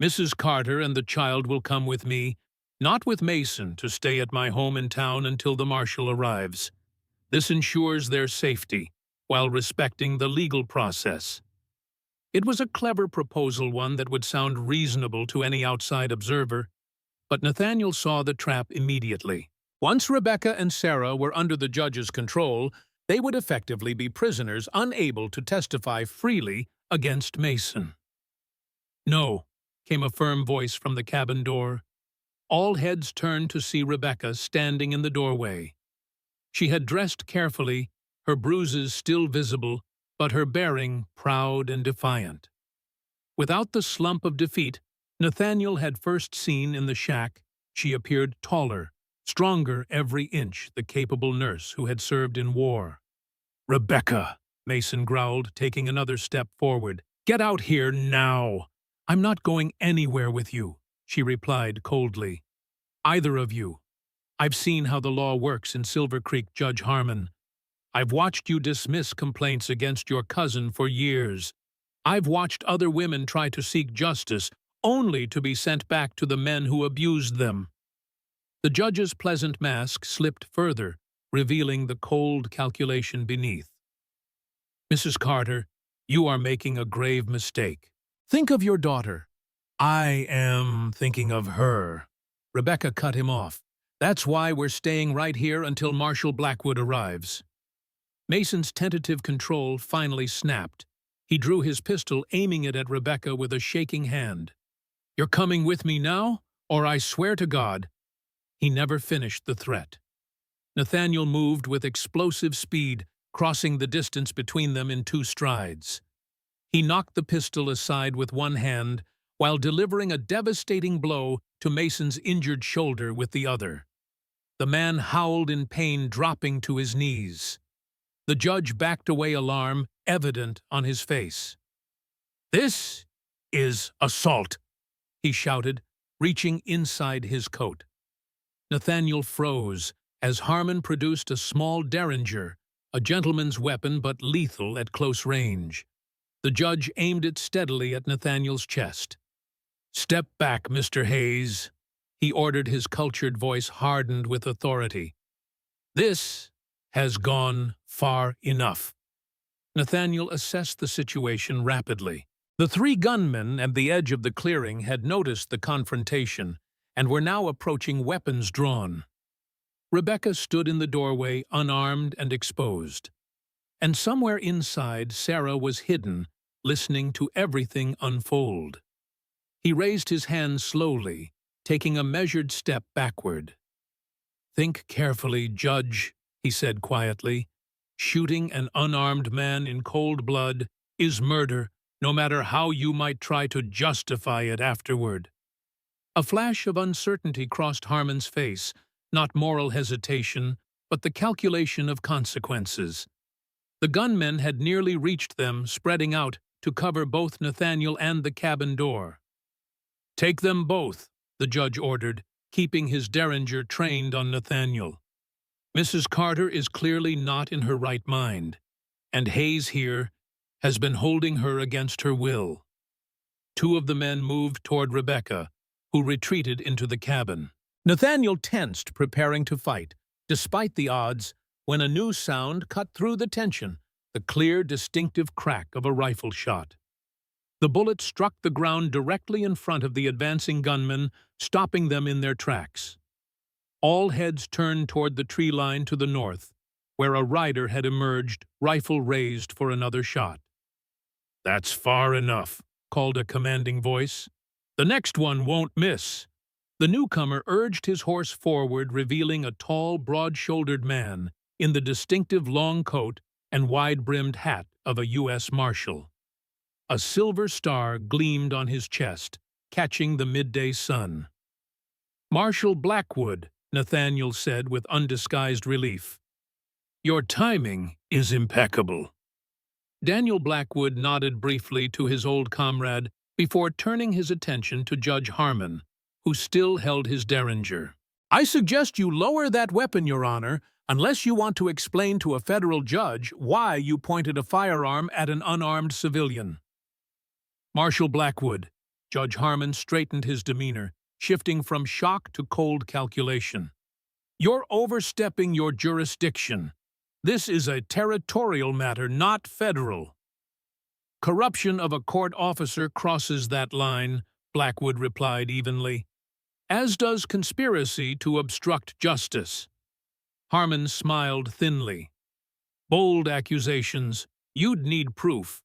Mrs. Carter and the child will come with me, not with Mason, to stay at my home in town until the marshal arrives. This ensures their safety, while respecting the legal process." It was a clever proposal, one that would sound reasonable to any outside observer, but Nathaniel saw the trap immediately. Once Rebecca and Sarah were under the judge's control, they would effectively be prisoners unable to testify freely against Mason. "No," came a firm voice from the cabin door. All heads turned to see Rebecca standing in the doorway. She had dressed carefully, her bruises still visible, but her bearing proud and defiant. Without the slump of defeat Nathaniel had first seen in the shack, she appeared taller, stronger every inch, the capable nurse who had served in war. "Rebecca," Mason growled, taking another step forward. "Get out here now." "I'm not going anywhere with you," she replied coldly. "Either of you. I've seen how the law works in Silver Creek, Judge Harmon. I've watched you dismiss complaints against your cousin for years. I've watched other women try to seek justice, only to be sent back to the men who abused them." The judge's pleasant mask slipped further, revealing the cold calculation beneath. "Mrs. Carter, you are making a grave mistake. Think of your daughter." "I am thinking of her." Rebecca cut him off. "That's why we're staying right here until Marshal Blackwood arrives." Mason's tentative control finally snapped. He drew his pistol, aiming it at Rebecca with a shaking hand. "You're coming with me now, or I swear to God—" He never finished the threat. Nathaniel moved with explosive speed, crossing the distance between them in 2 strides. He knocked the pistol aside with one hand, while delivering a devastating blow to Mason's injured shoulder with the other. The man howled in pain, dropping to his knees. The judge backed away, alarm evident on his face. "This is assault," he shouted, reaching inside his coat. Nathaniel froze as Harmon produced a small derringer, a gentleman's weapon but lethal at close range. The judge aimed it steadily at Nathaniel's chest. "Step back, Mr. Hayes," he ordered, his cultured voice hardened with authority. "This has gone far enough." Nathaniel assessed the situation rapidly. The 3 gunmen at the edge of the clearing had noticed the confrontation and were now approaching, weapons drawn. Rebecca stood in the doorway, unarmed and exposed. And somewhere inside, Sarah was hidden, listening to everything unfold. He raised his hand slowly, taking a measured step backward. "Think carefully, Judge," he said quietly. "Shooting an unarmed man in cold blood is murder, no matter how you might try to justify it afterward." A flash of uncertainty crossed Harmon's face, not moral hesitation, but the calculation of consequences. The gunmen had nearly reached them, spreading out to cover both Nathaniel and the cabin door. "Take them both," the judge ordered, keeping his derringer trained on Nathaniel. "Mrs. Carter is clearly not in her right mind, and Hayes here has been holding her against her will." 2 of the men moved toward Rebecca, who retreated into the cabin. Nathaniel tensed, preparing to fight, despite the odds, when a new sound cut through the tension, the clear, distinctive crack of a rifle shot. The bullet struck the ground directly in front of the advancing gunmen, stopping them in their tracks. All heads turned toward the tree line to the north, where a rider had emerged, rifle raised for another shot. "That's far enough," called a commanding voice. "The next one won't miss." The newcomer urged his horse forward, revealing a tall, broad-shouldered man in the distinctive long coat and wide-brimmed hat of a U.S. Marshal. A silver star gleamed on his chest, catching the midday sun. "Marshal Blackwood," Nathaniel said with undisguised relief. "Your timing is impeccable." Daniel Blackwood nodded briefly to his old comrade before turning his attention to Judge Harmon, who still held his derringer. "I suggest you lower that weapon, Your Honor, unless you want to explain to a federal judge why you pointed a firearm at an unarmed civilian." "Marshal Blackwood," Judge Harmon straightened his demeanor, shifting from shock to cold calculation. "You're overstepping your jurisdiction. This is a territorial matter, not federal." "Corruption of a court officer crosses that line," Blackwood replied evenly, "as does conspiracy to obstruct justice." Harmon smiled thinly. "Bold accusations. You'd need proof."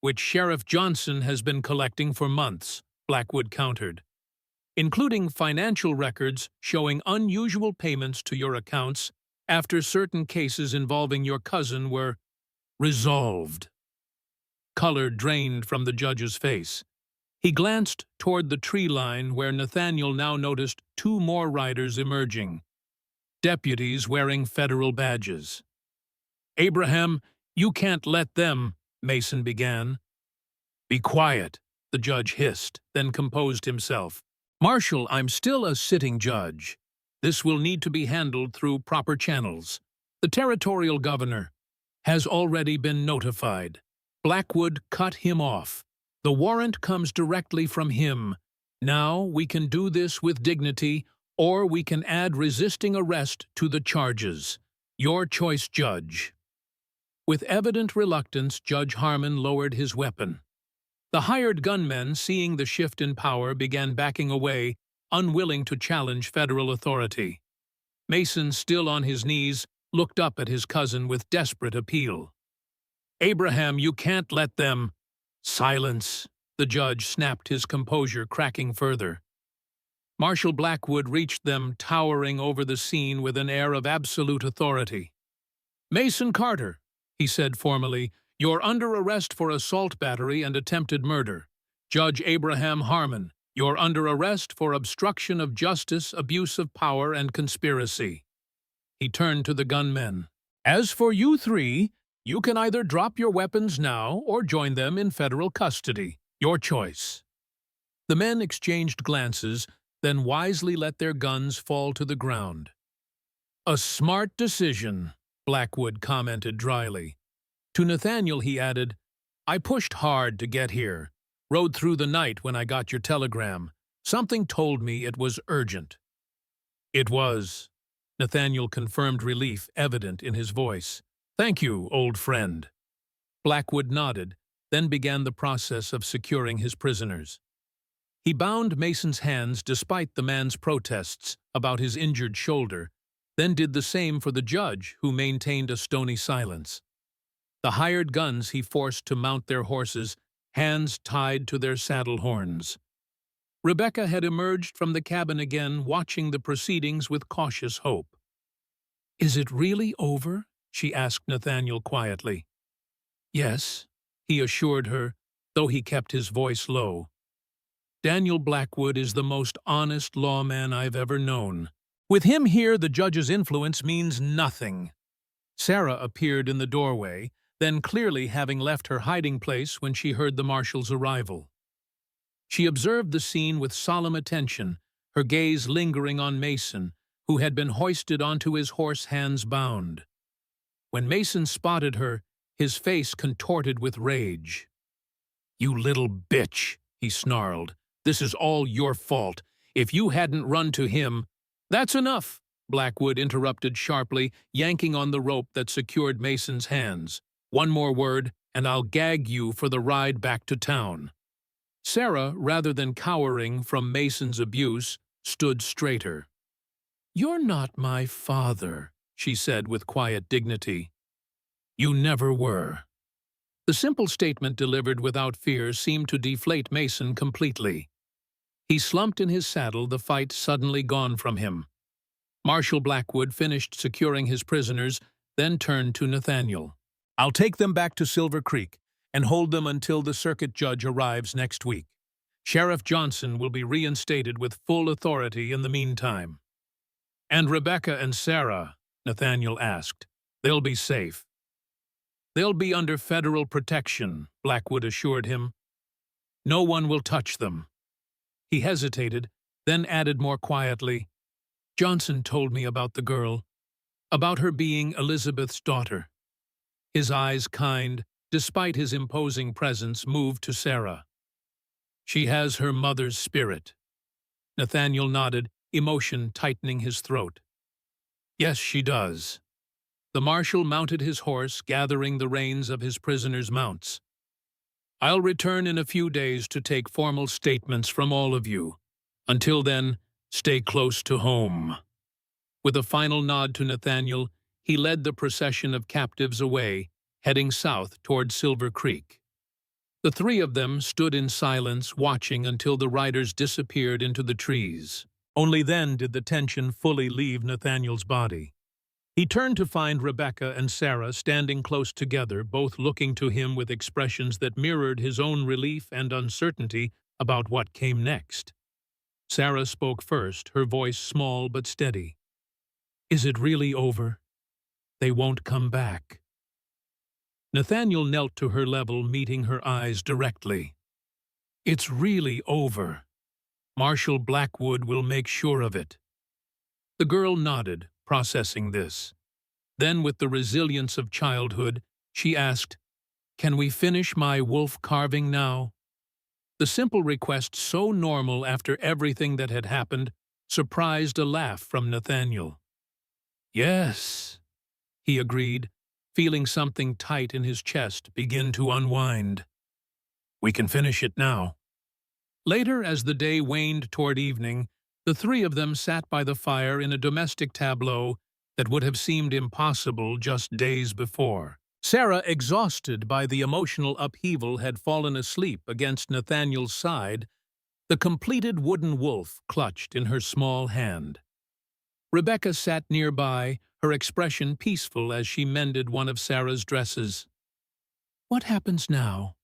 "Which Sheriff Johnson has been collecting for months," Blackwood countered, "including financial records showing unusual payments to your accounts after certain cases involving your cousin were resolved." Color drained from the judge's face. He glanced toward the tree line where Nathaniel now noticed two more riders emerging, deputies wearing federal badges. "Abraham, you can't let them," Mason began. "Be quiet," the judge hissed, then composed himself. "Marshal, I'm still a sitting judge. This will need to be handled through proper channels. The territorial governor has already been notified." Blackwood cut him off. "The warrant comes directly from him. Now we can do this with dignity, or we can add resisting arrest to the charges. Your choice, Judge." With evident reluctance, Judge Harmon lowered his weapon. The hired gunmen, seeing the shift in power, began backing away, unwilling to challenge federal authority. Mason, still on his knees, looked up at his cousin with desperate appeal. "Abraham, you can't let them—" "Silence!" The judge snapped, his composure cracking further. Marshal Blackwood reached them, towering over the scene with an air of absolute authority. "Mason Carter," he said formally, "you're under arrest for assault battery and attempted murder. Judge Abraham Harmon, you're under arrest for obstruction of justice, abuse of power, and conspiracy." He turned to the gunmen. "As for you three, you can either drop your weapons now or join them in federal custody. Your choice." The men exchanged glances, then wisely let their guns fall to the ground. "A smart decision," Blackwood commented dryly. To Nathaniel he added, "I pushed hard to get here. Rode through the night when I got your telegram. Something told me it was urgent." "It was." Nathaniel confirmed, relief evident in his voice. "Thank you, old friend." Blackwood nodded, then began the process of securing his prisoners. He bound Mason's hands despite the man's protests about his injured shoulder, then did the same for the judge, who maintained a stony silence. The hired guns he forced to mount their horses, hands tied to their saddle horns. Rebecca had emerged from the cabin again, watching the proceedings with cautious hope. "Is it really over?" she asked Nathaniel quietly. "Yes," he assured her, though he kept his voice low. "Daniel Blackwood is the most honest lawman I've ever known. With him here, the judge's influence means nothing." Sarah appeared in the doorway, then clearly having left her hiding place when she heard the marshal's arrival. She observed the scene with solemn attention, her gaze lingering on Mason, who had been hoisted onto his horse, hands bound. When Mason spotted her, his face contorted with rage. "You little bitch," he snarled. "This is all your fault. If you hadn't run to him—" "That's enough," Blackwood interrupted sharply, yanking on the rope that secured Mason's hands. "One more word, and I'll gag you for the ride back to town." Sarah, rather than cowering from Mason's abuse, stood straighter. "You're not my father," she said with quiet dignity. "You never were." The simple statement delivered without fear seemed to deflate Mason completely. He slumped in his saddle, the fight suddenly gone from him. Marshal Blackwood finished securing his prisoners, then turned to Nathaniel. "I'll take them back to Silver Creek and hold them until the circuit judge arrives next week. Sheriff Johnson will be reinstated with full authority in the meantime." "And Rebecca and Sarah?" Nathaniel asked. "They'll be safe." "They'll be under federal protection," Blackwood assured him. "No one will touch them." He hesitated, then added more quietly, "Johnson told me about the girl, about her being Elizabeth's daughter." His eyes, kind, despite his imposing presence, moved to Sarah. "She has her mother's spirit." Nathaniel nodded, emotion tightening his throat. "Yes, she does." The marshal mounted his horse, gathering the reins of his prisoners' mounts. "I'll return in a few days to take formal statements from all of you. Until then, stay close to home." With a final nod to Nathaniel, he led the procession of captives away, heading south toward Silver Creek. The three of them stood in silence, watching until the riders disappeared into the trees. Only then did the tension fully leave Nathaniel's body. He turned to find Rebecca and Sarah standing close together, both looking to him with expressions that mirrored his own relief and uncertainty about what came next. Sarah spoke first, her voice small but steady. "Is it really over? They won't come back?" Nathaniel knelt to her level, meeting her eyes directly. "It's really over. Marshal Blackwood will make sure of it." The girl nodded, processing this. Then, with the resilience of childhood, she asked, "Can we finish my wolf carving now?" The simple request, so normal after everything that had happened, surprised a laugh from Nathaniel. "Yes," he agreed, feeling something tight in his chest begin to unwind. "We can finish it now." Later, as the day waned toward evening, the three of them sat by the fire in a domestic tableau that would have seemed impossible just days before. Sarah, exhausted by the emotional upheaval, had fallen asleep against Nathaniel's side, the completed wooden wolf clutched in her small hand. Rebecca sat nearby, her expression peaceful as she mended one of Sarah's dresses. "What happens now?"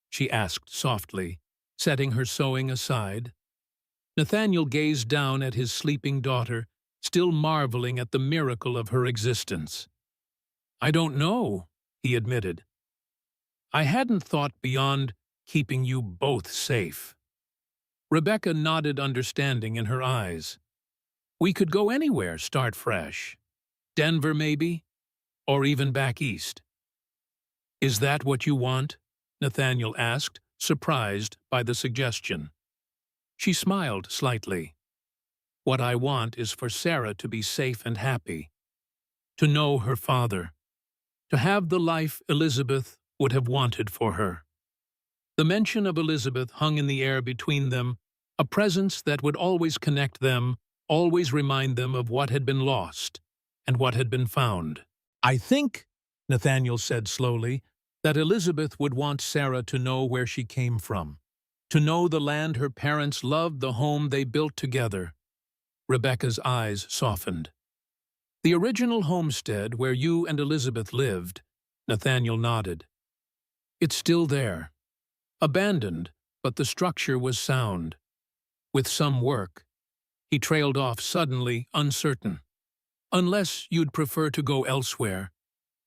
she asked softly, setting her sewing aside. Nathaniel gazed down at his sleeping daughter, still marveling at the miracle of her existence. "I don't know," he admitted. "I hadn't thought beyond keeping you both safe." Rebecca nodded, understanding in her eyes. "We could go anywhere, start fresh. Denver, maybe? Or even back east." "Is that what you want?" Nathaniel asked, surprised by the suggestion. She smiled slightly. "What I want is for Sarah to be safe and happy, to know her father, to have the life Elizabeth would have wanted for her." The mention of Elizabeth hung in the air between them, a presence that would always connect them, always remind them of what had been lost and what had been found. "I think," Nathaniel said slowly, "that Elizabeth would want Sarah to know where she came from, to know the land her parents loved, the home they built together." Rebecca's eyes softened. "The original homestead where you and Elizabeth lived," Nathaniel nodded. "It's still there. Abandoned, but the structure was sound. With some work." He trailed off suddenly, uncertain. "Unless you'd prefer to go elsewhere.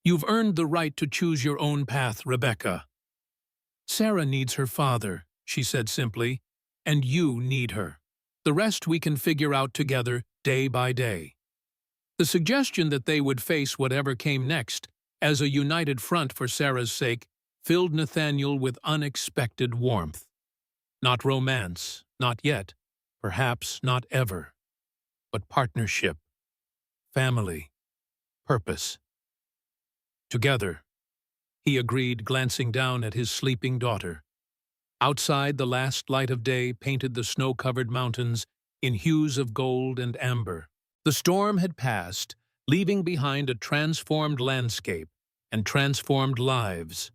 You've earned the right to choose your own path, Rebecca." "Sarah needs her father," she said simply, "and you need her. The rest we can figure out together, day by day." The suggestion that they would face whatever came next, as a united front for Sarah's sake, filled Nathaniel with unexpected warmth. Not romance, not yet, perhaps not ever, but partnership, family, purpose. "Together," he agreed, glancing down at his sleeping daughter. Outside, the last light of day painted the snow-covered mountains in hues of gold and amber. The storm had passed, leaving behind a transformed landscape and transformed lives.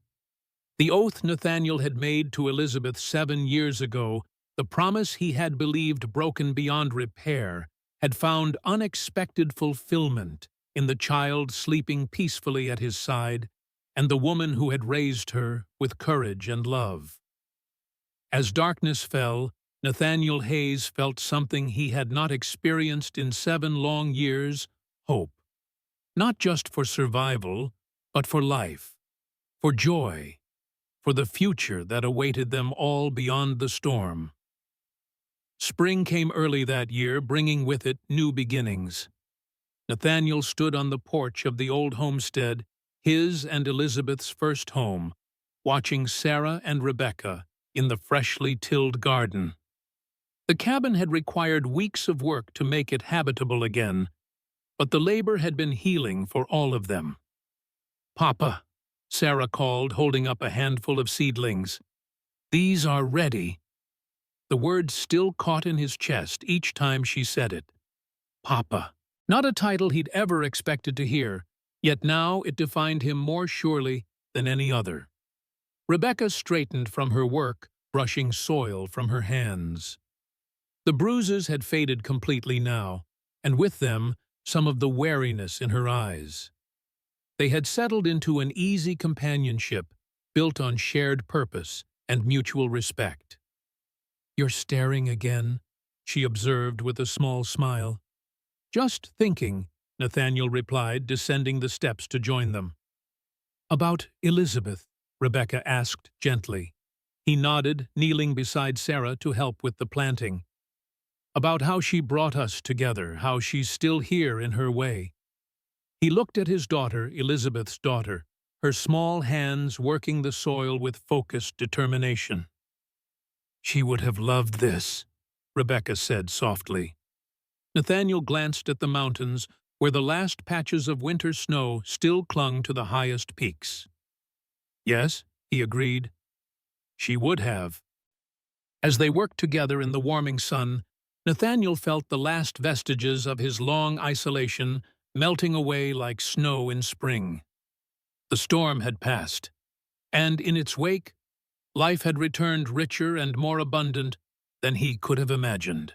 The oath Nathaniel had made to Elizabeth 7 years ago, the promise he had believed broken beyond repair, had found unexpected fulfillment in the child sleeping peacefully at his side and the woman who had raised her with courage and love. As darkness fell, Nathaniel Hayes felt something he had not experienced in 7 long years: hope. Not just for survival, but for life, for joy, for the future that awaited them all beyond the storm. Spring came early that year, bringing with it new beginnings. Nathaniel stood on the porch of the old homestead, his and Elizabeth's first home, watching Sarah and Rebecca in the freshly tilled garden. The cabin had required weeks of work to make it habitable again, but the labor had been healing for all of them. "Papa," Sarah called, holding up a handful of seedlings. "These are ready." The word still caught in his chest each time she said it. Papa. Not a title he'd ever expected to hear, yet now it defined him more surely than any other. Rebecca straightened from her work, brushing soil from her hands. The bruises had faded completely now, and with them some of the wariness in her eyes. They had settled into an easy companionship built on shared purpose and mutual respect. "You're staring again," she observed with a small smile. "Just thinking," Nathaniel replied, descending the steps to join them. "About Elizabeth?" Rebecca asked gently. He nodded, kneeling beside Sarah to help with the planting. "About how she brought us together, how she's still here in her way." He looked at his daughter, Elizabeth's daughter, her small hands working the soil with focused determination. "She would have loved this," Rebecca said softly. Nathaniel glanced at the mountains, where the last patches of winter snow still clung to the highest peaks. "Yes," he agreed. "She would have." As they worked together in the warming sun, Nathaniel felt the last vestiges of his long isolation melting away like snow in spring. The storm had passed, and in its wake, life had returned richer and more abundant than he could have imagined.